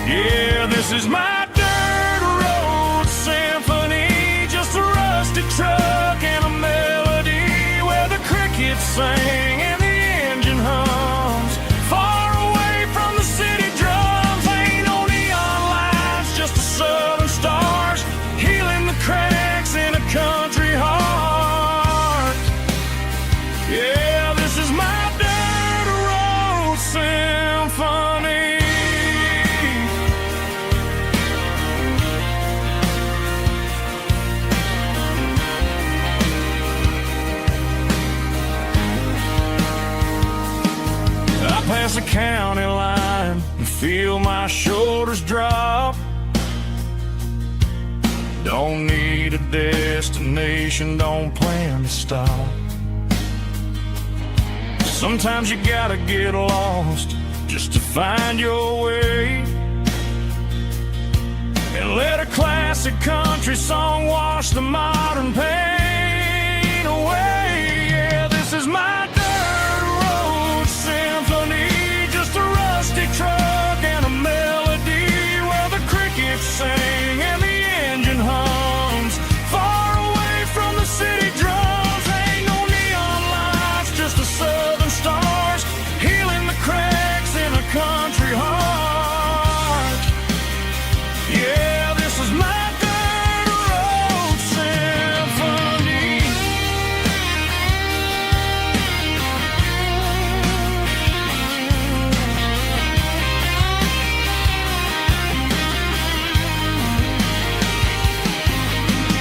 Yeah, this is my dirt road symphony, just a rusty truck and a melody where the crickets sing and the engine hums. Far away from the city drums, ain't no neon lights, just the southern stars healing the cracks in a country heart. Yeah, this is my dirt road symphony. I pass the county line and feel my shoulders drop. Don't need a destination, don't plan to stop. Sometimes you gotta get lost just to find your way. classic country song wash the modern pain away. Yeah, this is my dirt road symphony, just a rusty truck and a melody where the crickets sing and the engine hums. Far away from the city drums, ain't no neon lights, just the southern stars healing the cracks in a country heart. Yeah, this is my dirt road symphony.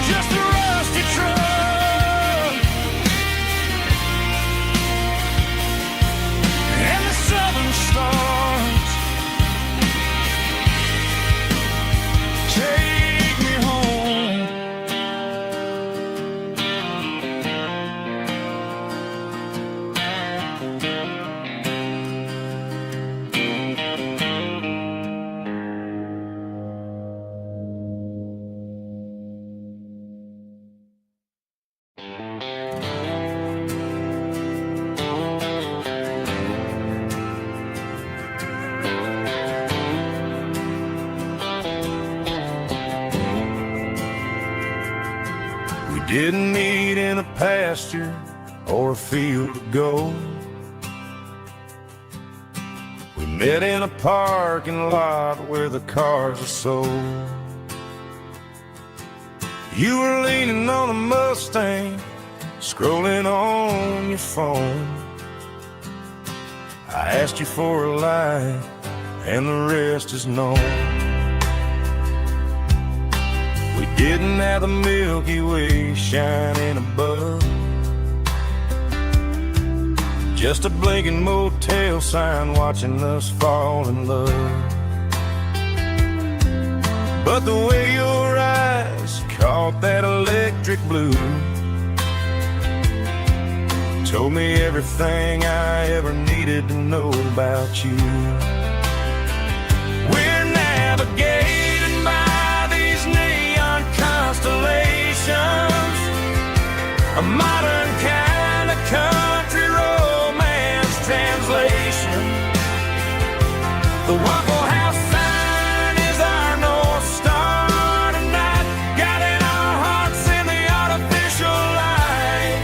Just a rusty truck and the southern stars take me home. We didn't meet in a pasture or a field of gold. We met in a parking lot where the cars are sold. You were leaning on a Mustang, scrolling on your phone. I asked you for a light, and the rest is known. We didn't have the Milky Way shining above, just a blinking motel sign watching us fall in love. But the way your eyes caught that electric blue told me everything I ever needed to know about you. We're navigating by these neon constellations, a modern kind of country romance translation. The Waffle House sign is our North Star tonight, guiding our hearts in the artificial light.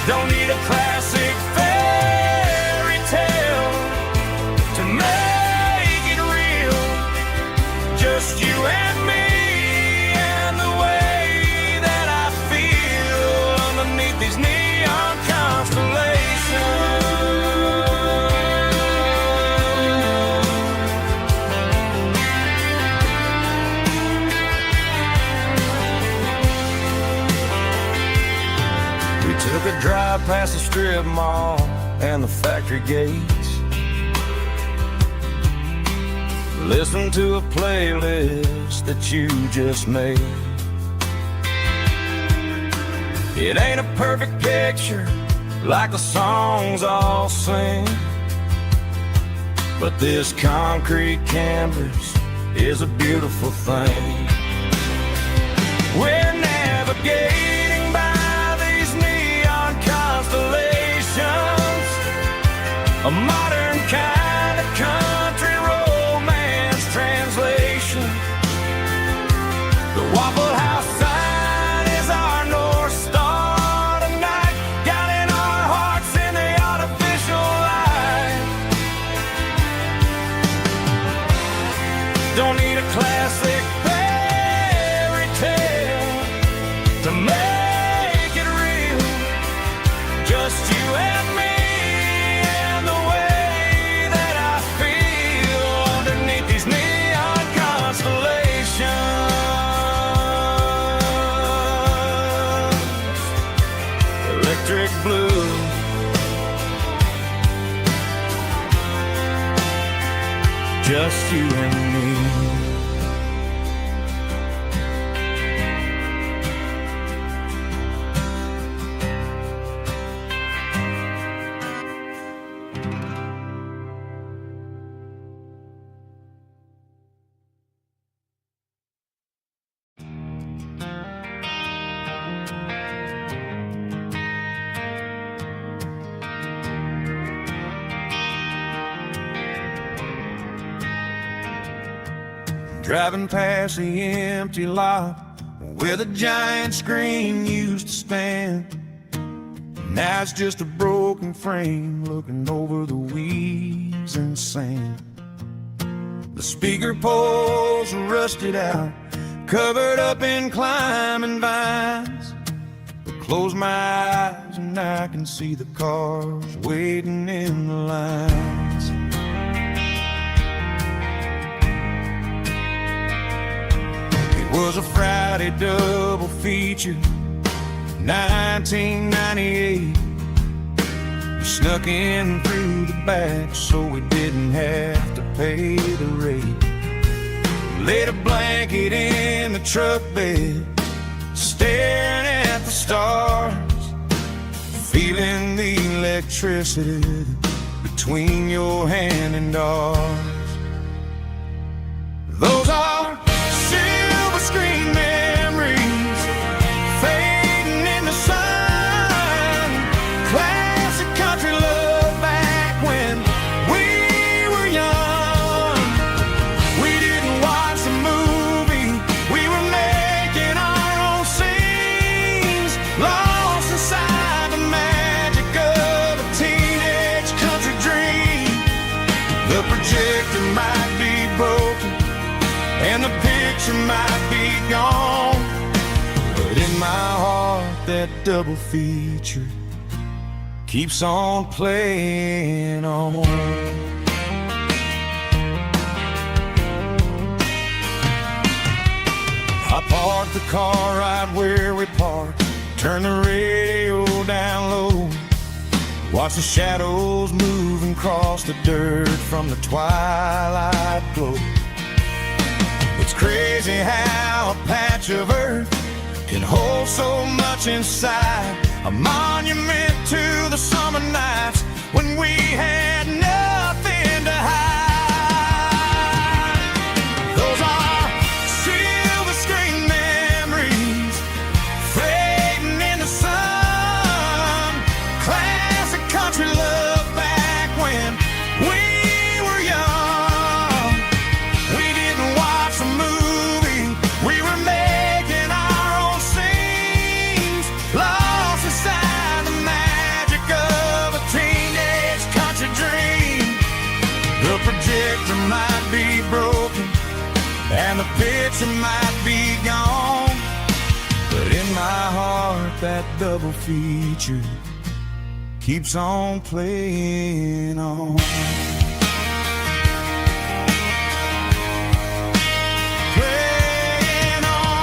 Don't need a classic fairy tale to make it real, just you and me and the way that I feel underneath these neon constellations. We took a drive past the strip mall and the factory gates, listened to a playlist that you just made. It ain't a perfect picture like the songs all sing, but this concrete canvas is a beautiful thing. We're navigating by these neon constellations, a modern kind of country romance translation. The Waffle House sign is our North Star tonight, guiding our hearts in the artificial light. Don't need a classic fairy tale to make it real, just you and me and the way that I feel underneath these neon constellations. Electric blue, just you and me. driving past the empty lot where the giant screen used to stand. Now it's just a broken frame looking over the weeds and sand. The speaker poles are rusted out, covered up in climbing vines. I close my eyes and I can see the cars waiting in the lines. It was a Friday double feature, 1998. We snuck in through the back so we didn't have to pay the rate. Laid a blanket in the truck bed, staring at the stars, feeling the electricity between your hand and ours. Those are silver screen memories fading in the sun. Classic country love back when we were young. We didn't watch the movie, we were making our own scenes, lost inside the magic of a teenage country dream. The projector might be broken and the picture might be gone, but in my heart that double feature keeps on playing on. I parked the car right where we parked, turned the radio down low, watch the shadows moving across the dirt from the twilight glow. It's crazy how a patch of earth can hold so much inside, a monument to the summer nights when we had nothing to hide. Those are silver screen memories fading in the sun. Classic country love back when we were young. We didn't watch the movie, we were making our own scenes, lost inside the magic of a teenage country dream. The projector might be broken and the picture might be gone, but in my heart that double feature keeps on playing on. Playing on.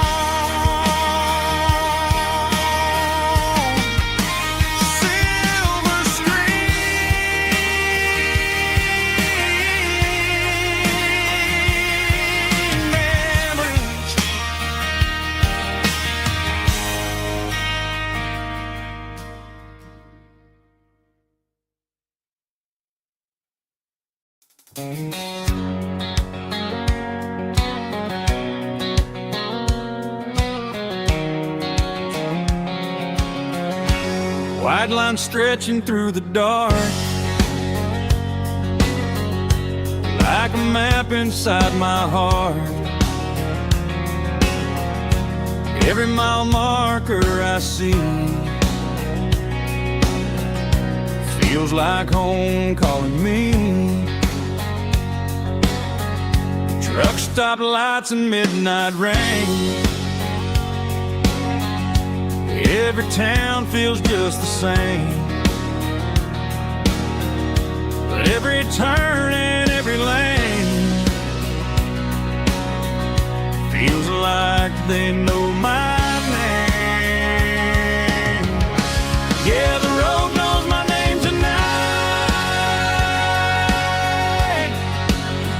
Silver screen memories. White line stretching through the dark, like a map inside my heart. Every mile marker I see feels like home calling me. Truck stop lights and midnight rain, every town feels just the same, but every turn and every lane feels like they know my name. Yeah, the road knows my name tonight,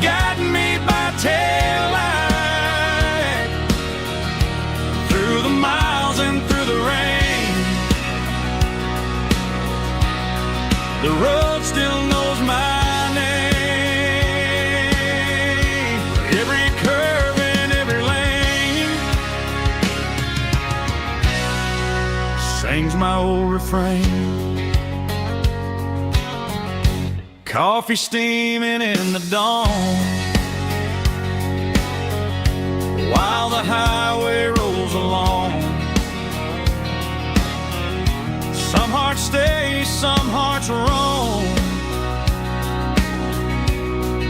guiding me by taillight through the miles and through the rain. The road still knows my name. Every curve and every lane sings my old refrain. Coffee steaming in the dawn, stay, some hearts roam,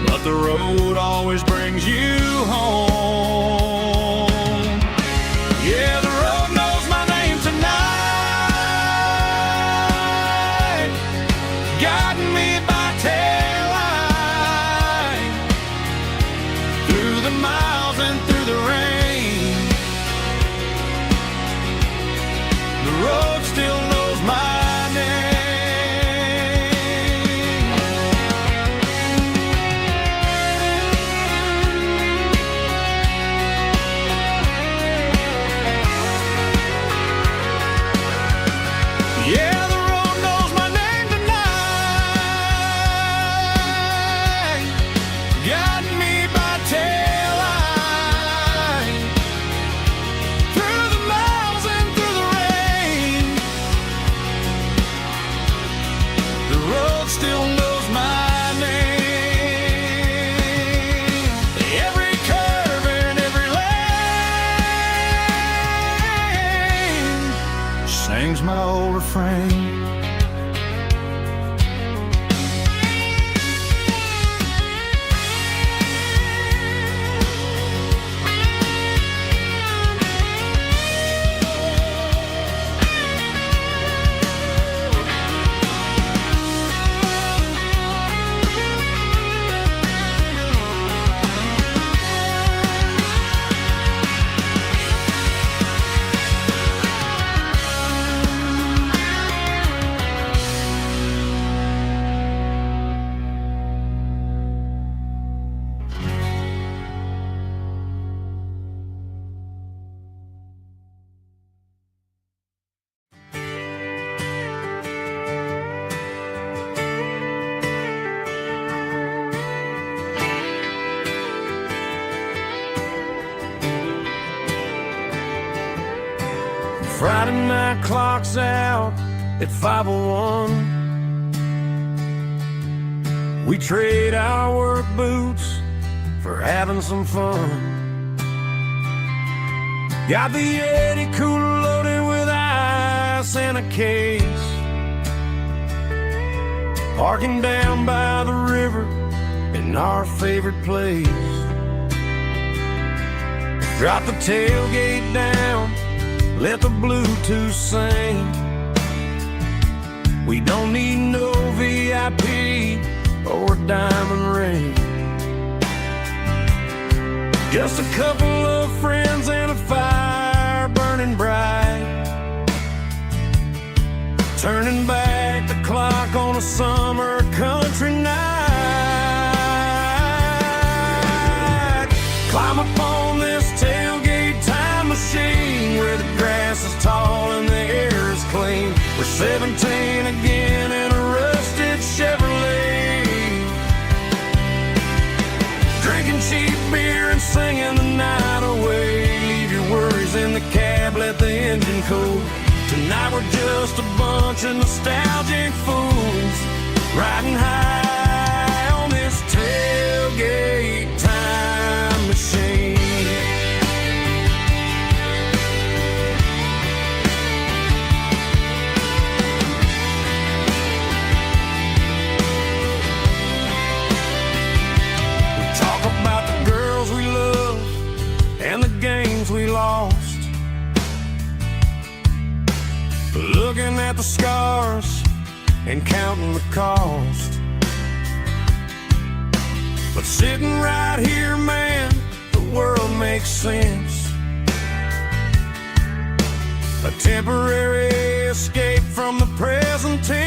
but the road always brings you home. Yeah, the road knows my name tonight, guiding me by taillight, through the miles and through the rain. The road still knows my still knows my name. Every curve and every lane sings my old refrain. Friday night clock's out at 5:01. We trade our work boots for having some fun. Got the Yeti cooler loaded with ice and a case, parking down by the river in our favorite place. Drop the tailgate down, let the Bluetooth sing. We don't need no VIP or diamond ring. Just a couple of friends and a fire burning bright, turning back the clock on a summer country night. Climb up on this tailgate time machine where the grass is tall and the air is clean. We're 17 again in a rusted Chevrolet, drinking cheap beer and singing the night away. Leave your worries in the cab, let the engine cool. Tonight we're just a bunch of nostalgic fools, riding high on this tailgate time machine. We lost, looking at the scars and counting the cost. But sitting right here, man, the world makes sense. A temporary escape from the present tense.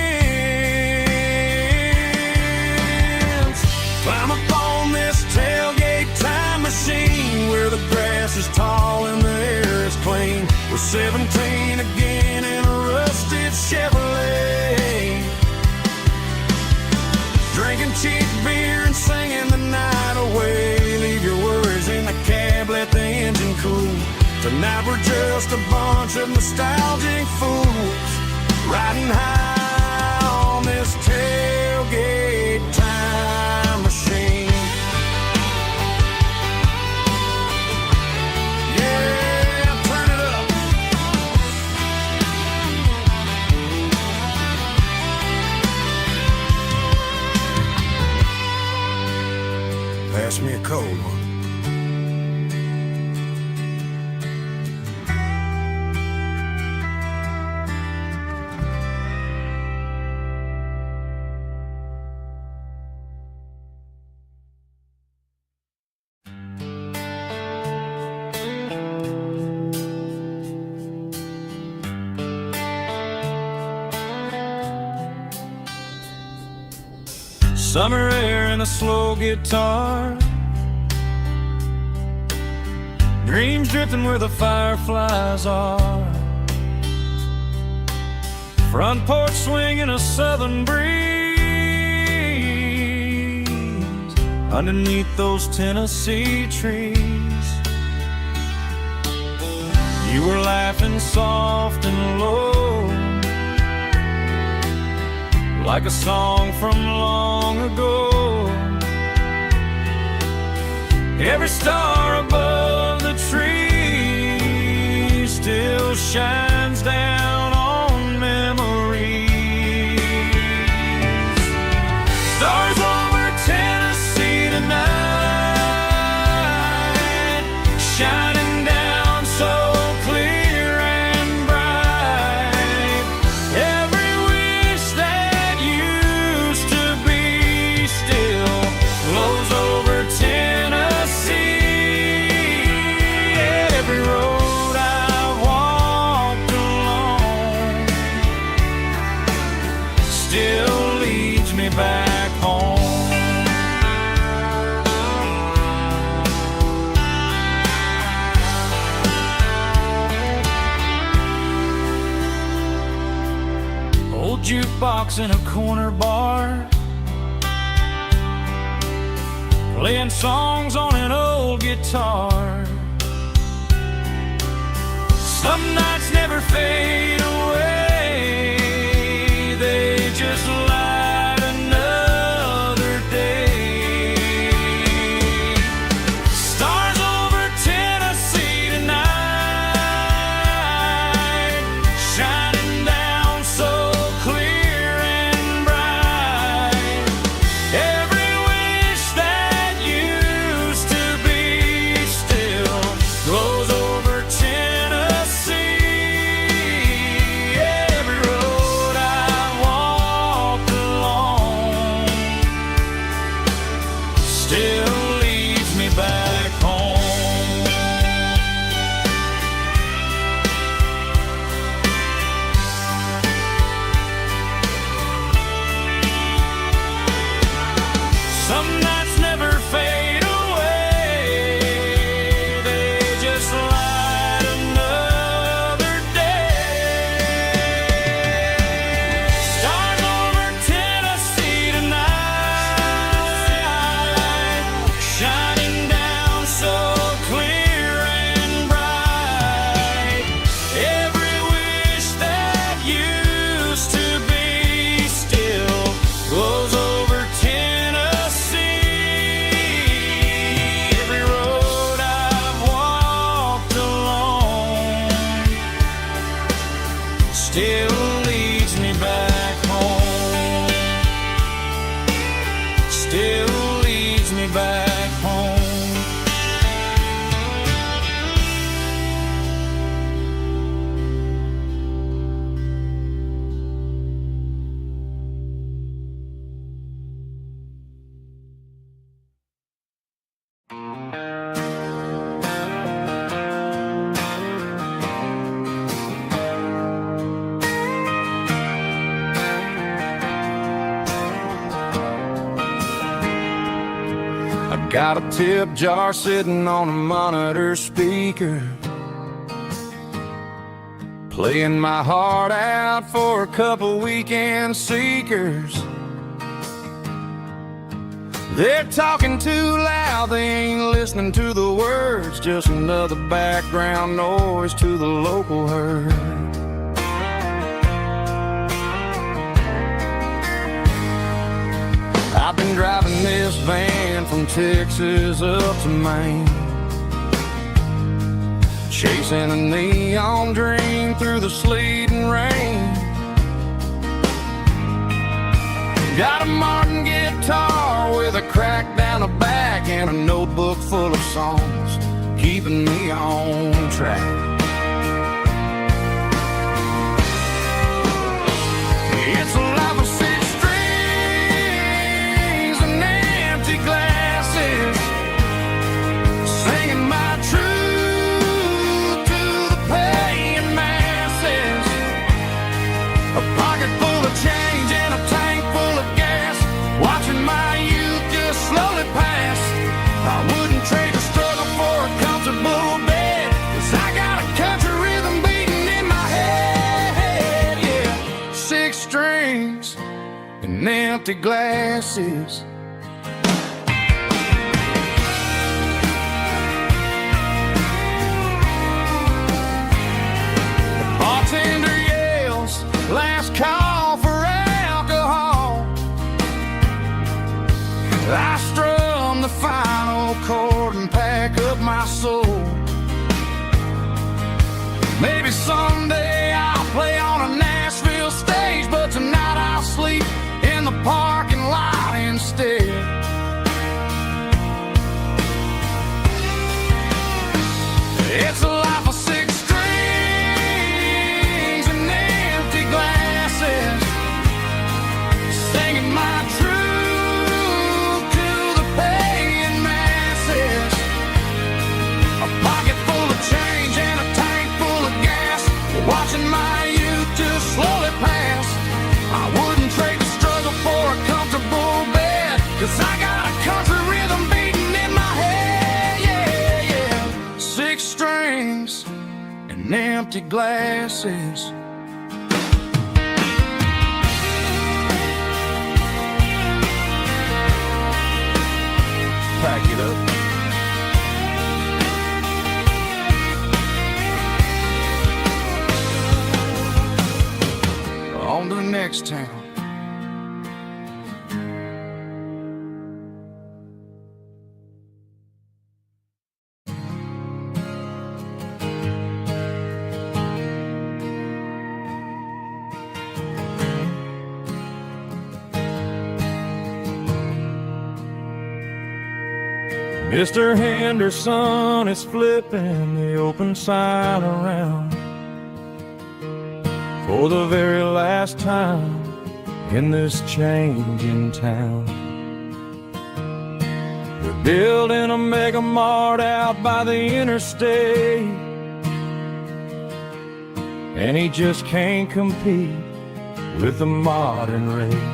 Climb up on this tailgate time machine where the grass is tall and the air is clean. We're 17 again in a rusted Chevrolet, drinking cheap beer and singing the night away. Leave your worries in the cab, let the engine cool. Tonight we're just a bunch of nostalgic fools, riding high on this tailgate time machine. Summer air and a slow guitar, dreams drifting where the fireflies are. Front porch swinging a southern breeze underneath those Tennessee trees. You were laughing soft and low, like a song from long ago. Every star above the tree still shines down on memories. Stars over Tennessee tonight, shining down so clear and bright. Every wish that used to be still flows over Tennessee. Every road I've walked along still leads me back home. Old jukebox in a corner bar, playing songs on an old guitar. Some nights never fade away, they just light another day. Stars over Tennessee tonight, shining down so clear and bright. Every wish that used to be still glows over Tennessee. Every road I walked along still leads me back home. Some nights never fade away, they just light another day. Stars over Tennessee tonight, shining down so clear and bright. Every wish that used to be still glows over Tennessee. Every road I've walked along still leads me back home. Still leads me back home. I got a tip jar sitting on a monitor speaker, playing my heart out for a couple weekend seekers. They're talking too loud, they ain't listening to the words, just another background noise to the local herd. I've been driving this van from Texas up to Maine, chasing a neon dream through the sleet and rain. Got a Martin guitar with a crack down the back and a notebook full of songs, keeping me on track. It's a life of six strings and empty glasses, singing my truth to the paying masses. A pocket full of change and a tank full of gas, watching my empty glasses. The bartender yells, last call for alcohol. I strum the final chord and pack up my soul. Maybe someday I'll play on a Nashville stage, but tonight I'll sleep in the parking lot instead. It's a life of 6 strings and empty glasses, singing my truth to the paying masses. A pocket full of change and a tank full of gas, watching my youth just slowly pass. I wouldn't trade the struggle for a comfortable bed, 'cause I got a country rhythm beating in my head, yeah, yeah. 6 strings and empty glasses. Pack it up. On to the next town. Mr. Henderson is flipping the open sign around for the very last time in this changing town. They're building a mega mart out by the interstate, and he just can't compete with the modern rate.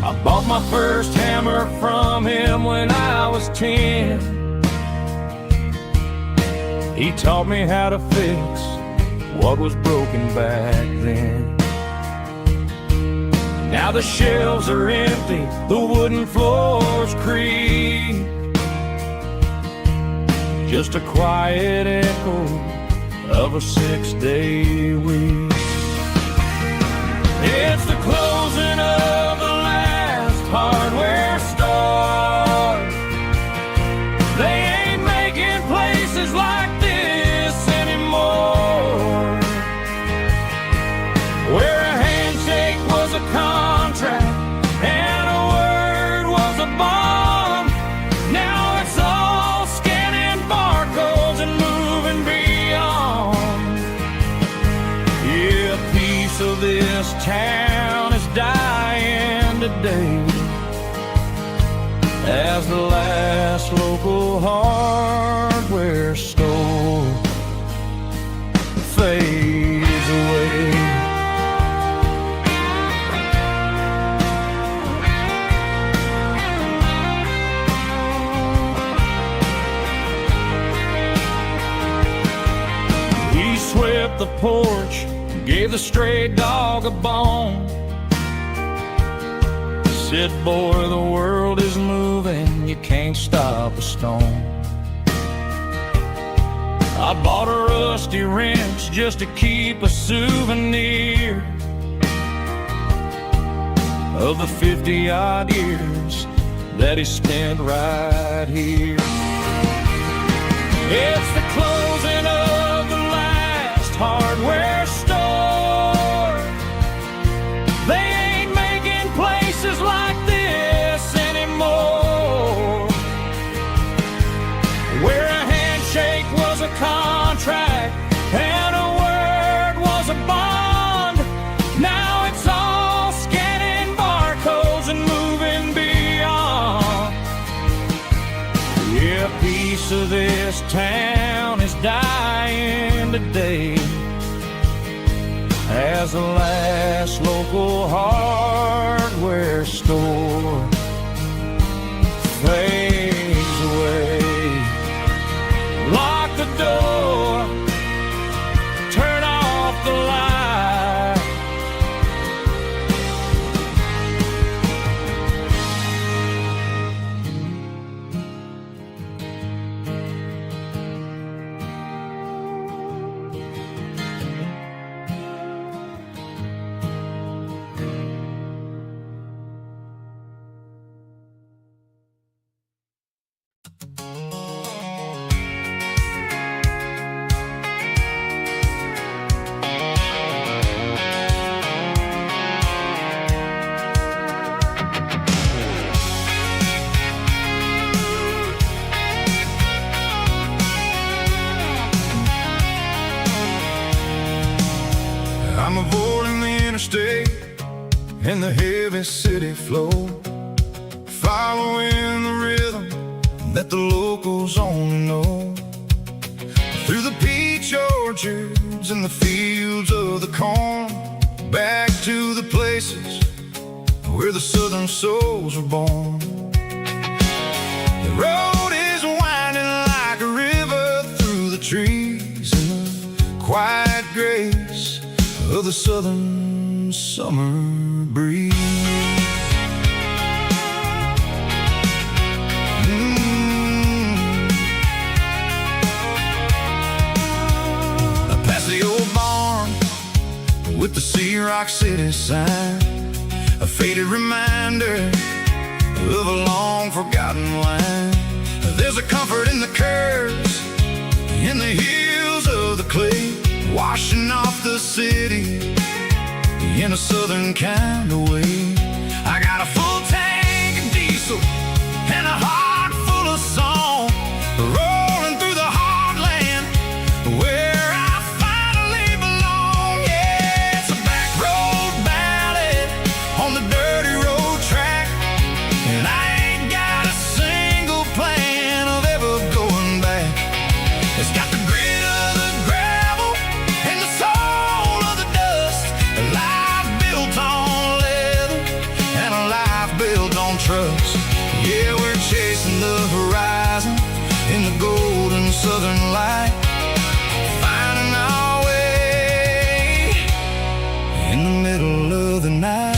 I bought my first hammer from him when I was 10. He taught me how to fix what was broken back then. Now the shelves are empty, the wooden floors creak, just a quiet echo of a 6-day week. It's the closing of the last hardware store. They ain't making places like this anymore, where a handshake was a contract and a word was a bond. Now it's all scanning barcodes and moving beyond. Yeah, a piece of this town is dying today as the last local hardware store fades away. He swept the porch, gave the stray dog a bone, said, boy, the world is moving, you can't stop a stone. I bought a rusty wrench just to keep a souvenir of the 50-odd years that he spent right here. It's the closing of the last hardware store. They ain't making places like this anymore, where a handshake was a contract and a word was a bond. Now it's all scanning barcodes and moving beyond. Yeah, a piece of this town is dying today as the last local hardware store fades away. Lock the door, turn off the light, stay in the heavy city flow, following the rhythm that the locals only know. Through the peach orchards and the fields of the corn, back to the places where the southern souls were born. The road is winding like a river through the trees in the quiet grace of the southern summer breeze. Past the old barn with the Sea Rock City sign, a faded reminder of a long forgotten line. There's a comfort in the curves, in the hills of the clay, washing off the city in a southern kind of way. I got a full tank of diesel and a heart full of song, rolling through the heartland where I finally belong. Yeah, it's a back road ballad on the dirty road track, and I ain't got a single plan of ever going back. It's got the grit of the gravel and the soul of the dust, a life built on leather and a life built on trust. Yeah, we're chasing the horizon in the golden southern light, finding our way in the middle of the night.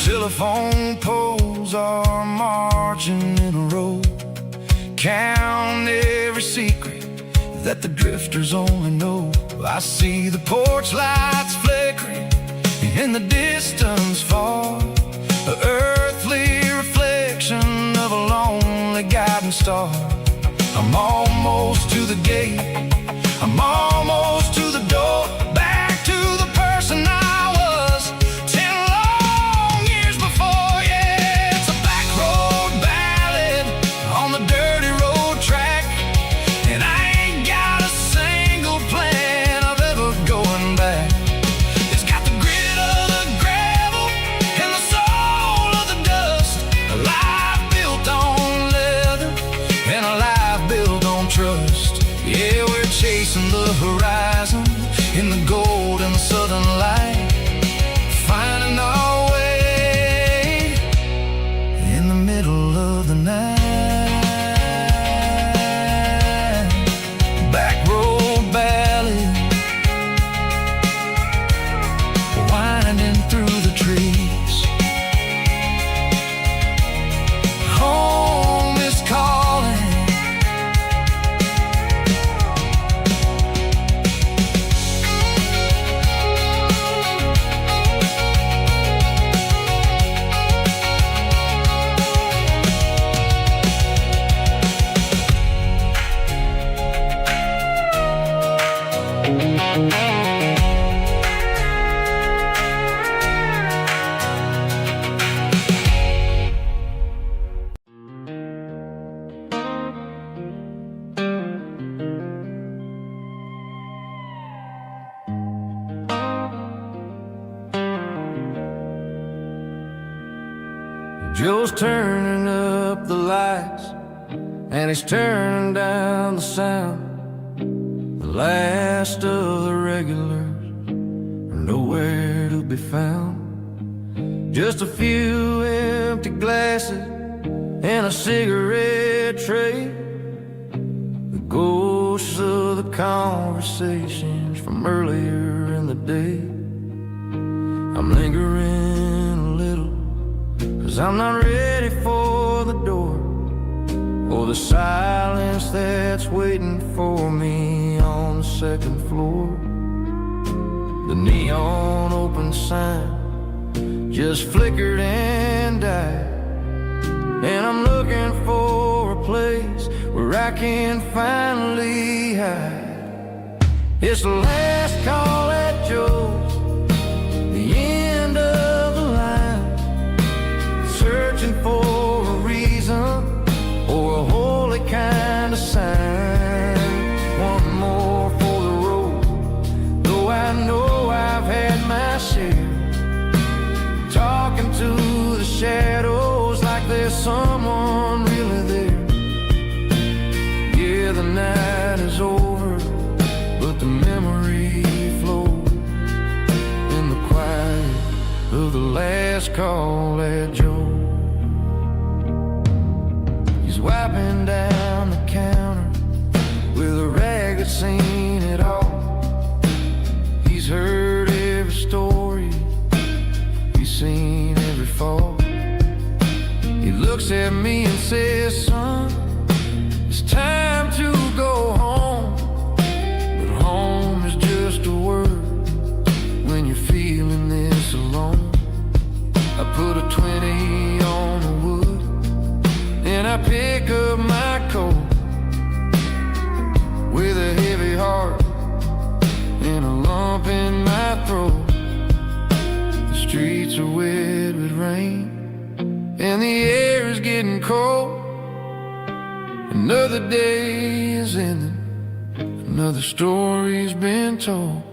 Telephone poles are marching in a row, count every secret that the drifters only know. I see the porch lights flickering in the distance far, an earthly reflection of a lonely guiding star. I'm almost to the gate, I'm almost to the door, back to the person I was 10 long years before. Yeah, it's a back road ballad on the dirty road track, and I ain't got a single plan of ever going back. It's got the grit of the gravel and the soul of the dust, a life built on leather and a life built on trust. Yeah, we're chasing the horizon in the golden southern light, finding our way in the middle of the night. Back road ballad, winding through the trees. Home is calling. Joe's turning up the lights, and he's turning down the sound. The last of the regulars are nowhere to be found. Just a few empty glasses and a cigarette tray, the ghosts of the conversations from earlier in the day. I'm lingering a little, 'cause I'm not ready for the door, or the silence that's waiting for me on the second floor. The neon open sign just flickered and died, and I'm looking for a place where I can finally hide. It's the last call at Joe's, the end of the line. Searching for a reason or a holy kind of sign. One more for the road, though I know I've had my share. Talking to the shadows like there's someone really there. Yeah, the night is over, but the memory flows in the quiet of the last call at Joe. He's wiping down the counter with a rag that's seen it all. He's heard every story, he's seen every fall. He looks at me and says, son, it's time to go home. But home is just a word when you're feeling this alone. I put a 20 on the wood and I pick up my coat with a heavy heart and a lump in my throat. The streets are wet with rain and the air is getting cold. Another day is ending, another story's been told.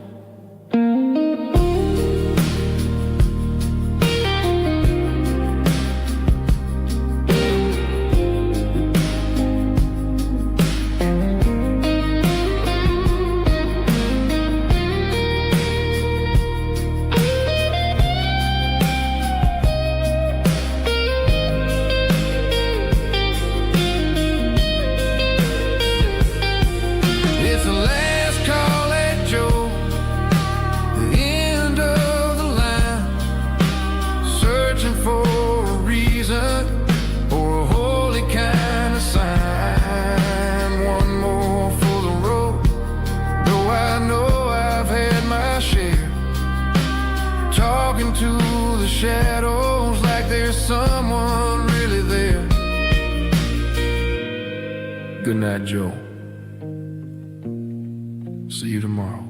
To the shadows like there's someone really there. Good night, Joe. See you tomorrow.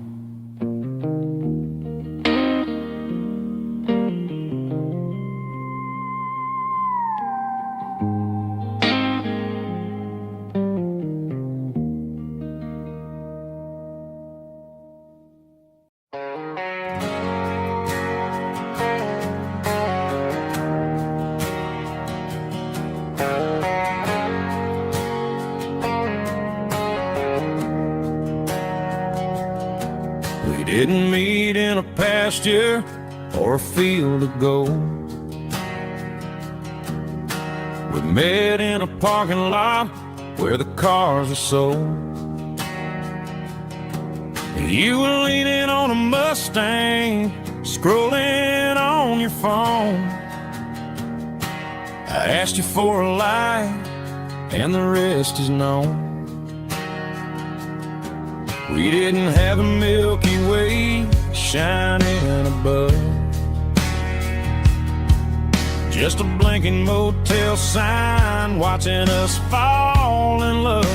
We didn't meet in a pasture or a field of gold. We met in a parking lot where the cars are sold. You were leaning on a Mustang, scrolling on your phone. I asked you for a light, and the rest is known. We didn't have a Milky Way shining above, just a blinking motel sign watching us fall in love.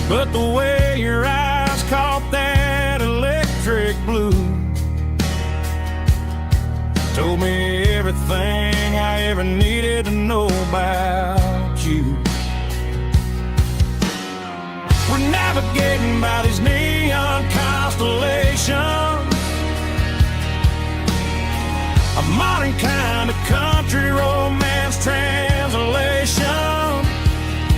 But the way your eyes caught that electric blue told me everything I ever needed to know about you. We're navigating by these neon constellations, a modern kind of country romance translation.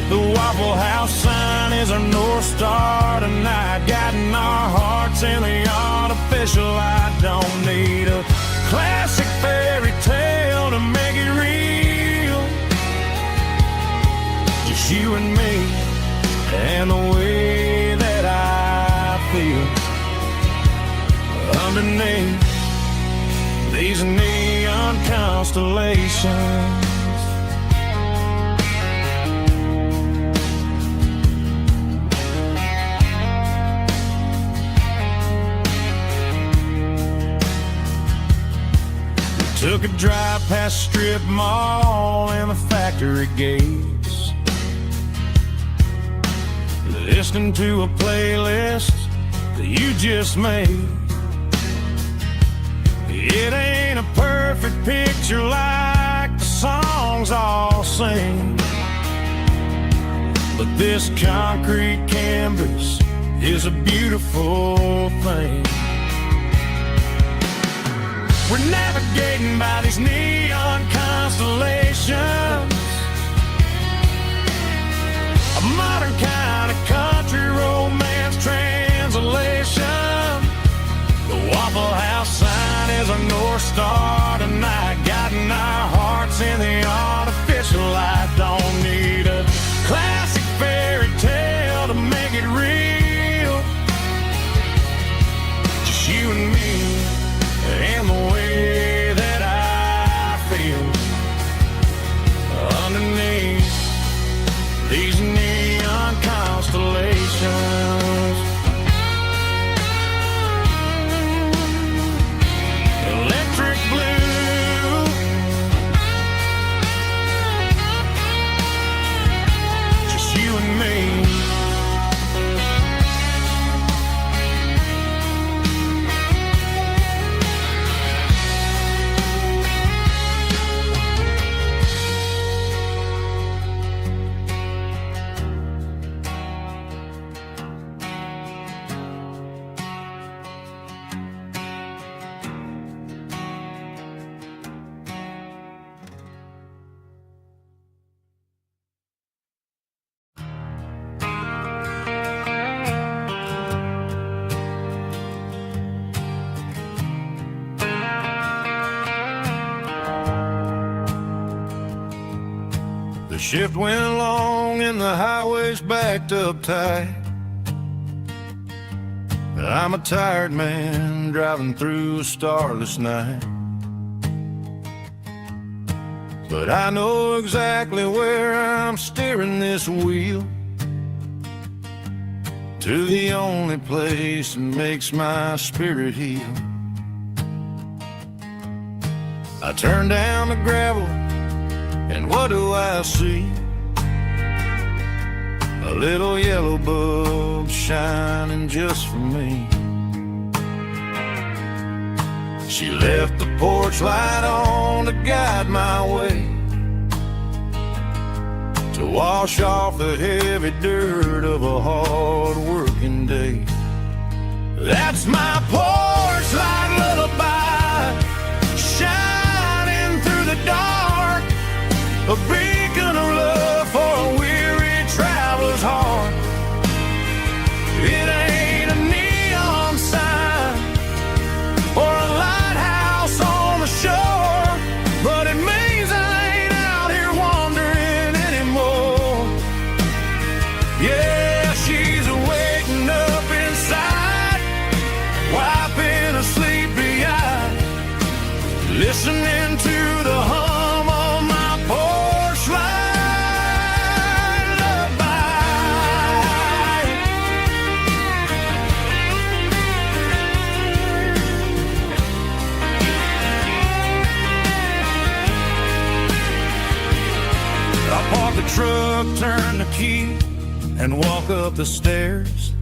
The Waffle House sign is our North Star tonight, guiding our hearts in the artificial. I don't need a classic fairy tale to make it real, just you and me and the way that I feel underneath these neon constellations. Took a drive past strip mall and the factory gates. listening to a playlist that you just made. It ain't a perfect picture like the songs all sing, but this concrete canvas is a beautiful thing. We're navigating by these neon constellations, a modern kind of country romance translation. The Waffle House sign is a North Star tonight, guiding our hearts in the artificial light. Don't need a classic fairy tale to make it real. Just you and me and the way that I feel underneath these neon constellations. Electric blue, just you and me. The shift went along and the highway's backed up tight. I'm a tired man driving through a starless night, but I know exactly where I'm steering this wheel, to the only place that makes my spirit heal. I turn down the gravel, and what do I see? A little yellow bulb shining just for me. She left the porch light on to guide my way, to wash off the heavy dirt of a hard working day. That's my porch light lullaby, shining through the dark, a beacon of love for a weary traveler's heart. It ain't a neon sign or a lighthouse on the shore, but it means I ain't out here wandering anymore. Yeah, she's waking up inside, wiping a sleepy eye, listening to the hum of my porch light lullaby. I park the truck, turn the key, and walk up the stairs.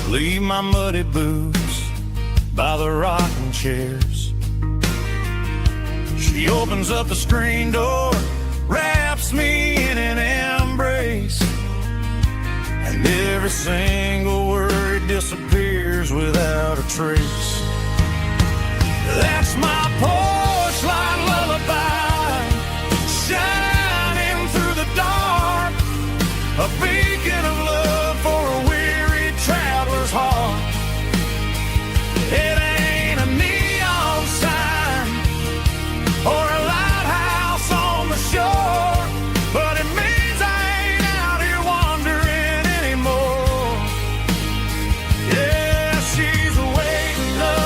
Leave my muddy boots by the rocking chairs. She opens up the screen door, wraps me in an embrace, and every single word disappears without a trace. That's my porch light lullaby, shining through the dark, a beacon of love for a weary traveler's heart. It ain't a neon sign or a lighthouse on the shore, but it means I ain't out here wandering anymore. Yeah, she's waiting up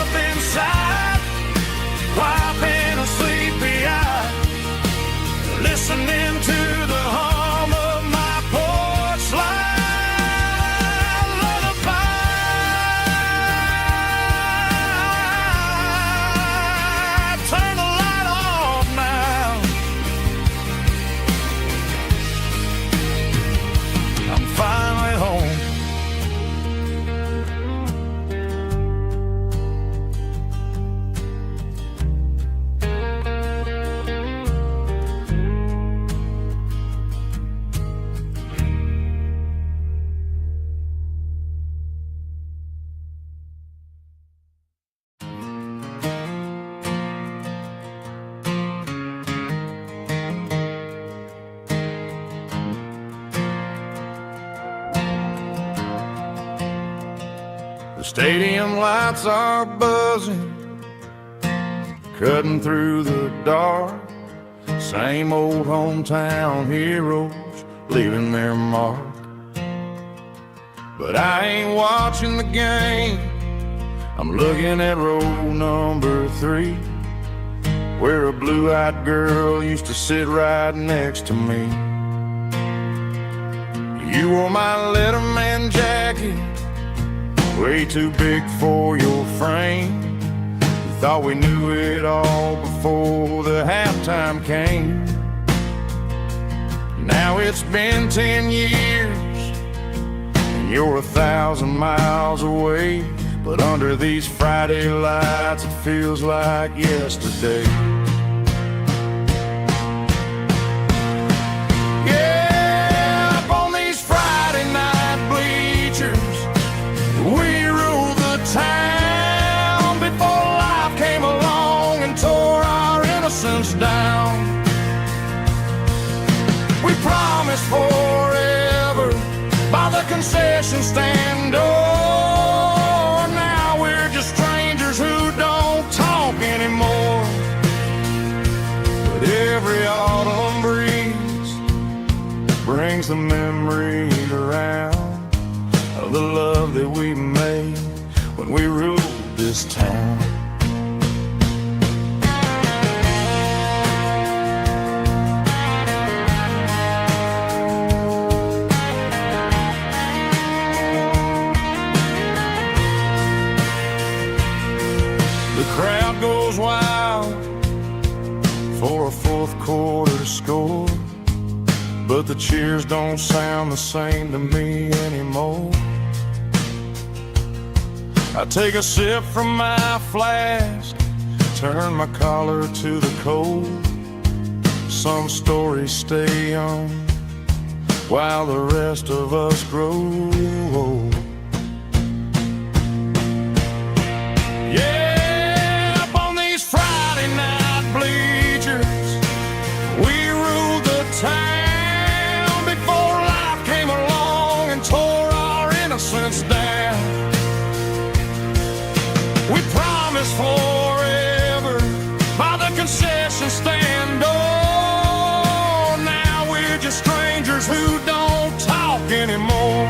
Stadium lights are buzzing, cutting through the dark. Same old hometown heroes leaving their mark. But I ain't watching the game, I'm looking at row number 3, where a blue-eyed girl used to sit right next to me. You wore my Letterman jacket, way too big for your frame. We thought we knew it all before the halftime came. Now it's been 10 years, and you're 1,000 miles away. But under these Friday lights, it feels like yesterday. Yeah, up on these Friday night bleachers, we ruled the town before life came along and tore our innocence down. We promised forever by the concession stand door. Now we're just strangers who don't talk anymore. But every autumn breeze brings the memories around of the love that we made when we ruled this town. The crowd goes wild for a fourth quarter score, but the cheers don't sound the same to me anymore. I take a sip from my flask, turn my collar to the cold. Some stories stay young while the rest of us grow old. Yeah, up on these Friday night bleachers, we ruled the town before life came along and tore our innocence down. We promised forever by the concession stand door. Now we're just strangers who don't talk anymore.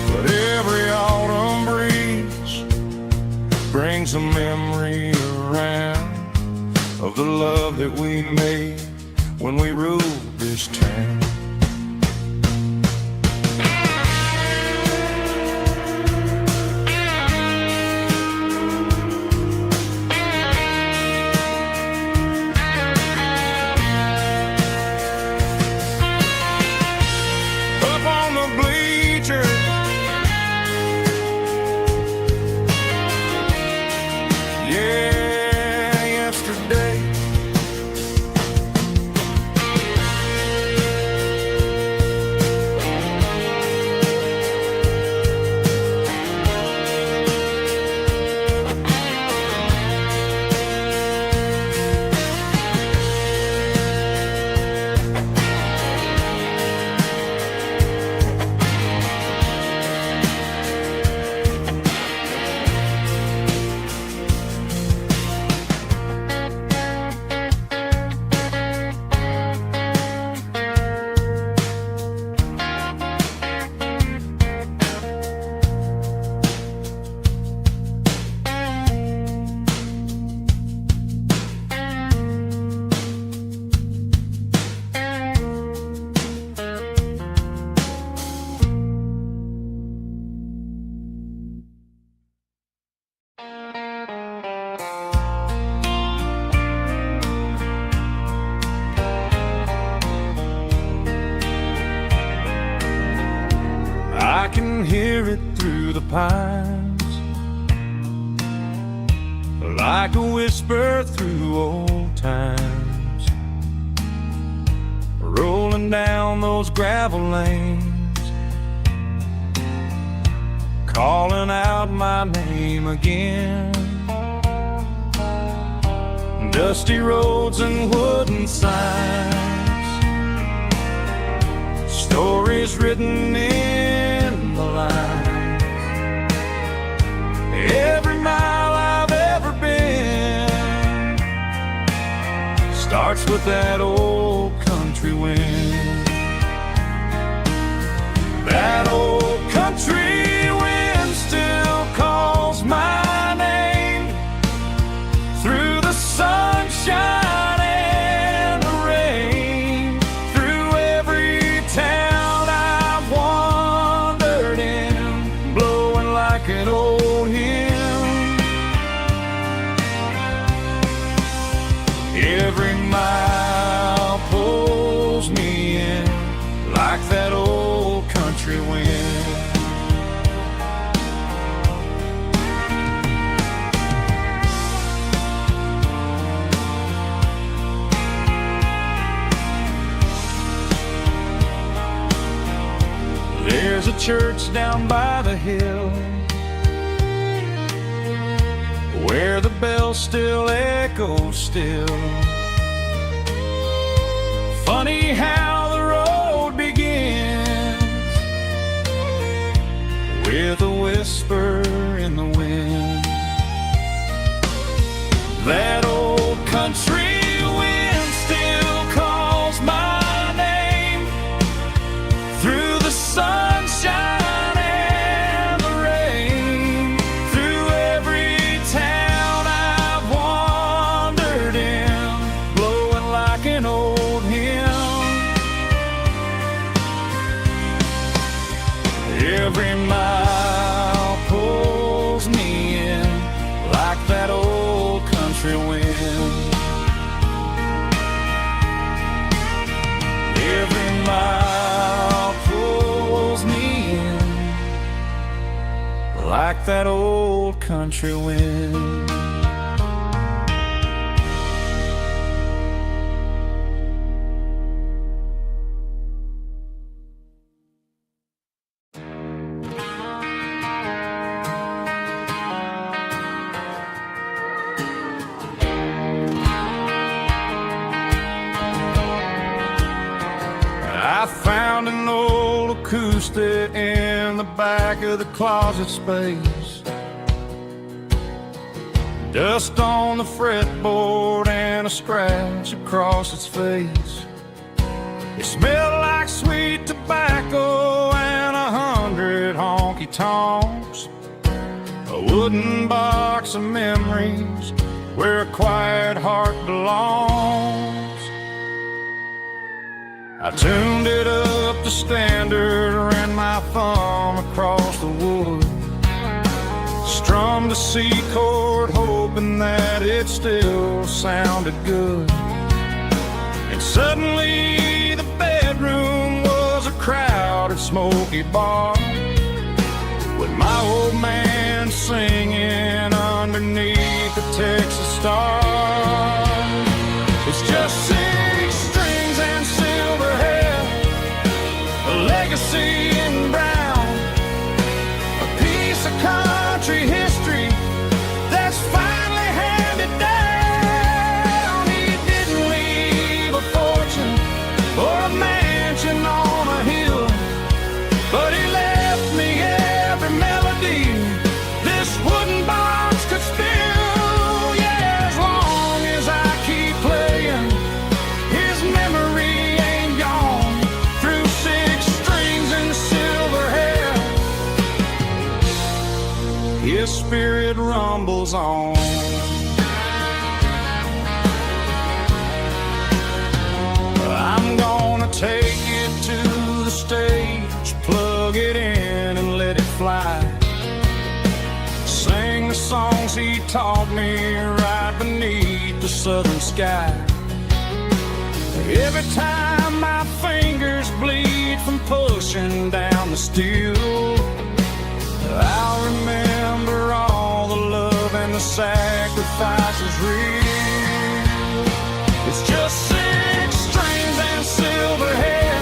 But every autumn breeze brings a memory around of the love that we made when we ruled this town. Up on the bleachers, yeah, yesterday. I can hear it through the pines, like a whisper through old times, rolling down those gravel lanes, calling out my name again. Dusty roads and wooden signs, stories written in the lines, starts with that old country wind. That old country wind still calls my name through the sunshine and the rain, through every town I've wandered in, blowing like an old hymn. Every mile pulls me in like that old country wind. There's a church down by the hill where the bells still echo still. Funny how the road begins with a whisper in the wind. That old country wind still calls my name through the sunshine and the rain, through every town I've wandered in, blowing like an old hymn. Every mile pulls me in like that old country wind. Every mile pulls me in like that old country wind. I found an old acoustic in the back of the closet space. Dust on the fretboard and a scratch across its face. It smelled like sweet tobacco and 100 honky-tonks. A wooden box of memories where a quiet heart belongs. I tuned it up to standard, ran my thumb across the wood, strummed a C chord, hoping that it still sounded good. And suddenly the bedroom was a crowded, smoky bar, with my old man singing underneath the Texas star. It's just 6 strings and silver hair, a legacy in brown, a piece of country history that's finally handed down. He didn't leave a fortune or a mansion on a hill, but he left me every melody this wooden box could spill. Yeah, as long as I keep playing, his memory ain't gone. Through 6 strings and silver hair, his spirit rumbles on. I'm gonna take it to the stage, plug it in and let it fly. Sing the songs he taught me right beneath the southern sky. Every time my fingers bleed from pushing down the steel, I'll remember all the love and the sacrifices real. It's just 6 strings and silver hair,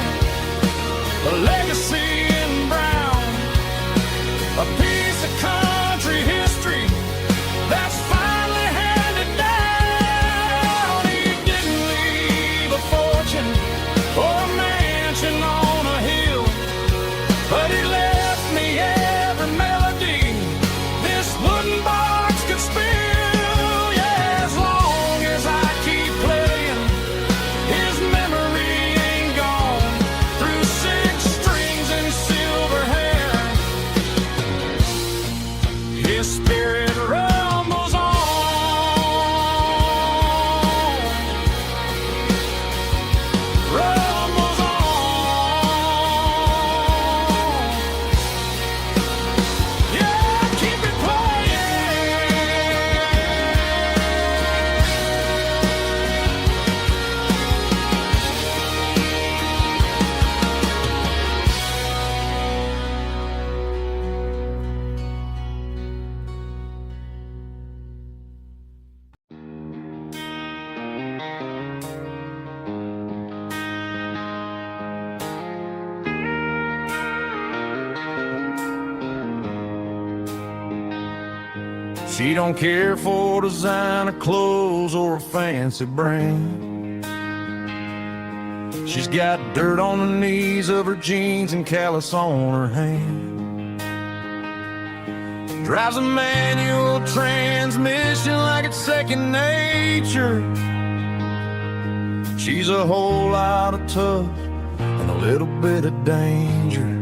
a legacy in brown, a piece of country history that's finally handed down. He didn't leave a fortune or a mansion on a hill, but he left me every melody this wooden box could spill. Yeah, as long She don't care for designer clothes or a fancy brand. She's got dirt on the knees of her jeans and callus on her hand. Drives a manual transmission like it's second nature. She's a whole lot of tough and a little bit of danger.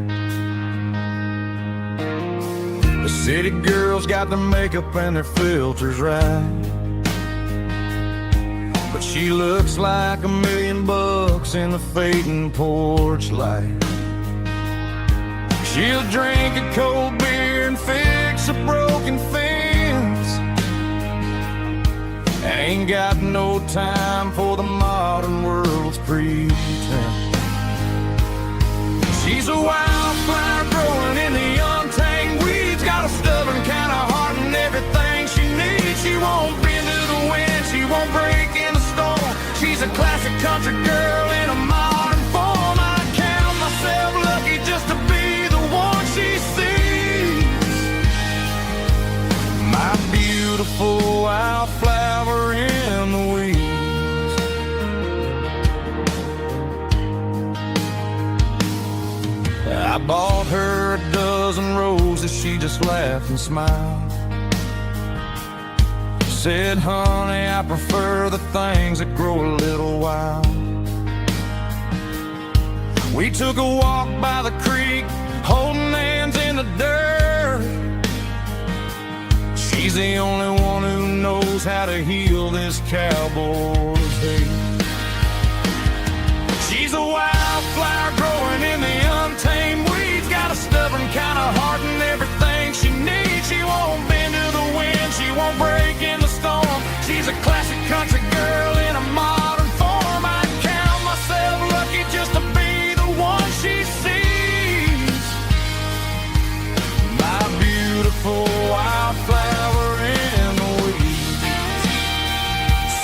The city girls got their makeup and their filters right, but she looks like $1,000,000 in the fading porch light. She'll drink a cold beer and fix a broken fence. Ain't got no time for the modern world's pretense. She's a wildflower growing in the untamed weeds. Got a stubborn kind of heart and everything she needs. She won't bend to the wind, she won't break in the storm. She's a classic country girl in a modern form. I count myself lucky just to be the one she sees. My beautiful wildflower in the weeds. I bought her a dozen roses, she just laughed and smiled. She said, honey, I prefer the things that grow a little wild. We took a walk by the creek, holding hands in the dirt. She's the only one who knows how to heal this cowboy's hate. She's a wildflower growing in the untamed weeds. Got a stubborn kind of heart and everything she needs. She won't bend to the wind, she won't break in the storm. She's a classic country girl in a modern form. I count myself lucky just to be the one she sees. My beautiful wildflower in the weeds.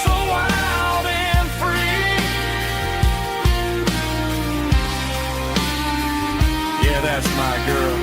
So wild and free. Yeah, that's my girl.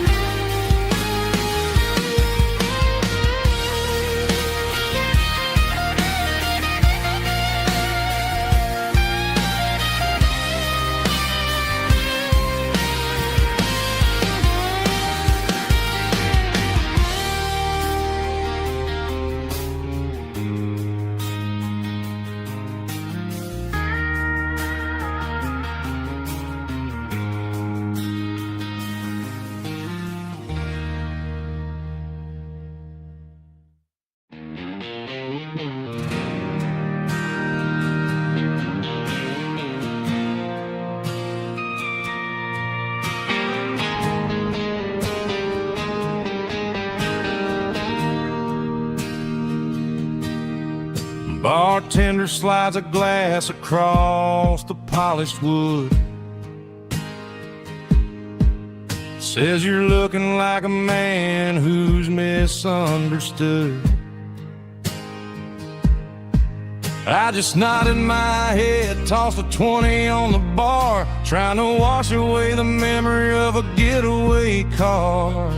Bartender slides a glass across the polished wood. Says you're looking like a man who's misunderstood. I just nodded my head, tossed a 20 on the bar, trying to wash away the memory of a getaway car.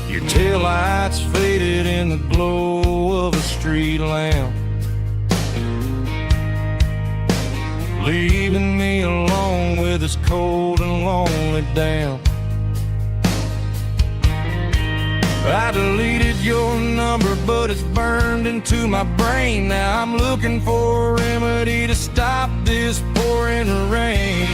Your taillights faded in the glow of a street lamp, leaving me alone with this cold and lonely damp. I deleted your number, but it's burned into my brain. Now I'm looking for a remedy to stop this pouring rain.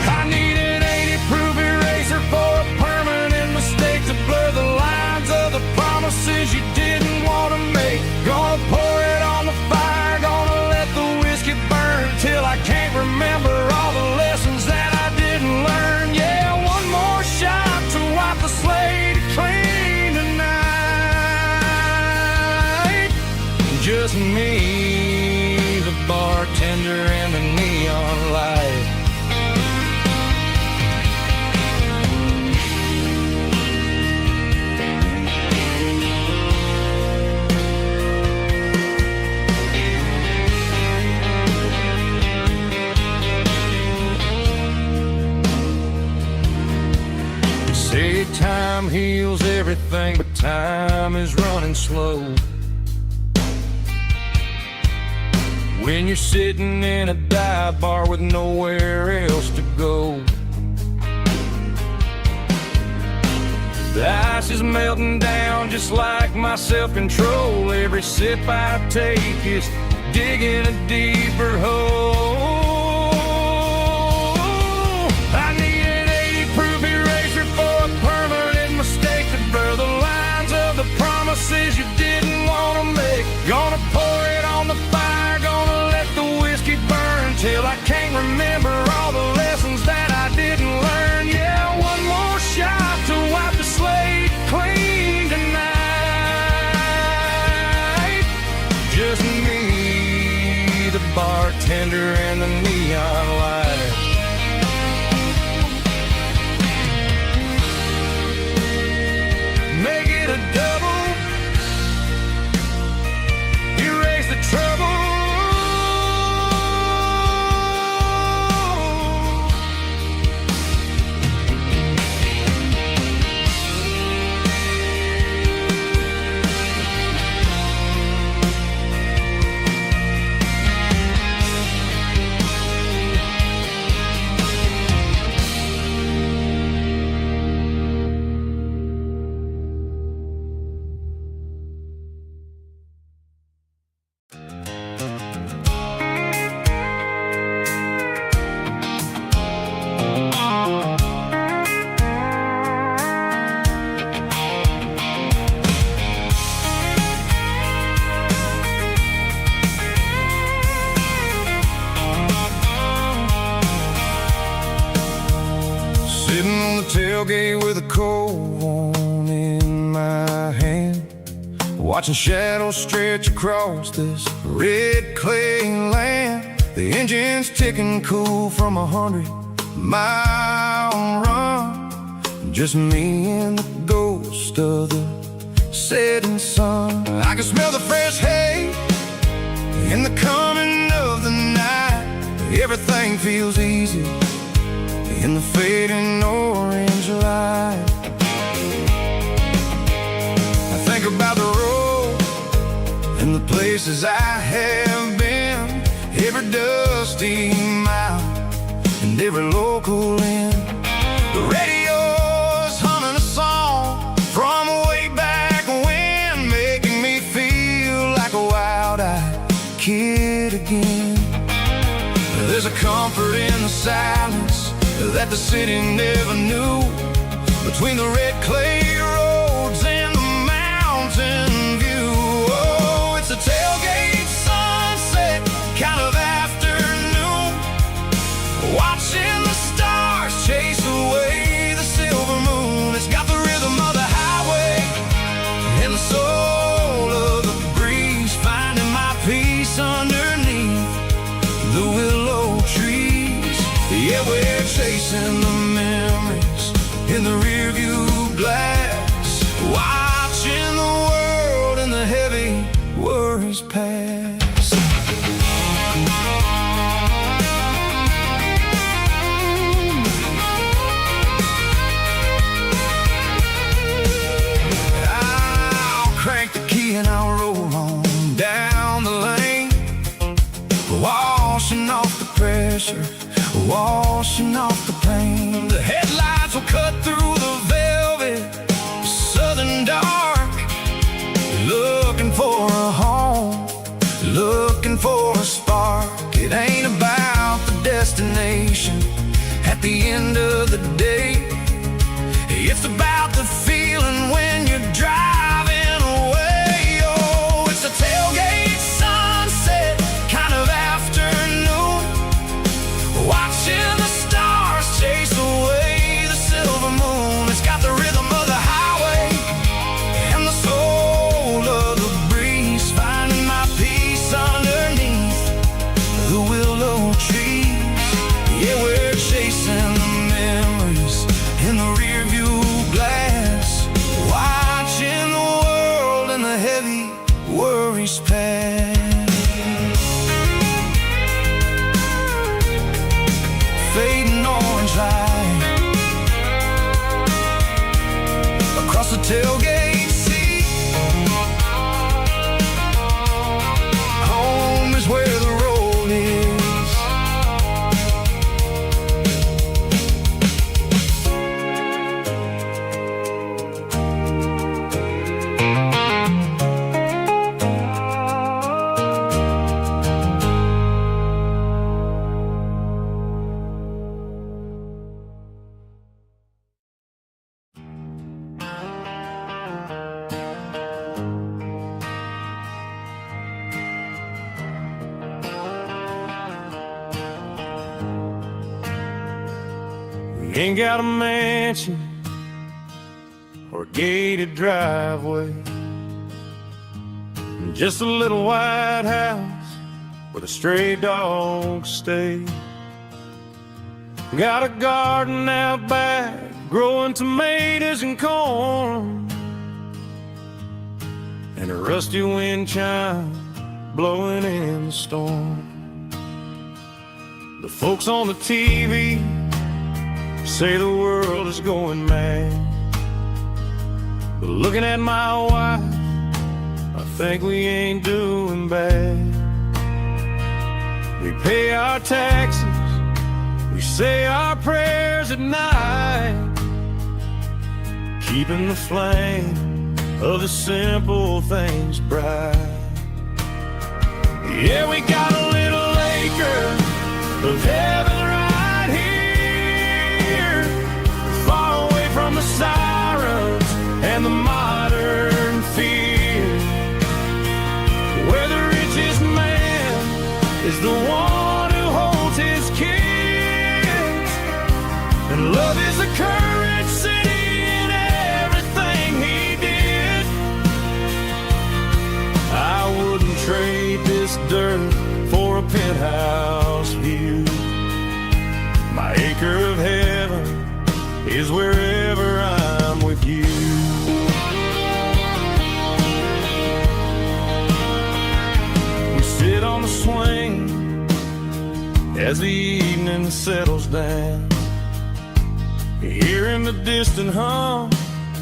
I need an 80-proof eraser for a permanent mistake to blur the lines of the promises you didn't want to make. Gonna pour it on the fire, gonna let the whiskey burn till I can't remember all the lessons that I didn't learn. Yeah, one more shot to wipe the slate clean tonight. Just me, the bartender, and the neon light. Say time heals everything, but time is running slow. When you're sitting in a dive bar with nowhere else to go, the ice is melting down just like my self-control. Every sip I take is digging a deeper hole. I need an 80-proof eraser for a permanent mistake to blur the lines of the promises you didn't want to make. Gonna pour it on the fire, gonna let the whiskey burn till I can't remember all the lessons that I didn't learn. Yeah, one more shot to wipe the slate clean tonight. Just me, the bartender, and the neon light. Make it a double, erase the trouble. Sitting on the tailgate with a cold one in my hand, watching shadows stretch across this red clay land. The engine's ticking cool from 100-mile run. Just me and the ghost of the setting sun. I can smell the fresh hay and the coming of the night. Everything feels easy in the fading orange light. I think about the road and the places I have been, every dusty mile and every local inn. The radio's humming a song from way back when, making me feel like a wild-eyed kid again. There's a comfort in the silence that the city never knew, between the red clay roads and the mountain view. Oh, it's a tailgate sunset kind of afternoon, watching the stars chase away the silver moon. It's got the rhythm of the highway and the soul of the breeze, finding my peace underneath the willow trees. Yeah, we're chasing the memories in the rearview glass, watching the world and the heavy worries pass. I'll crank the key and I'll roll on down the lane, washing off the pressure, washing off the pain. The headlights will cut through the velvet southern dark, looking for a home, looking for a spark. It ain't about the destination at the end of the day, it's about the feeling when you're driving away. Oh, it's a tailgate sunset kind of afternoon, watching the stars chase away the silver moon. It's got the rhythm of the highway and the soul of the breeze, finding my peace underneath the willow trees. Yeah, we're chasing the memories in the rearview glass, watching the world and the heavy worries pass. Fading orange light tailgate seat. Home is where the road is. We ain't got a mansion or a gated driveway, just a little white house where the stray dogs stay. Got a garden out back, growing tomatoes and corn, and a rusty wind chime blowing in the storm. The folks on the TV say the world is going mad, but looking at my wife, I think we ain't doing bad. We pay our taxes, we say our prayers at night, keeping the flame of the simple things bright. Yeah, we got a little acre of heaven right here, far away from the sirens and the modern fear, where the richest man is the one who holds his kids, and love is the currency in everything he did. I wouldn't trade this dirt for a penthouse view. My acre of heaven is wherever I'm with you. We sit on the swing as the evening settles down, hearing the distant hum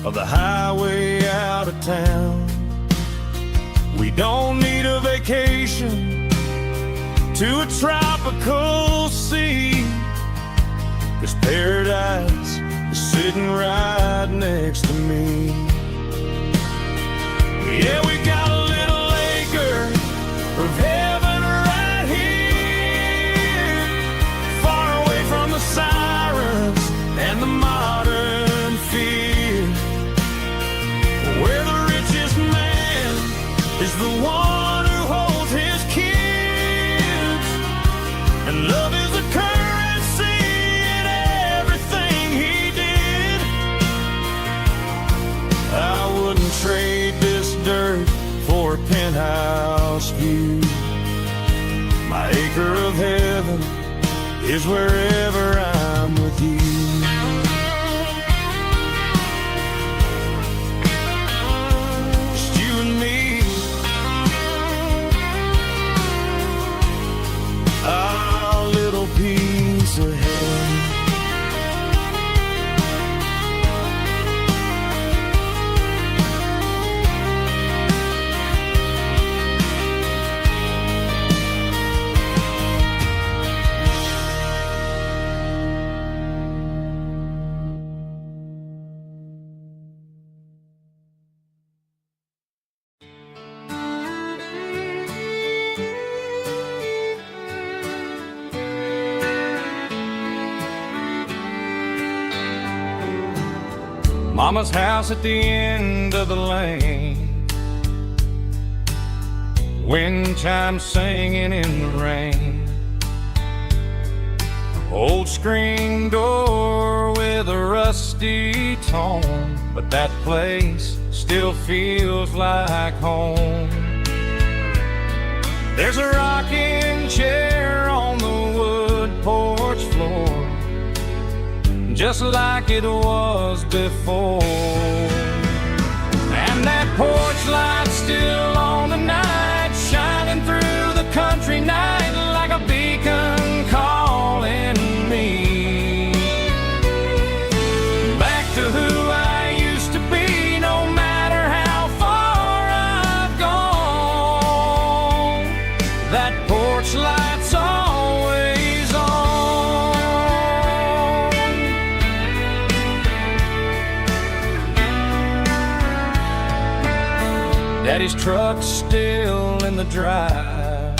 of the highway out of town. We don't need a vacation to a tropical sea, 'cause paradise is sitting right next to me. Yeah, we got a little acre of heaven right here, far away from the sirens and the modern fear, where the richest man is the one who holds his kids, and love is the currency in everything he did. I wouldn't trade this dirt for a penthouse view. My acre of heaven is wherever I'm with you. Just you and me, our little piece of heaven. Mama's house at the end of the lane, wind chimes singing in the rain, old screen door with a rusty tone, but that place still feels like home. There's a rocking chair on the wood porch floor, just like it was before, and that porch light's still on tonight, shining through the country night like a beacon calling me back to who I used to be. No Daddy's truck's still in the drive,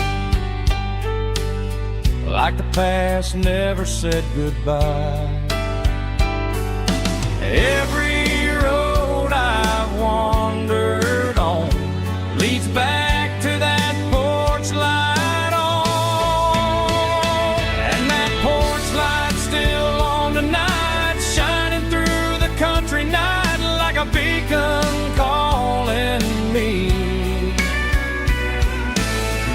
like the past never said goodbye. Every road I've wandered on leads back to that porch light on. And that porch light's still on tonight, shining through the country night like a beacon calling me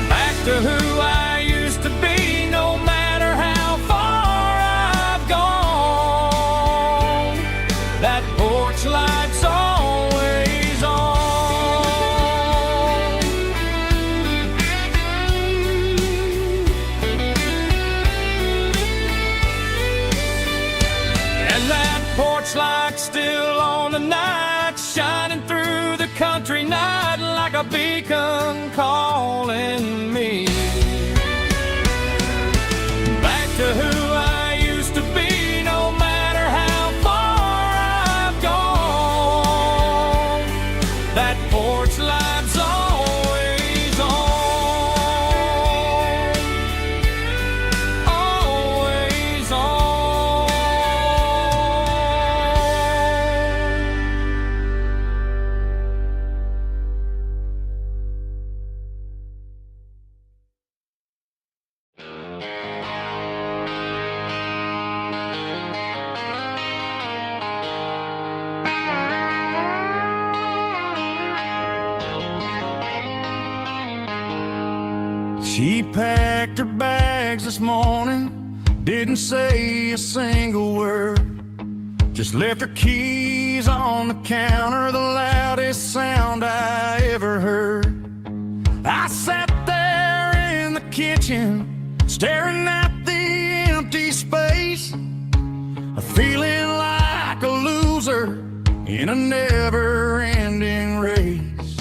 back to who I used to be, no matter how far I've gone. That porch light's always on. And that porch light's still on tonight, shining through the country night like a beacon calling me back to who I used to be, no matter how far I've gone. That porch light's always on, always on. She packed her bags this morning, didn't say a single word, just left her keys on the counter, the loudest sound I ever heard. I sat there in the kitchen, staring at the empty space, feeling like a loser in a never-ending race.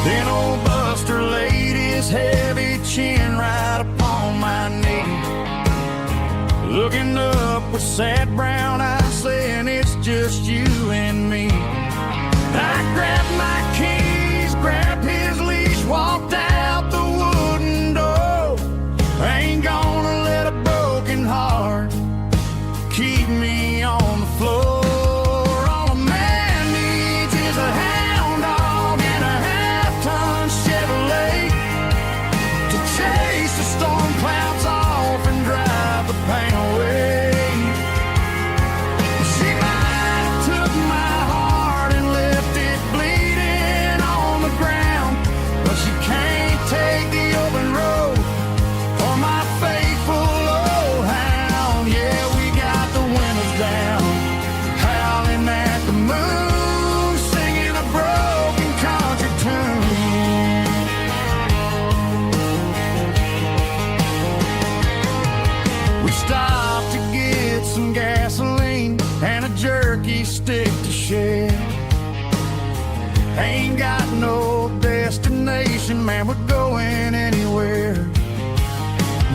Then old Buster laid his heavy chin right upon my knee, looking up with sad brown eyes, saying it's just you and me. I grabbed my keys, grabbed his leash, walked out the wooden door. I ain't gonna let a broken heart keep me on the floor. All a man needs is a hound dog and a half-ton Chevrolet to chase the storm clouds off and drive the pain away. She might have took my heart and left it bleeding on the ground, but she can't take the open road for my faithful old hound. Yeah, we got the windows down, howling at the moon, singing a broken country tune. We stopped to get some gasoline and a jerky stick to share. Ain't got no destination, man, we're going anywhere.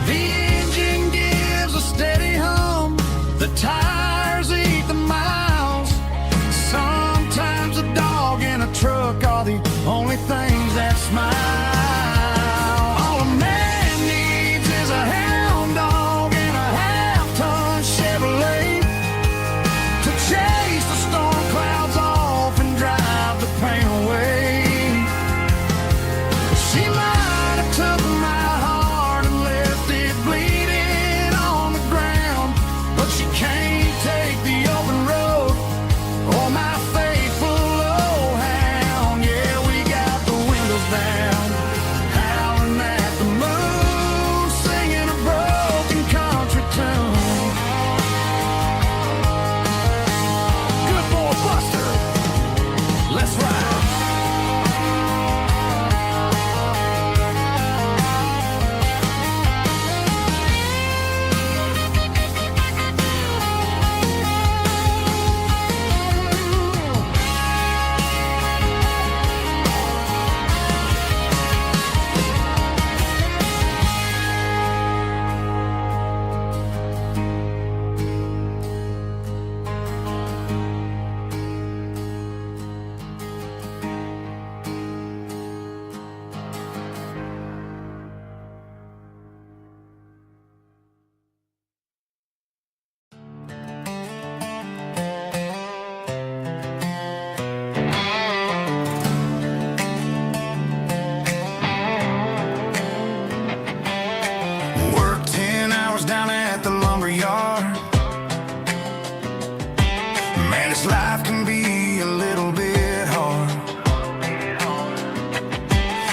The engine gives a steady hum, the tires eat the miles. Sometimes a dog and a truck are the only things that smile. All a man needs is a hound dog and a half-ton Chevrolet to chase the storm clouds off and drive the pain away. She might have took my heart and left it bleeding on the ground, but she can't take the open road or my faithful old hound. Yeah, we got the windows down,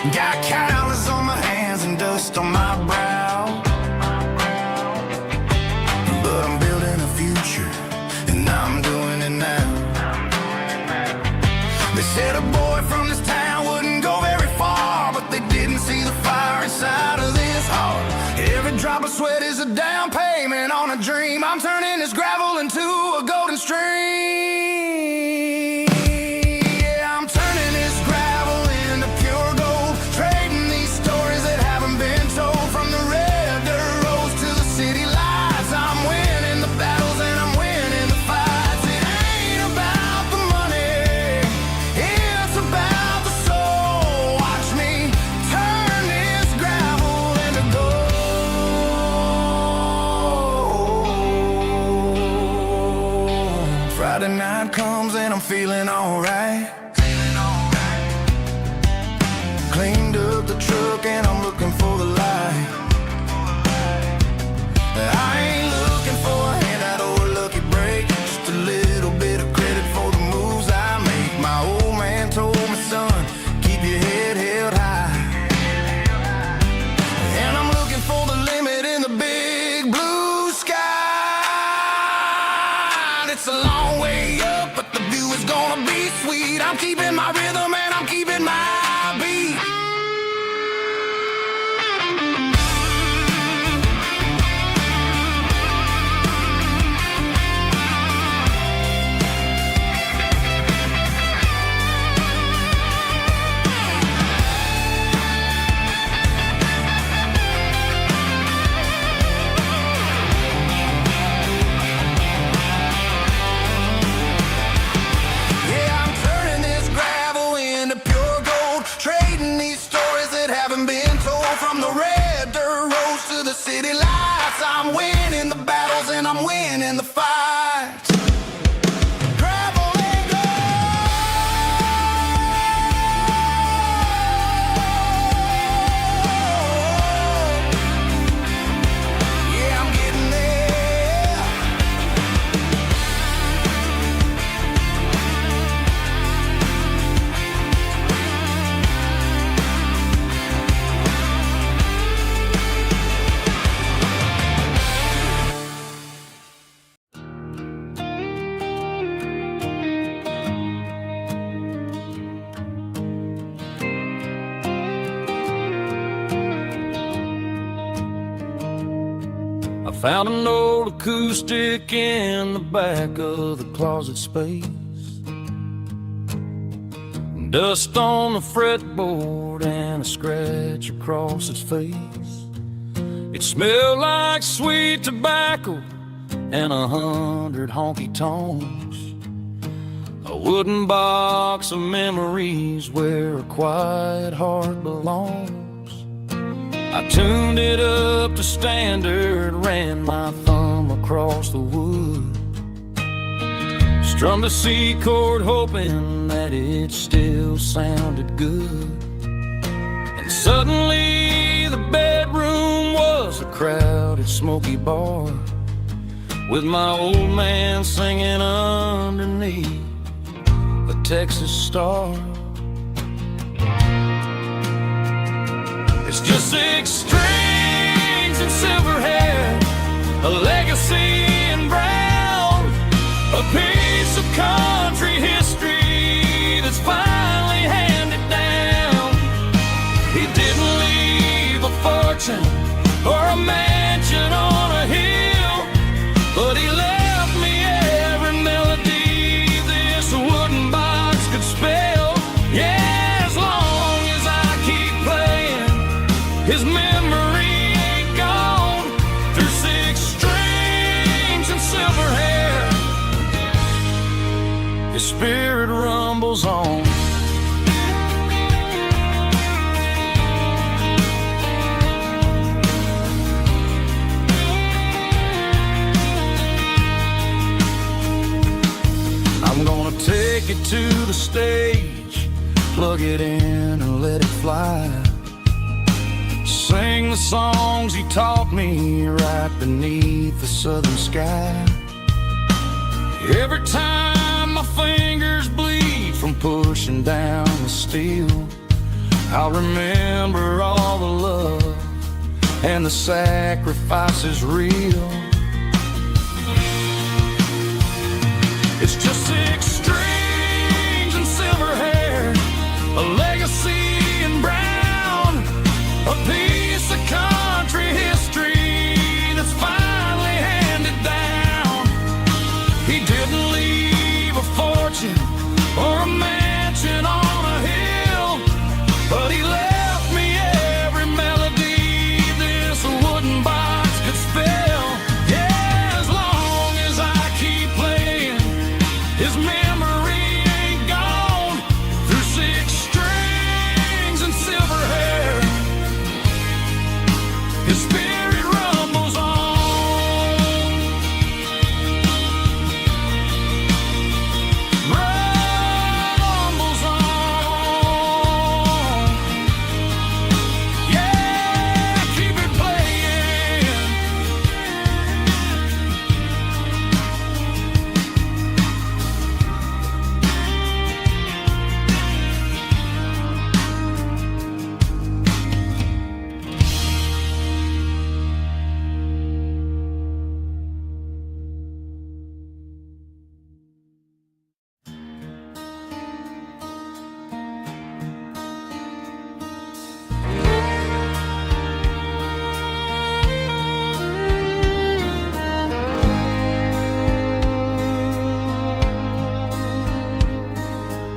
Got calluses on my hands and dust on my brow, but I'm building a future, and I'm doing it now. They said a boy from this town wouldn't go very far, but they didn't see the fire inside of this heart. Every drop of sweat is a down payment on a dream. I'm turning this gravel into a golden stream. Yeah, I'm turning this gravel into pure gold, trading these stories that haven't been told. From the red dirt roads to the city lights, I'm winning the battles and I'm winning the fights. It ain't about the money, it's about the soul. Watch me turn this gravel into gold. Friday night comes and I'm feeling alright. Cleaned up the truck and I'm looking for the light. I ain't looking for a handout or a lucky break, just a little bit of credit for the moves I make. My old man told me, son, keep your head held high. And I'm looking for the limit in the big blue sky. It's a long way up, but the view is gonna be sweet. I'm keeping my rhythm and I'm keeping my beat. Yeah, I'm turning this gravel into pure gold, trading these stories that haven't been told. From the red dirt roads to the city lights, I'm winning the battles and I'm winning the fights. Gravel and gold. Yeah, I'm getting there. I found an old acoustic in the back of the closet space. Dust on the fretboard and a scratch across its face. It smelled like sweet tobacco and 100 honky tonks. A wooden box of memories where a quiet heart belongs. I tuned it up to standard, ran my thumb across the wood, strummed a C chord hoping that it still sounded good. And suddenly the bedroom was a crowded smoky bar, with my old man singing underneath a Texas star. It's just 6 strings and silver hair, a legacy in brown, a piece of country history that's finally handed down. He didn't leave a fortune or a mansion on a hill, but he left me every melody this wooden box could spell. Yeah, as long as I keep playing, his memory ain't gone. Through 6 strings and silver hair, his spirit rumbles on. I'm gonna take it to the stage, plug it in and let it fly. Sing the songs he taught me right beneath the southern sky. Every time my fingers bleed from pushing down the steel, I'll remember all the love and the sacrifices real. It's just 6 strings and silver hair, a legacy in brown, a piece of country history that's finally handed down. He didn't leave a fortune or a mansion on a hill, but he left me every melody this wooden box could spell. Yeah, as long as I keep playing, his memory ain't gone. Through 6 strings and silver hair, his spirit rumbles on. Rumbles on. Yeah, keep it playing.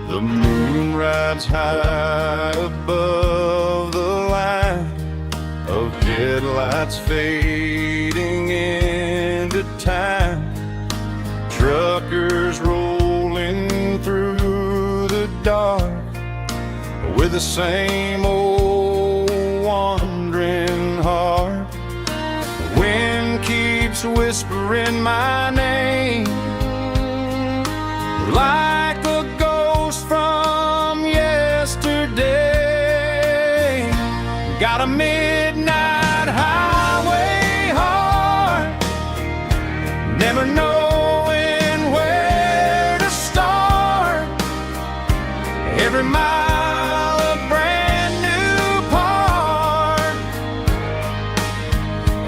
The moon rides high above the line of headlights fading into time. Truckers rolling through the dark with the same old wandering heart. The wind keeps whispering my name like a ghost from yesterday. Got a midnight highway heart, never knowing where to start. Every mile a brand new part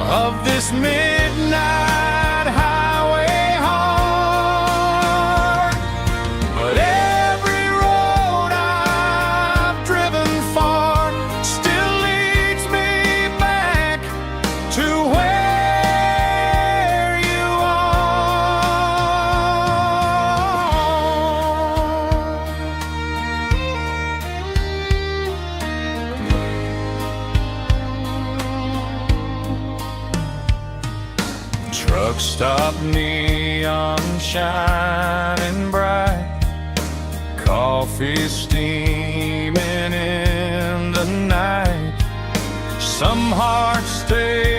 of this midnight highway heart. But every road I've driven far still leads me back to where you are. Truck stop, neon shining bright, coffee steaming in the night. Some hearts stay